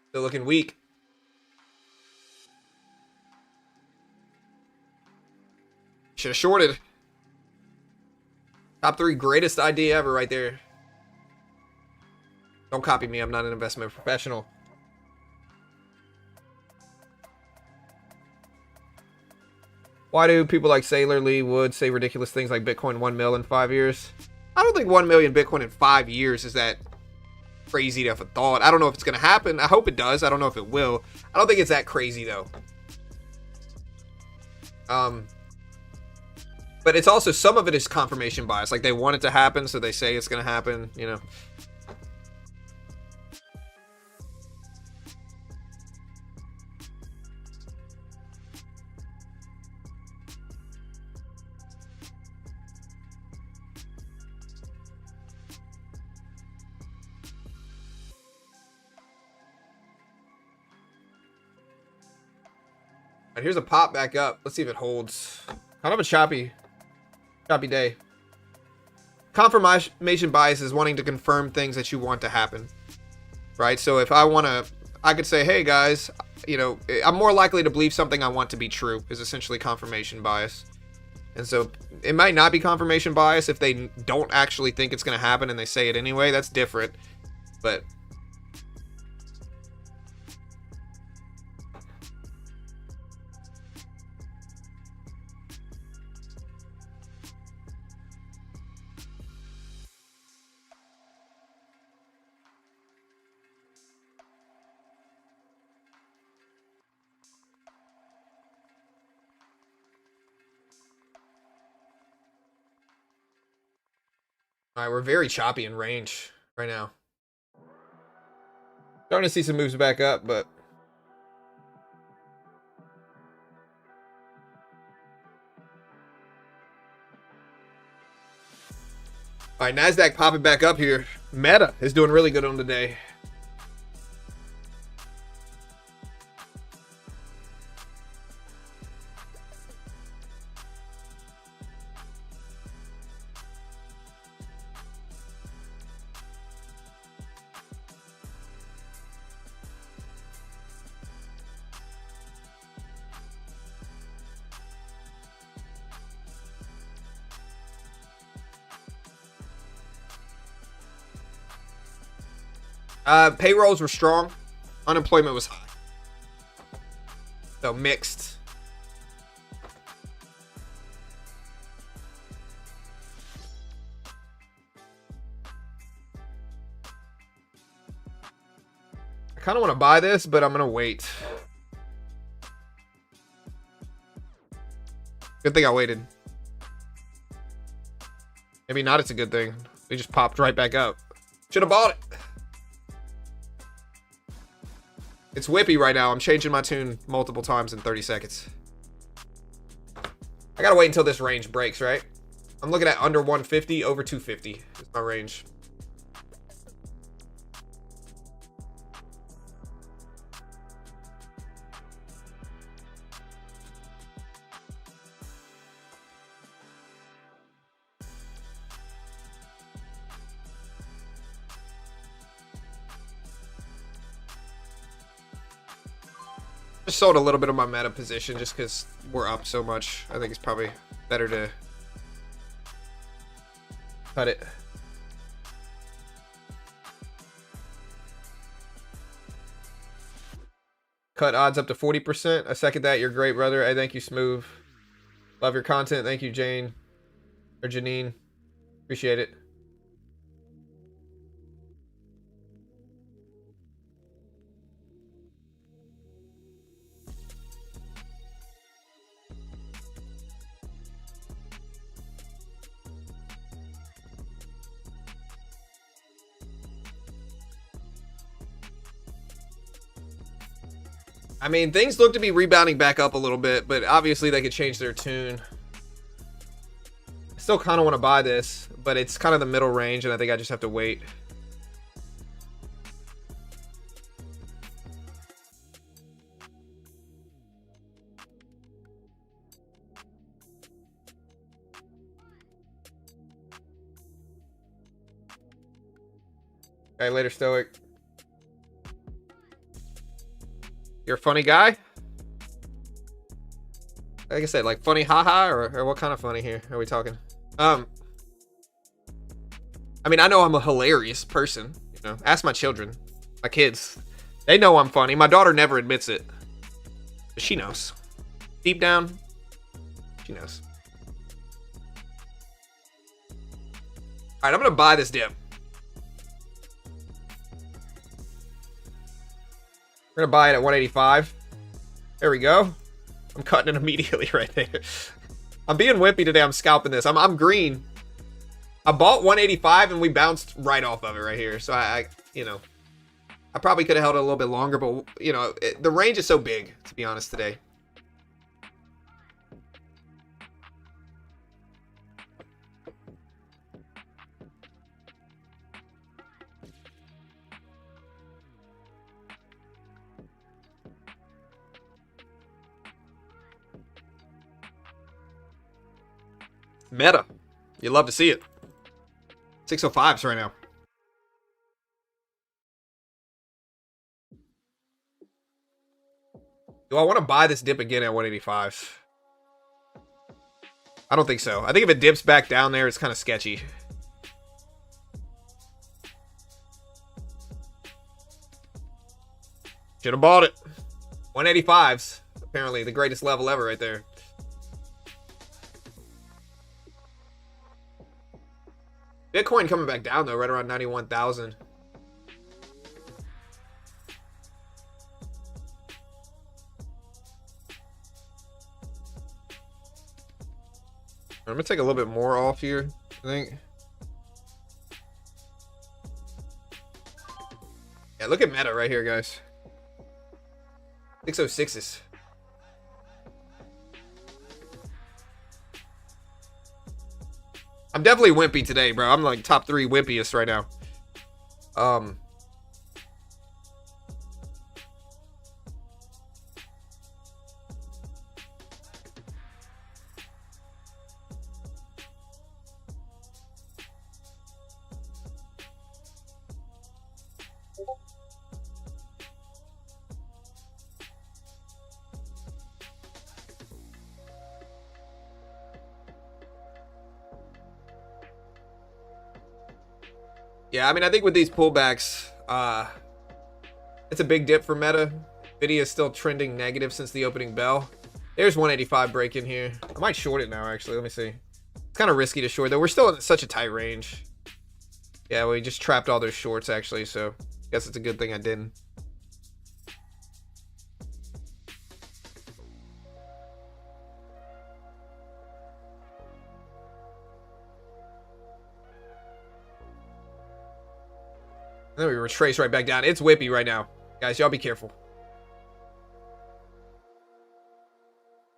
Still looking weak. Should have shorted. Top 3 greatest idea ever right there. Don't copy me. I'm not an investment professional. Why do people like Sailor Lee Wood say ridiculous things like Bitcoin 1 mil in 5 years? I don't think 1 million Bitcoin in 5 years is that crazy to have a thought. I don't know if it's going to happen. I hope it does. I don't know if it will. I don't think it's that crazy though. But it's also, some of it is confirmation bias. Like they want it to happen, so they say it's going to happen, you know. All right, here's a pop back up. Let's see if it holds. Kind of a choppy day. Confirmation bias is wanting to confirm things that you want to happen, right? So if I could say, hey guys, you know, I'm more likely to believe something I want to be true, is essentially confirmation bias. And so it might not be confirmation bias if they don't actually think it's going to happen and they say it anyway. That's different. But all right, we're very choppy in range right now. Starting to see some moves back up, but all right, Nasdaq popping back up here. Meta is doing really good on the day. Payrolls were strong. Unemployment was high. So mixed. I kind of want to buy this, but I'm going to wait. Good thing I waited. Maybe not, it's a good thing. We just popped right back up. Should have bought it. It's whippy right now. I'm changing my tune multiple times in 30 seconds. I gotta wait until this range breaks, right? I'm looking at under 150, over 250 is my range. Just sold a little bit of my meta position just because we're up so much. I think it's probably better to cut it. Cut odds up to 40%. I second that. You're great, brother. I thank you, Smooth. Love your content. Thank you, Jane. Or Janine. Appreciate it. I mean, things look to be rebounding back up a little bit, but obviously they could change their tune. I still kind of want to buy this, but it's kind of the middle range, and I think I just have to wait. Okay, later, Stoic. You're a funny guy? Like I said, like funny haha, or what kind of funny here are we talking? I mean, I know I'm a hilarious person, you know. Ask my children, my kids. They know I'm funny. My daughter never admits it. But she knows. Deep down, she knows. Alright, I'm gonna buy this dip. We're gonna buy it at 185. There we go. I'm cutting it immediately right there. I'm being wimpy today. I'm scalping this. I'm green. I bought 185 and we bounced right off of it right here. So I you know, I probably could have held it a little bit longer, but you know, the range is so big, to be honest, today. Meta. You love to see it. 605s right now. Do I want to buy this dip again at 185? I don't think so. I think if it dips back down there, it's kind of sketchy. Should have bought it. 185s. Apparently the greatest level ever right there. Bitcoin coming back down though, right around 91,000. I'm gonna take a little bit more off here, I think. Yeah, look at meta right here, guys. 606s. I'm definitely wimpy today, bro. I'm like top 3 wimpiest right now. Yeah, I mean, I think with these pullbacks, It's a big dip for Meta. Nvidia is still trending negative since the opening bell. There's 185 break in here. I might short it now, actually. Let me see. It's kind of risky to short, though. We're still in such a tight range. Yeah, we just trapped all those shorts, actually, so I guess it's a good thing I didn't. And then we retrace right back down. It's whippy right now. Guys, y'all be careful.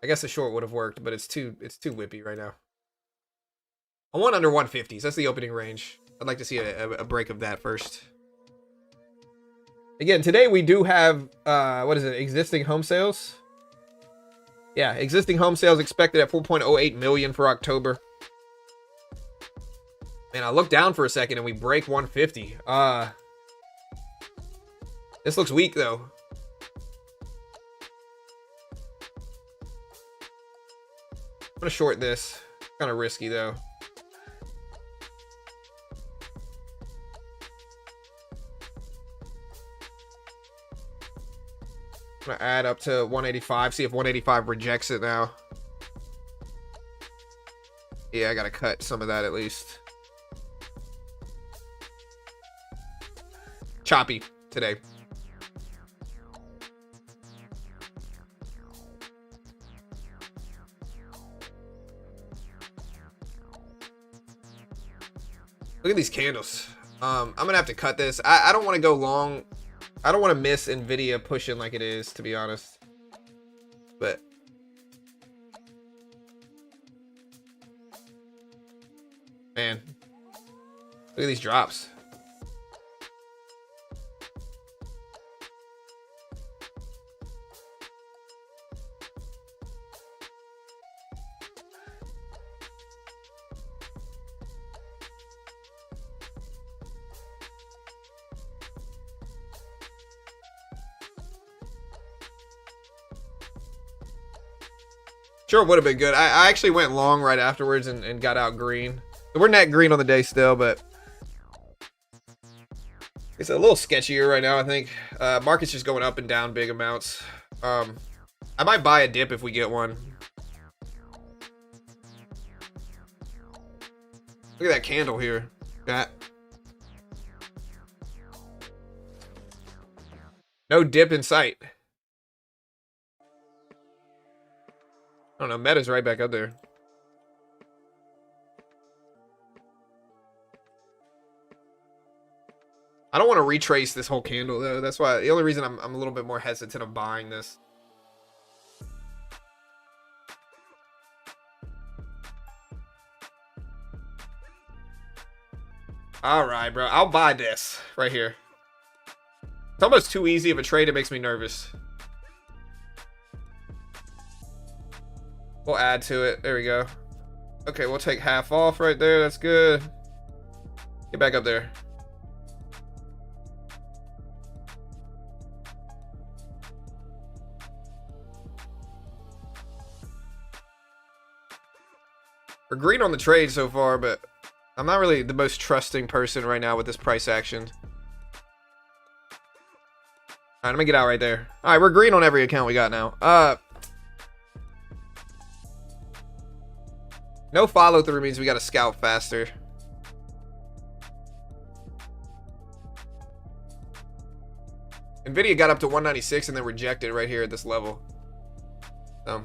I guess the short would have worked, but it's too whippy right now. I want under 150s. That's the opening range. I'd like to see a break of that first. Again, today we do have, what is it, existing home sales? Yeah, existing home sales expected at 4.08 million for October. Man, I looked down for a second and we break 150. This looks weak, though. I'm gonna short this. Kind of risky, though. I'm gonna add up to 185. See if 185 rejects it now. Yeah, I gotta cut some of that at least. Choppy today. Look at these candles. I'm gonna have to cut this. I don't want to go long. I don't want to miss Nvidia pushing like it is, to be honest. But man, look at these drops. Sure would have been good. I actually went long right afterwards and got out green. So we're net green on the day still, but it's a little sketchier right now, I think. Market's just going up and down big amounts. I might buy a dip if we get one. Look at that candle here. That. No dip in sight. I don't know, Meta's right back up there. I don't want to retrace this whole candle, though. That's why, the only reason I'm a little bit more hesitant of buying this. Alright, bro. I'll buy this right here. It's almost too easy of a trade. It makes me nervous. We'll add to it. There we go. Okay, we'll take half off right there. That's good. Get back up there. We're green on the trade so far, but I'm not really the most trusting person right now with this price action. Alright, let me get out right there. Alright, we're green on every account we got now. No follow through means we gotta scout faster. Nvidia got up to 196 and then rejected right here at this level. So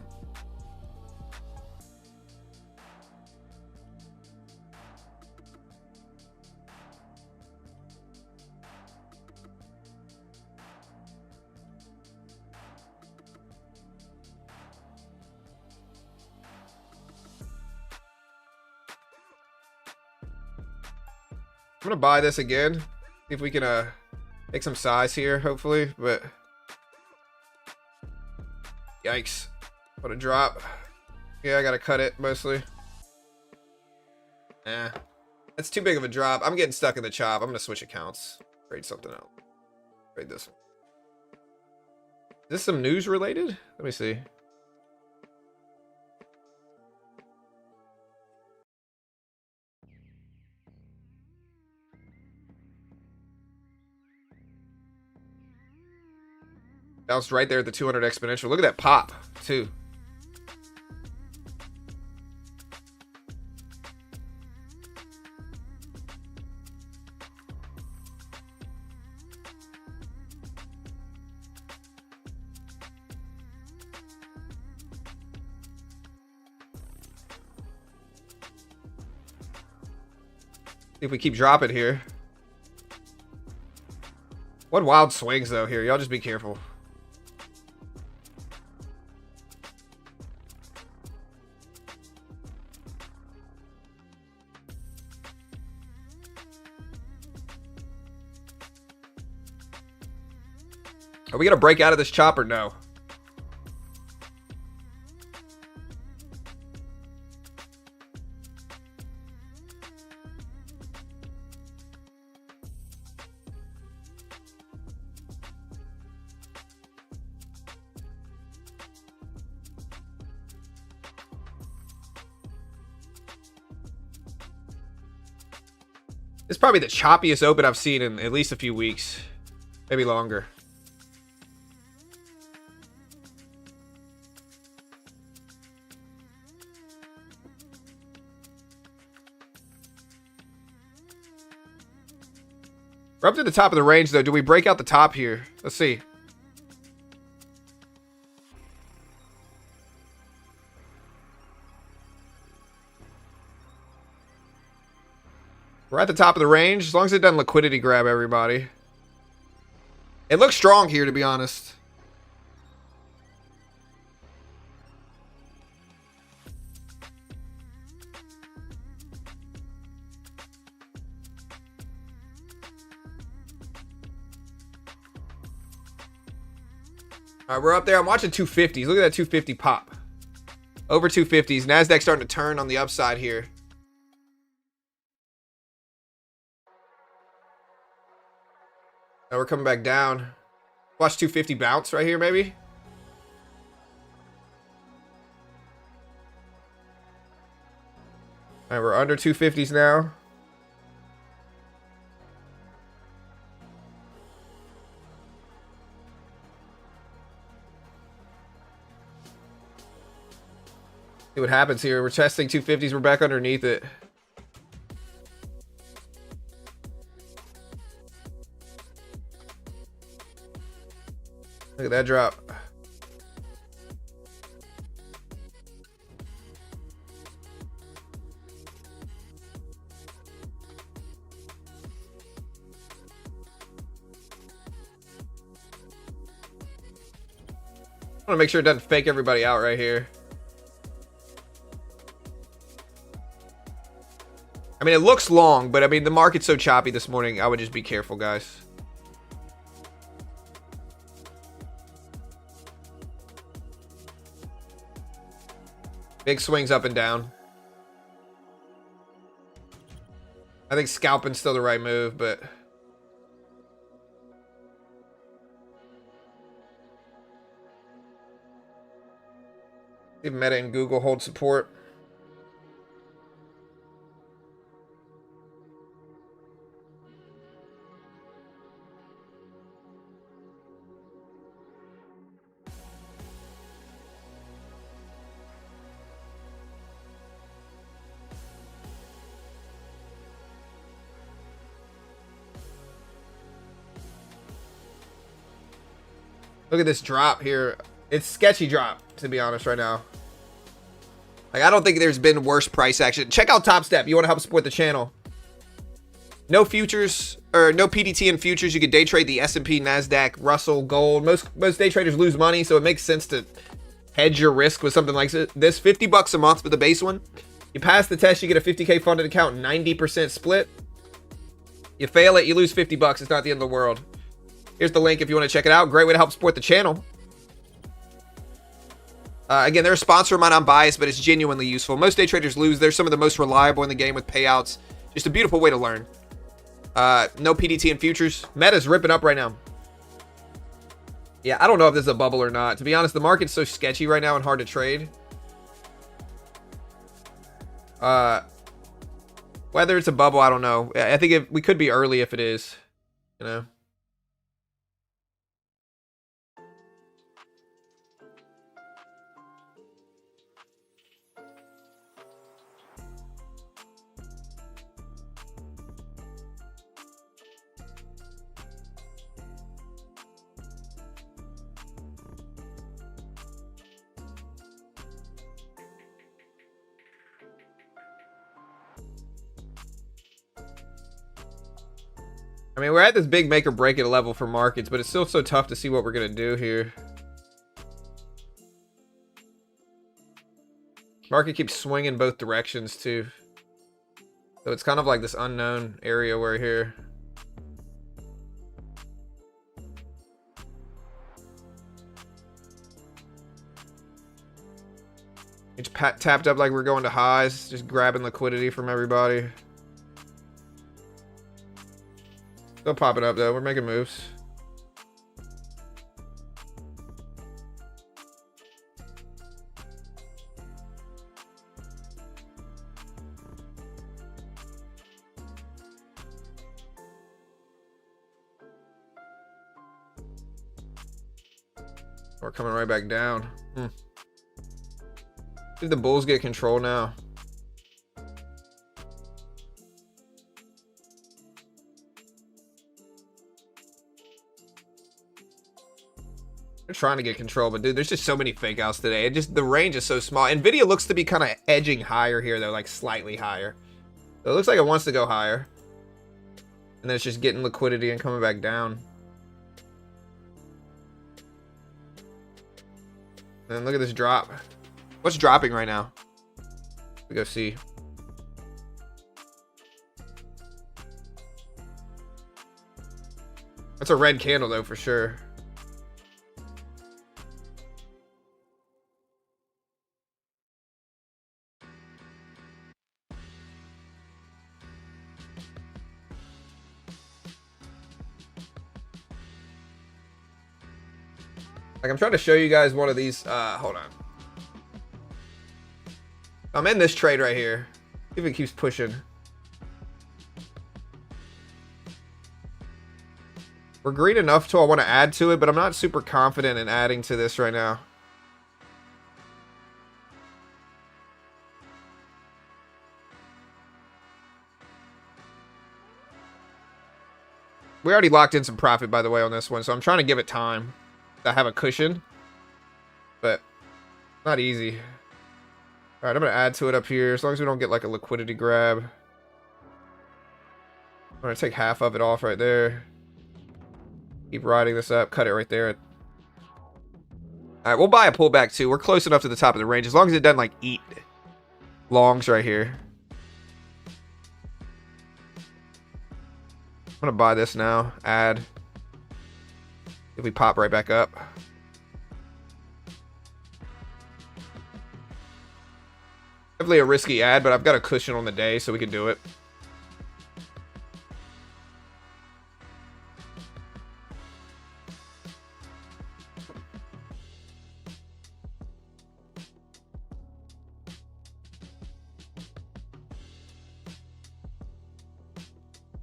I'm gonna buy this again. See if we can make some size here, hopefully, but yikes. What a drop. Yeah, I gotta cut it mostly. Nah. That's too big of a drop. I'm getting stuck in the chop. I'm gonna switch accounts. Trade something else. Trade this one. Is this some news related? Let me see. Bounced right there at the 200 exponential. Look at that pop, too. See if we keep dropping here. What wild swings, though, here. Y'all just be careful. Are we going to break out of this chopper? No. It's probably the choppiest open I've seen in at least a few weeks. Maybe longer. We're up to the top of the range, though. Do we break out the top here? Let's see. We're at the top of the range, as long as it doesn't liquidity grab everybody. It looks strong here, to be honest. All right, we're up there. I'm watching 250s. Look at that 250 pop. Over 250s. Nasdaq starting to turn on the upside here. Now we're coming back down. Watch 250 bounce right here, maybe. All right, we're under 250s now. See what happens here. We're testing 250s. We're back underneath it. Look at that drop. I want to make sure it doesn't fake everybody out right here. I mean, it looks long, but I mean, the market's so choppy this morning. I would just be careful, guys. Big swings up and down. I think scalping's still the right move, but... see if Meta and Google hold support. Look at this drop here. It's sketchy drop, to be honest, right now. Like, I don't think there's been worse price action. Check out Top Step. You want to help support the channel. No futures, or no PDT in futures. You can day trade the S&P, NASDAQ, Russell, gold. Most day traders lose money, so it makes sense to hedge your risk with something like this. 50 bucks a month for the base one. You pass the test, you get a 50K funded account, 90% split. You fail it, you lose 50 bucks. It's not the end of the world. Here's the link if you want to check it out. Great way to help support the channel. Again, they're a sponsor of mine. I'm biased, but it's genuinely useful. Most day traders lose. They're some of the most reliable in the game with payouts. Just a beautiful way to learn. No PDT in futures. Meta's ripping up right now. Yeah, I don't know if this is a bubble or not. To be honest, the market's so sketchy right now and hard to trade. Whether it's a bubble, I don't know. I think we could be early if it is. You know. I mean, we're at this big make or break it level for markets, but it's still so tough to see what we're going to do here. Market keeps swinging both directions too. So it's kind of like this unknown area we're here. It's tapped up like we're going to highs, just grabbing liquidity from everybody. Still popping up though, we're making moves. We're coming right back down. Did the bulls get control now? They're trying to get control, but dude, there's just so many fake outs today. The range is so small. Nvidia looks to be kind of edging higher here though, like slightly higher. So it looks like it wants to go higher. And then it's just getting liquidity and coming back down. And look at this drop. What's dropping right now? We go see. That's a red candle though for sure. Like, I'm trying to show you guys one of these. Hold on. I'm in this trade right here. See if it keeps pushing. We're green enough to I want to add to it, but I'm not super confident in adding to this right now. We already locked in some profit, by the way, on this one, so I'm trying to give it time. I have a cushion, but not easy. All right, I'm gonna add to it up here as long as we don't get like a liquidity grab. I'm gonna take half of it off right there. Keep riding this up, cut it right there. All right, we'll buy a pullback too. We're close enough to the top of the range as long as it doesn't like eat longs right here. I'm gonna buy this now, add. If we pop right back up. Definitely a risky ad, but I've got a cushion on the day, so we can do it.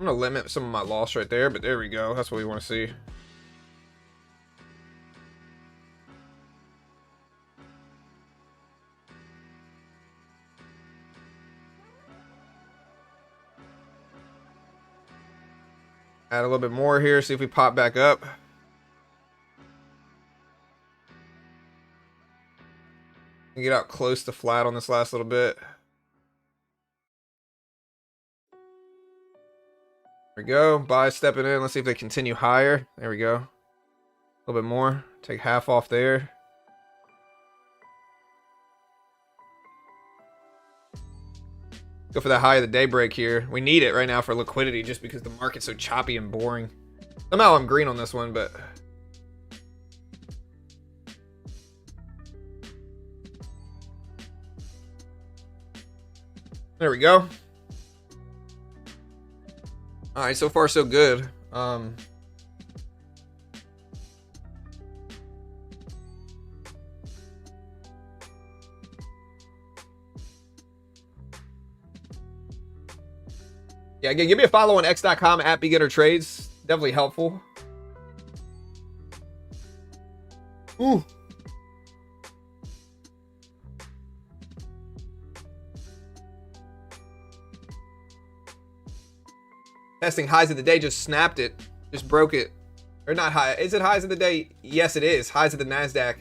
I'm gonna limit some of my loss right there, but there we go. That's what we want to see. Add a little bit more here, see if we pop back up. Get out close to flat on this last little bit. There we go. Buy stepping in. Let's see if they continue higher. There we go. A little bit more. Take half off there. Go for that high of the day break here. We need it right now for liquidity just because the market's so choppy and boring. Somehow I'm green on this one, but... There we go. Alright, so far so good. Yeah, again, give me a follow on x.com at beginner trades. Definitely helpful. Ooh. Testing highs of the day, just snapped it. Just broke it. Or not high. Is it highs of the day? Yes, it is. Highs of the NASDAQ.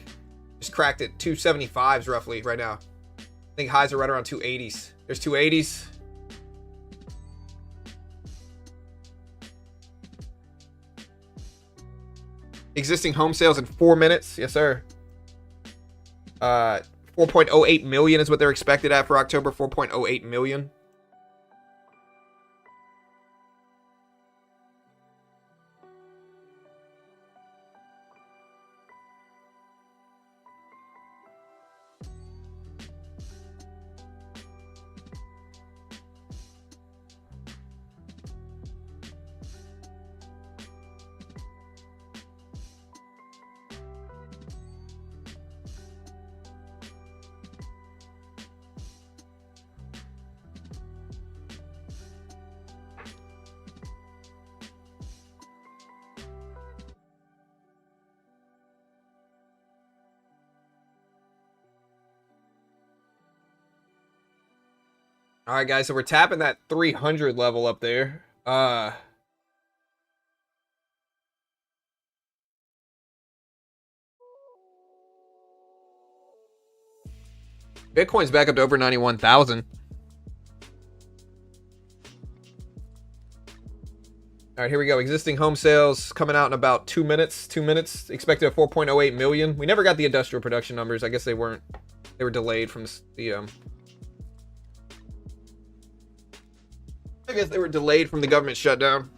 Just cracked it. 275s roughly right now. I think highs are right around 280s. There's 280s. Existing home sales in 4 minutes. Yes, sir. 4.08 million is what they're expected at for October. 4.08 million. All right, guys, so we're tapping that 300 level up there. Bitcoin's back up to over 91,000. All right, here we go. Existing home sales coming out in about 2 minutes. 2 minutes. Expected at 4.08 million. We never got the industrial production numbers. I guess they weren't. They were delayed from the I guess they were delayed from the government shutdown.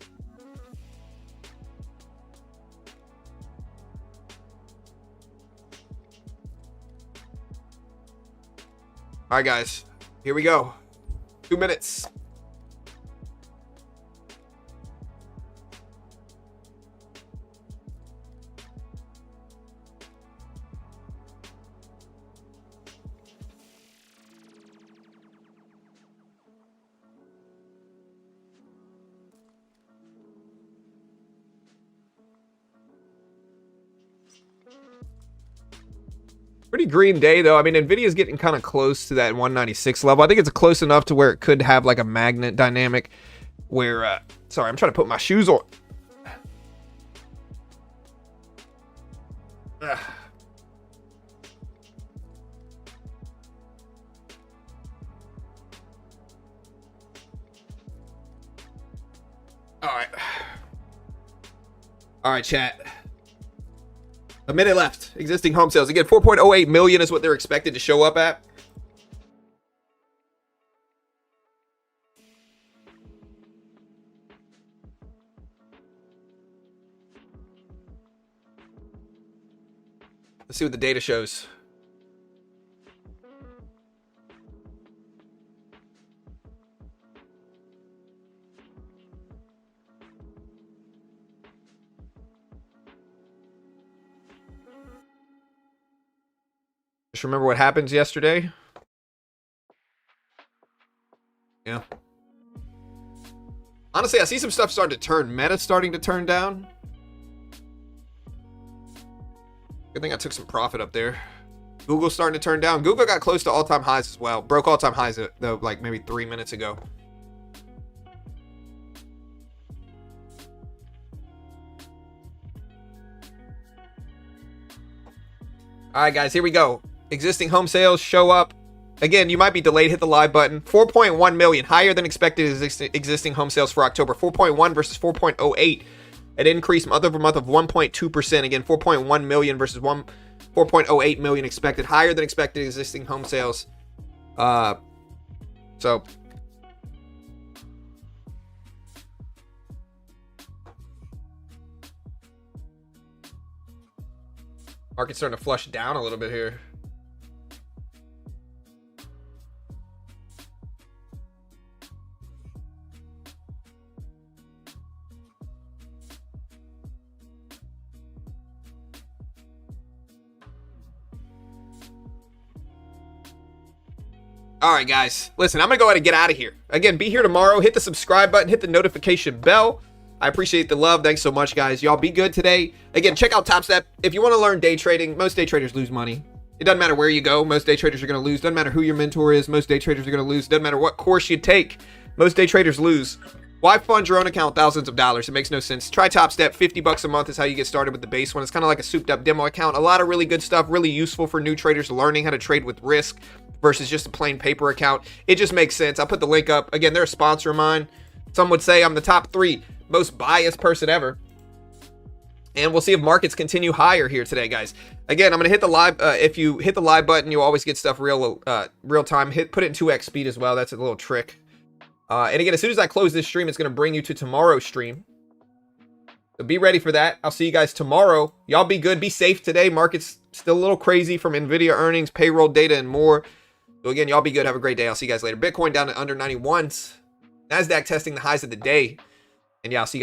All right, guys. Here we go. 2 minutes. Pretty green day, though. I mean, Nvidia is getting kind of close to that 196 level. I think it's close enough to where it could have like a magnet dynamic where, sorry, I'm trying to put my shoes on. Ugh. All right, chat. A minute left. Existing home sales. Again, 4.08 million is what they're expected to show up at. Let's see what the data shows. Just remember what happened yesterday. Yeah. Honestly, I see some stuff starting to turn. Meta starting to turn down. Good thing I took some profit up there. Google's starting to turn down. Google got close to all-time highs as well. Broke all-time highs, though, like maybe 3 minutes ago. All right, guys, here we go. Existing home sales show up. Again, you might be delayed. Hit the live button. 4.1 million, higher than expected existing home sales for October. 4.1 versus 4.08. An increase month over month of 1.2%. Again, 4.1 million versus 4.08 million expected. Higher than expected existing home sales. So market's starting to flush down a little bit here. All right, guys. Listen, I'm going to go ahead and get out of here. Again, be here tomorrow. Hit the subscribe button. Hit the notification bell. I appreciate the love. Thanks so much, guys. Y'all be good today. Again, check out Top Step. If you want to learn day trading, most day traders lose money. It doesn't matter where you go. Most day traders are going to lose. Doesn't matter who your mentor is. Most day traders are going to lose. Doesn't matter what course you take. Most day traders lose. Why fund your own account with thousands of dollars? It makes no sense. Try Top Step. $50 a month is how you get started with the base one. It's kind of like a souped up demo account. A lot of really good stuff. Really useful for new traders learning how to trade with risk versus just a plain paper account. It just makes sense. I'll put the link up. Again, they're a sponsor of mine. Some would say I'm the top 3 most biased person ever. And we'll see if markets continue higher here today, guys. Again, I'm going to hit the live. If you hit the live button, you always get stuff real time. Put it in 2x speed as well. That's a little trick. And again, as soon as I close this stream, it's going to bring you to tomorrow's stream. So be ready for that. I'll see you guys tomorrow. Y'all be good. Be safe today. Market's still a little crazy from Nvidia earnings, payroll data, and more. So again, y'all be good. Have a great day. I'll see you guys later. Bitcoin down to under 91s. NASDAQ testing the highs of the day. And yeah, I'll see you guys.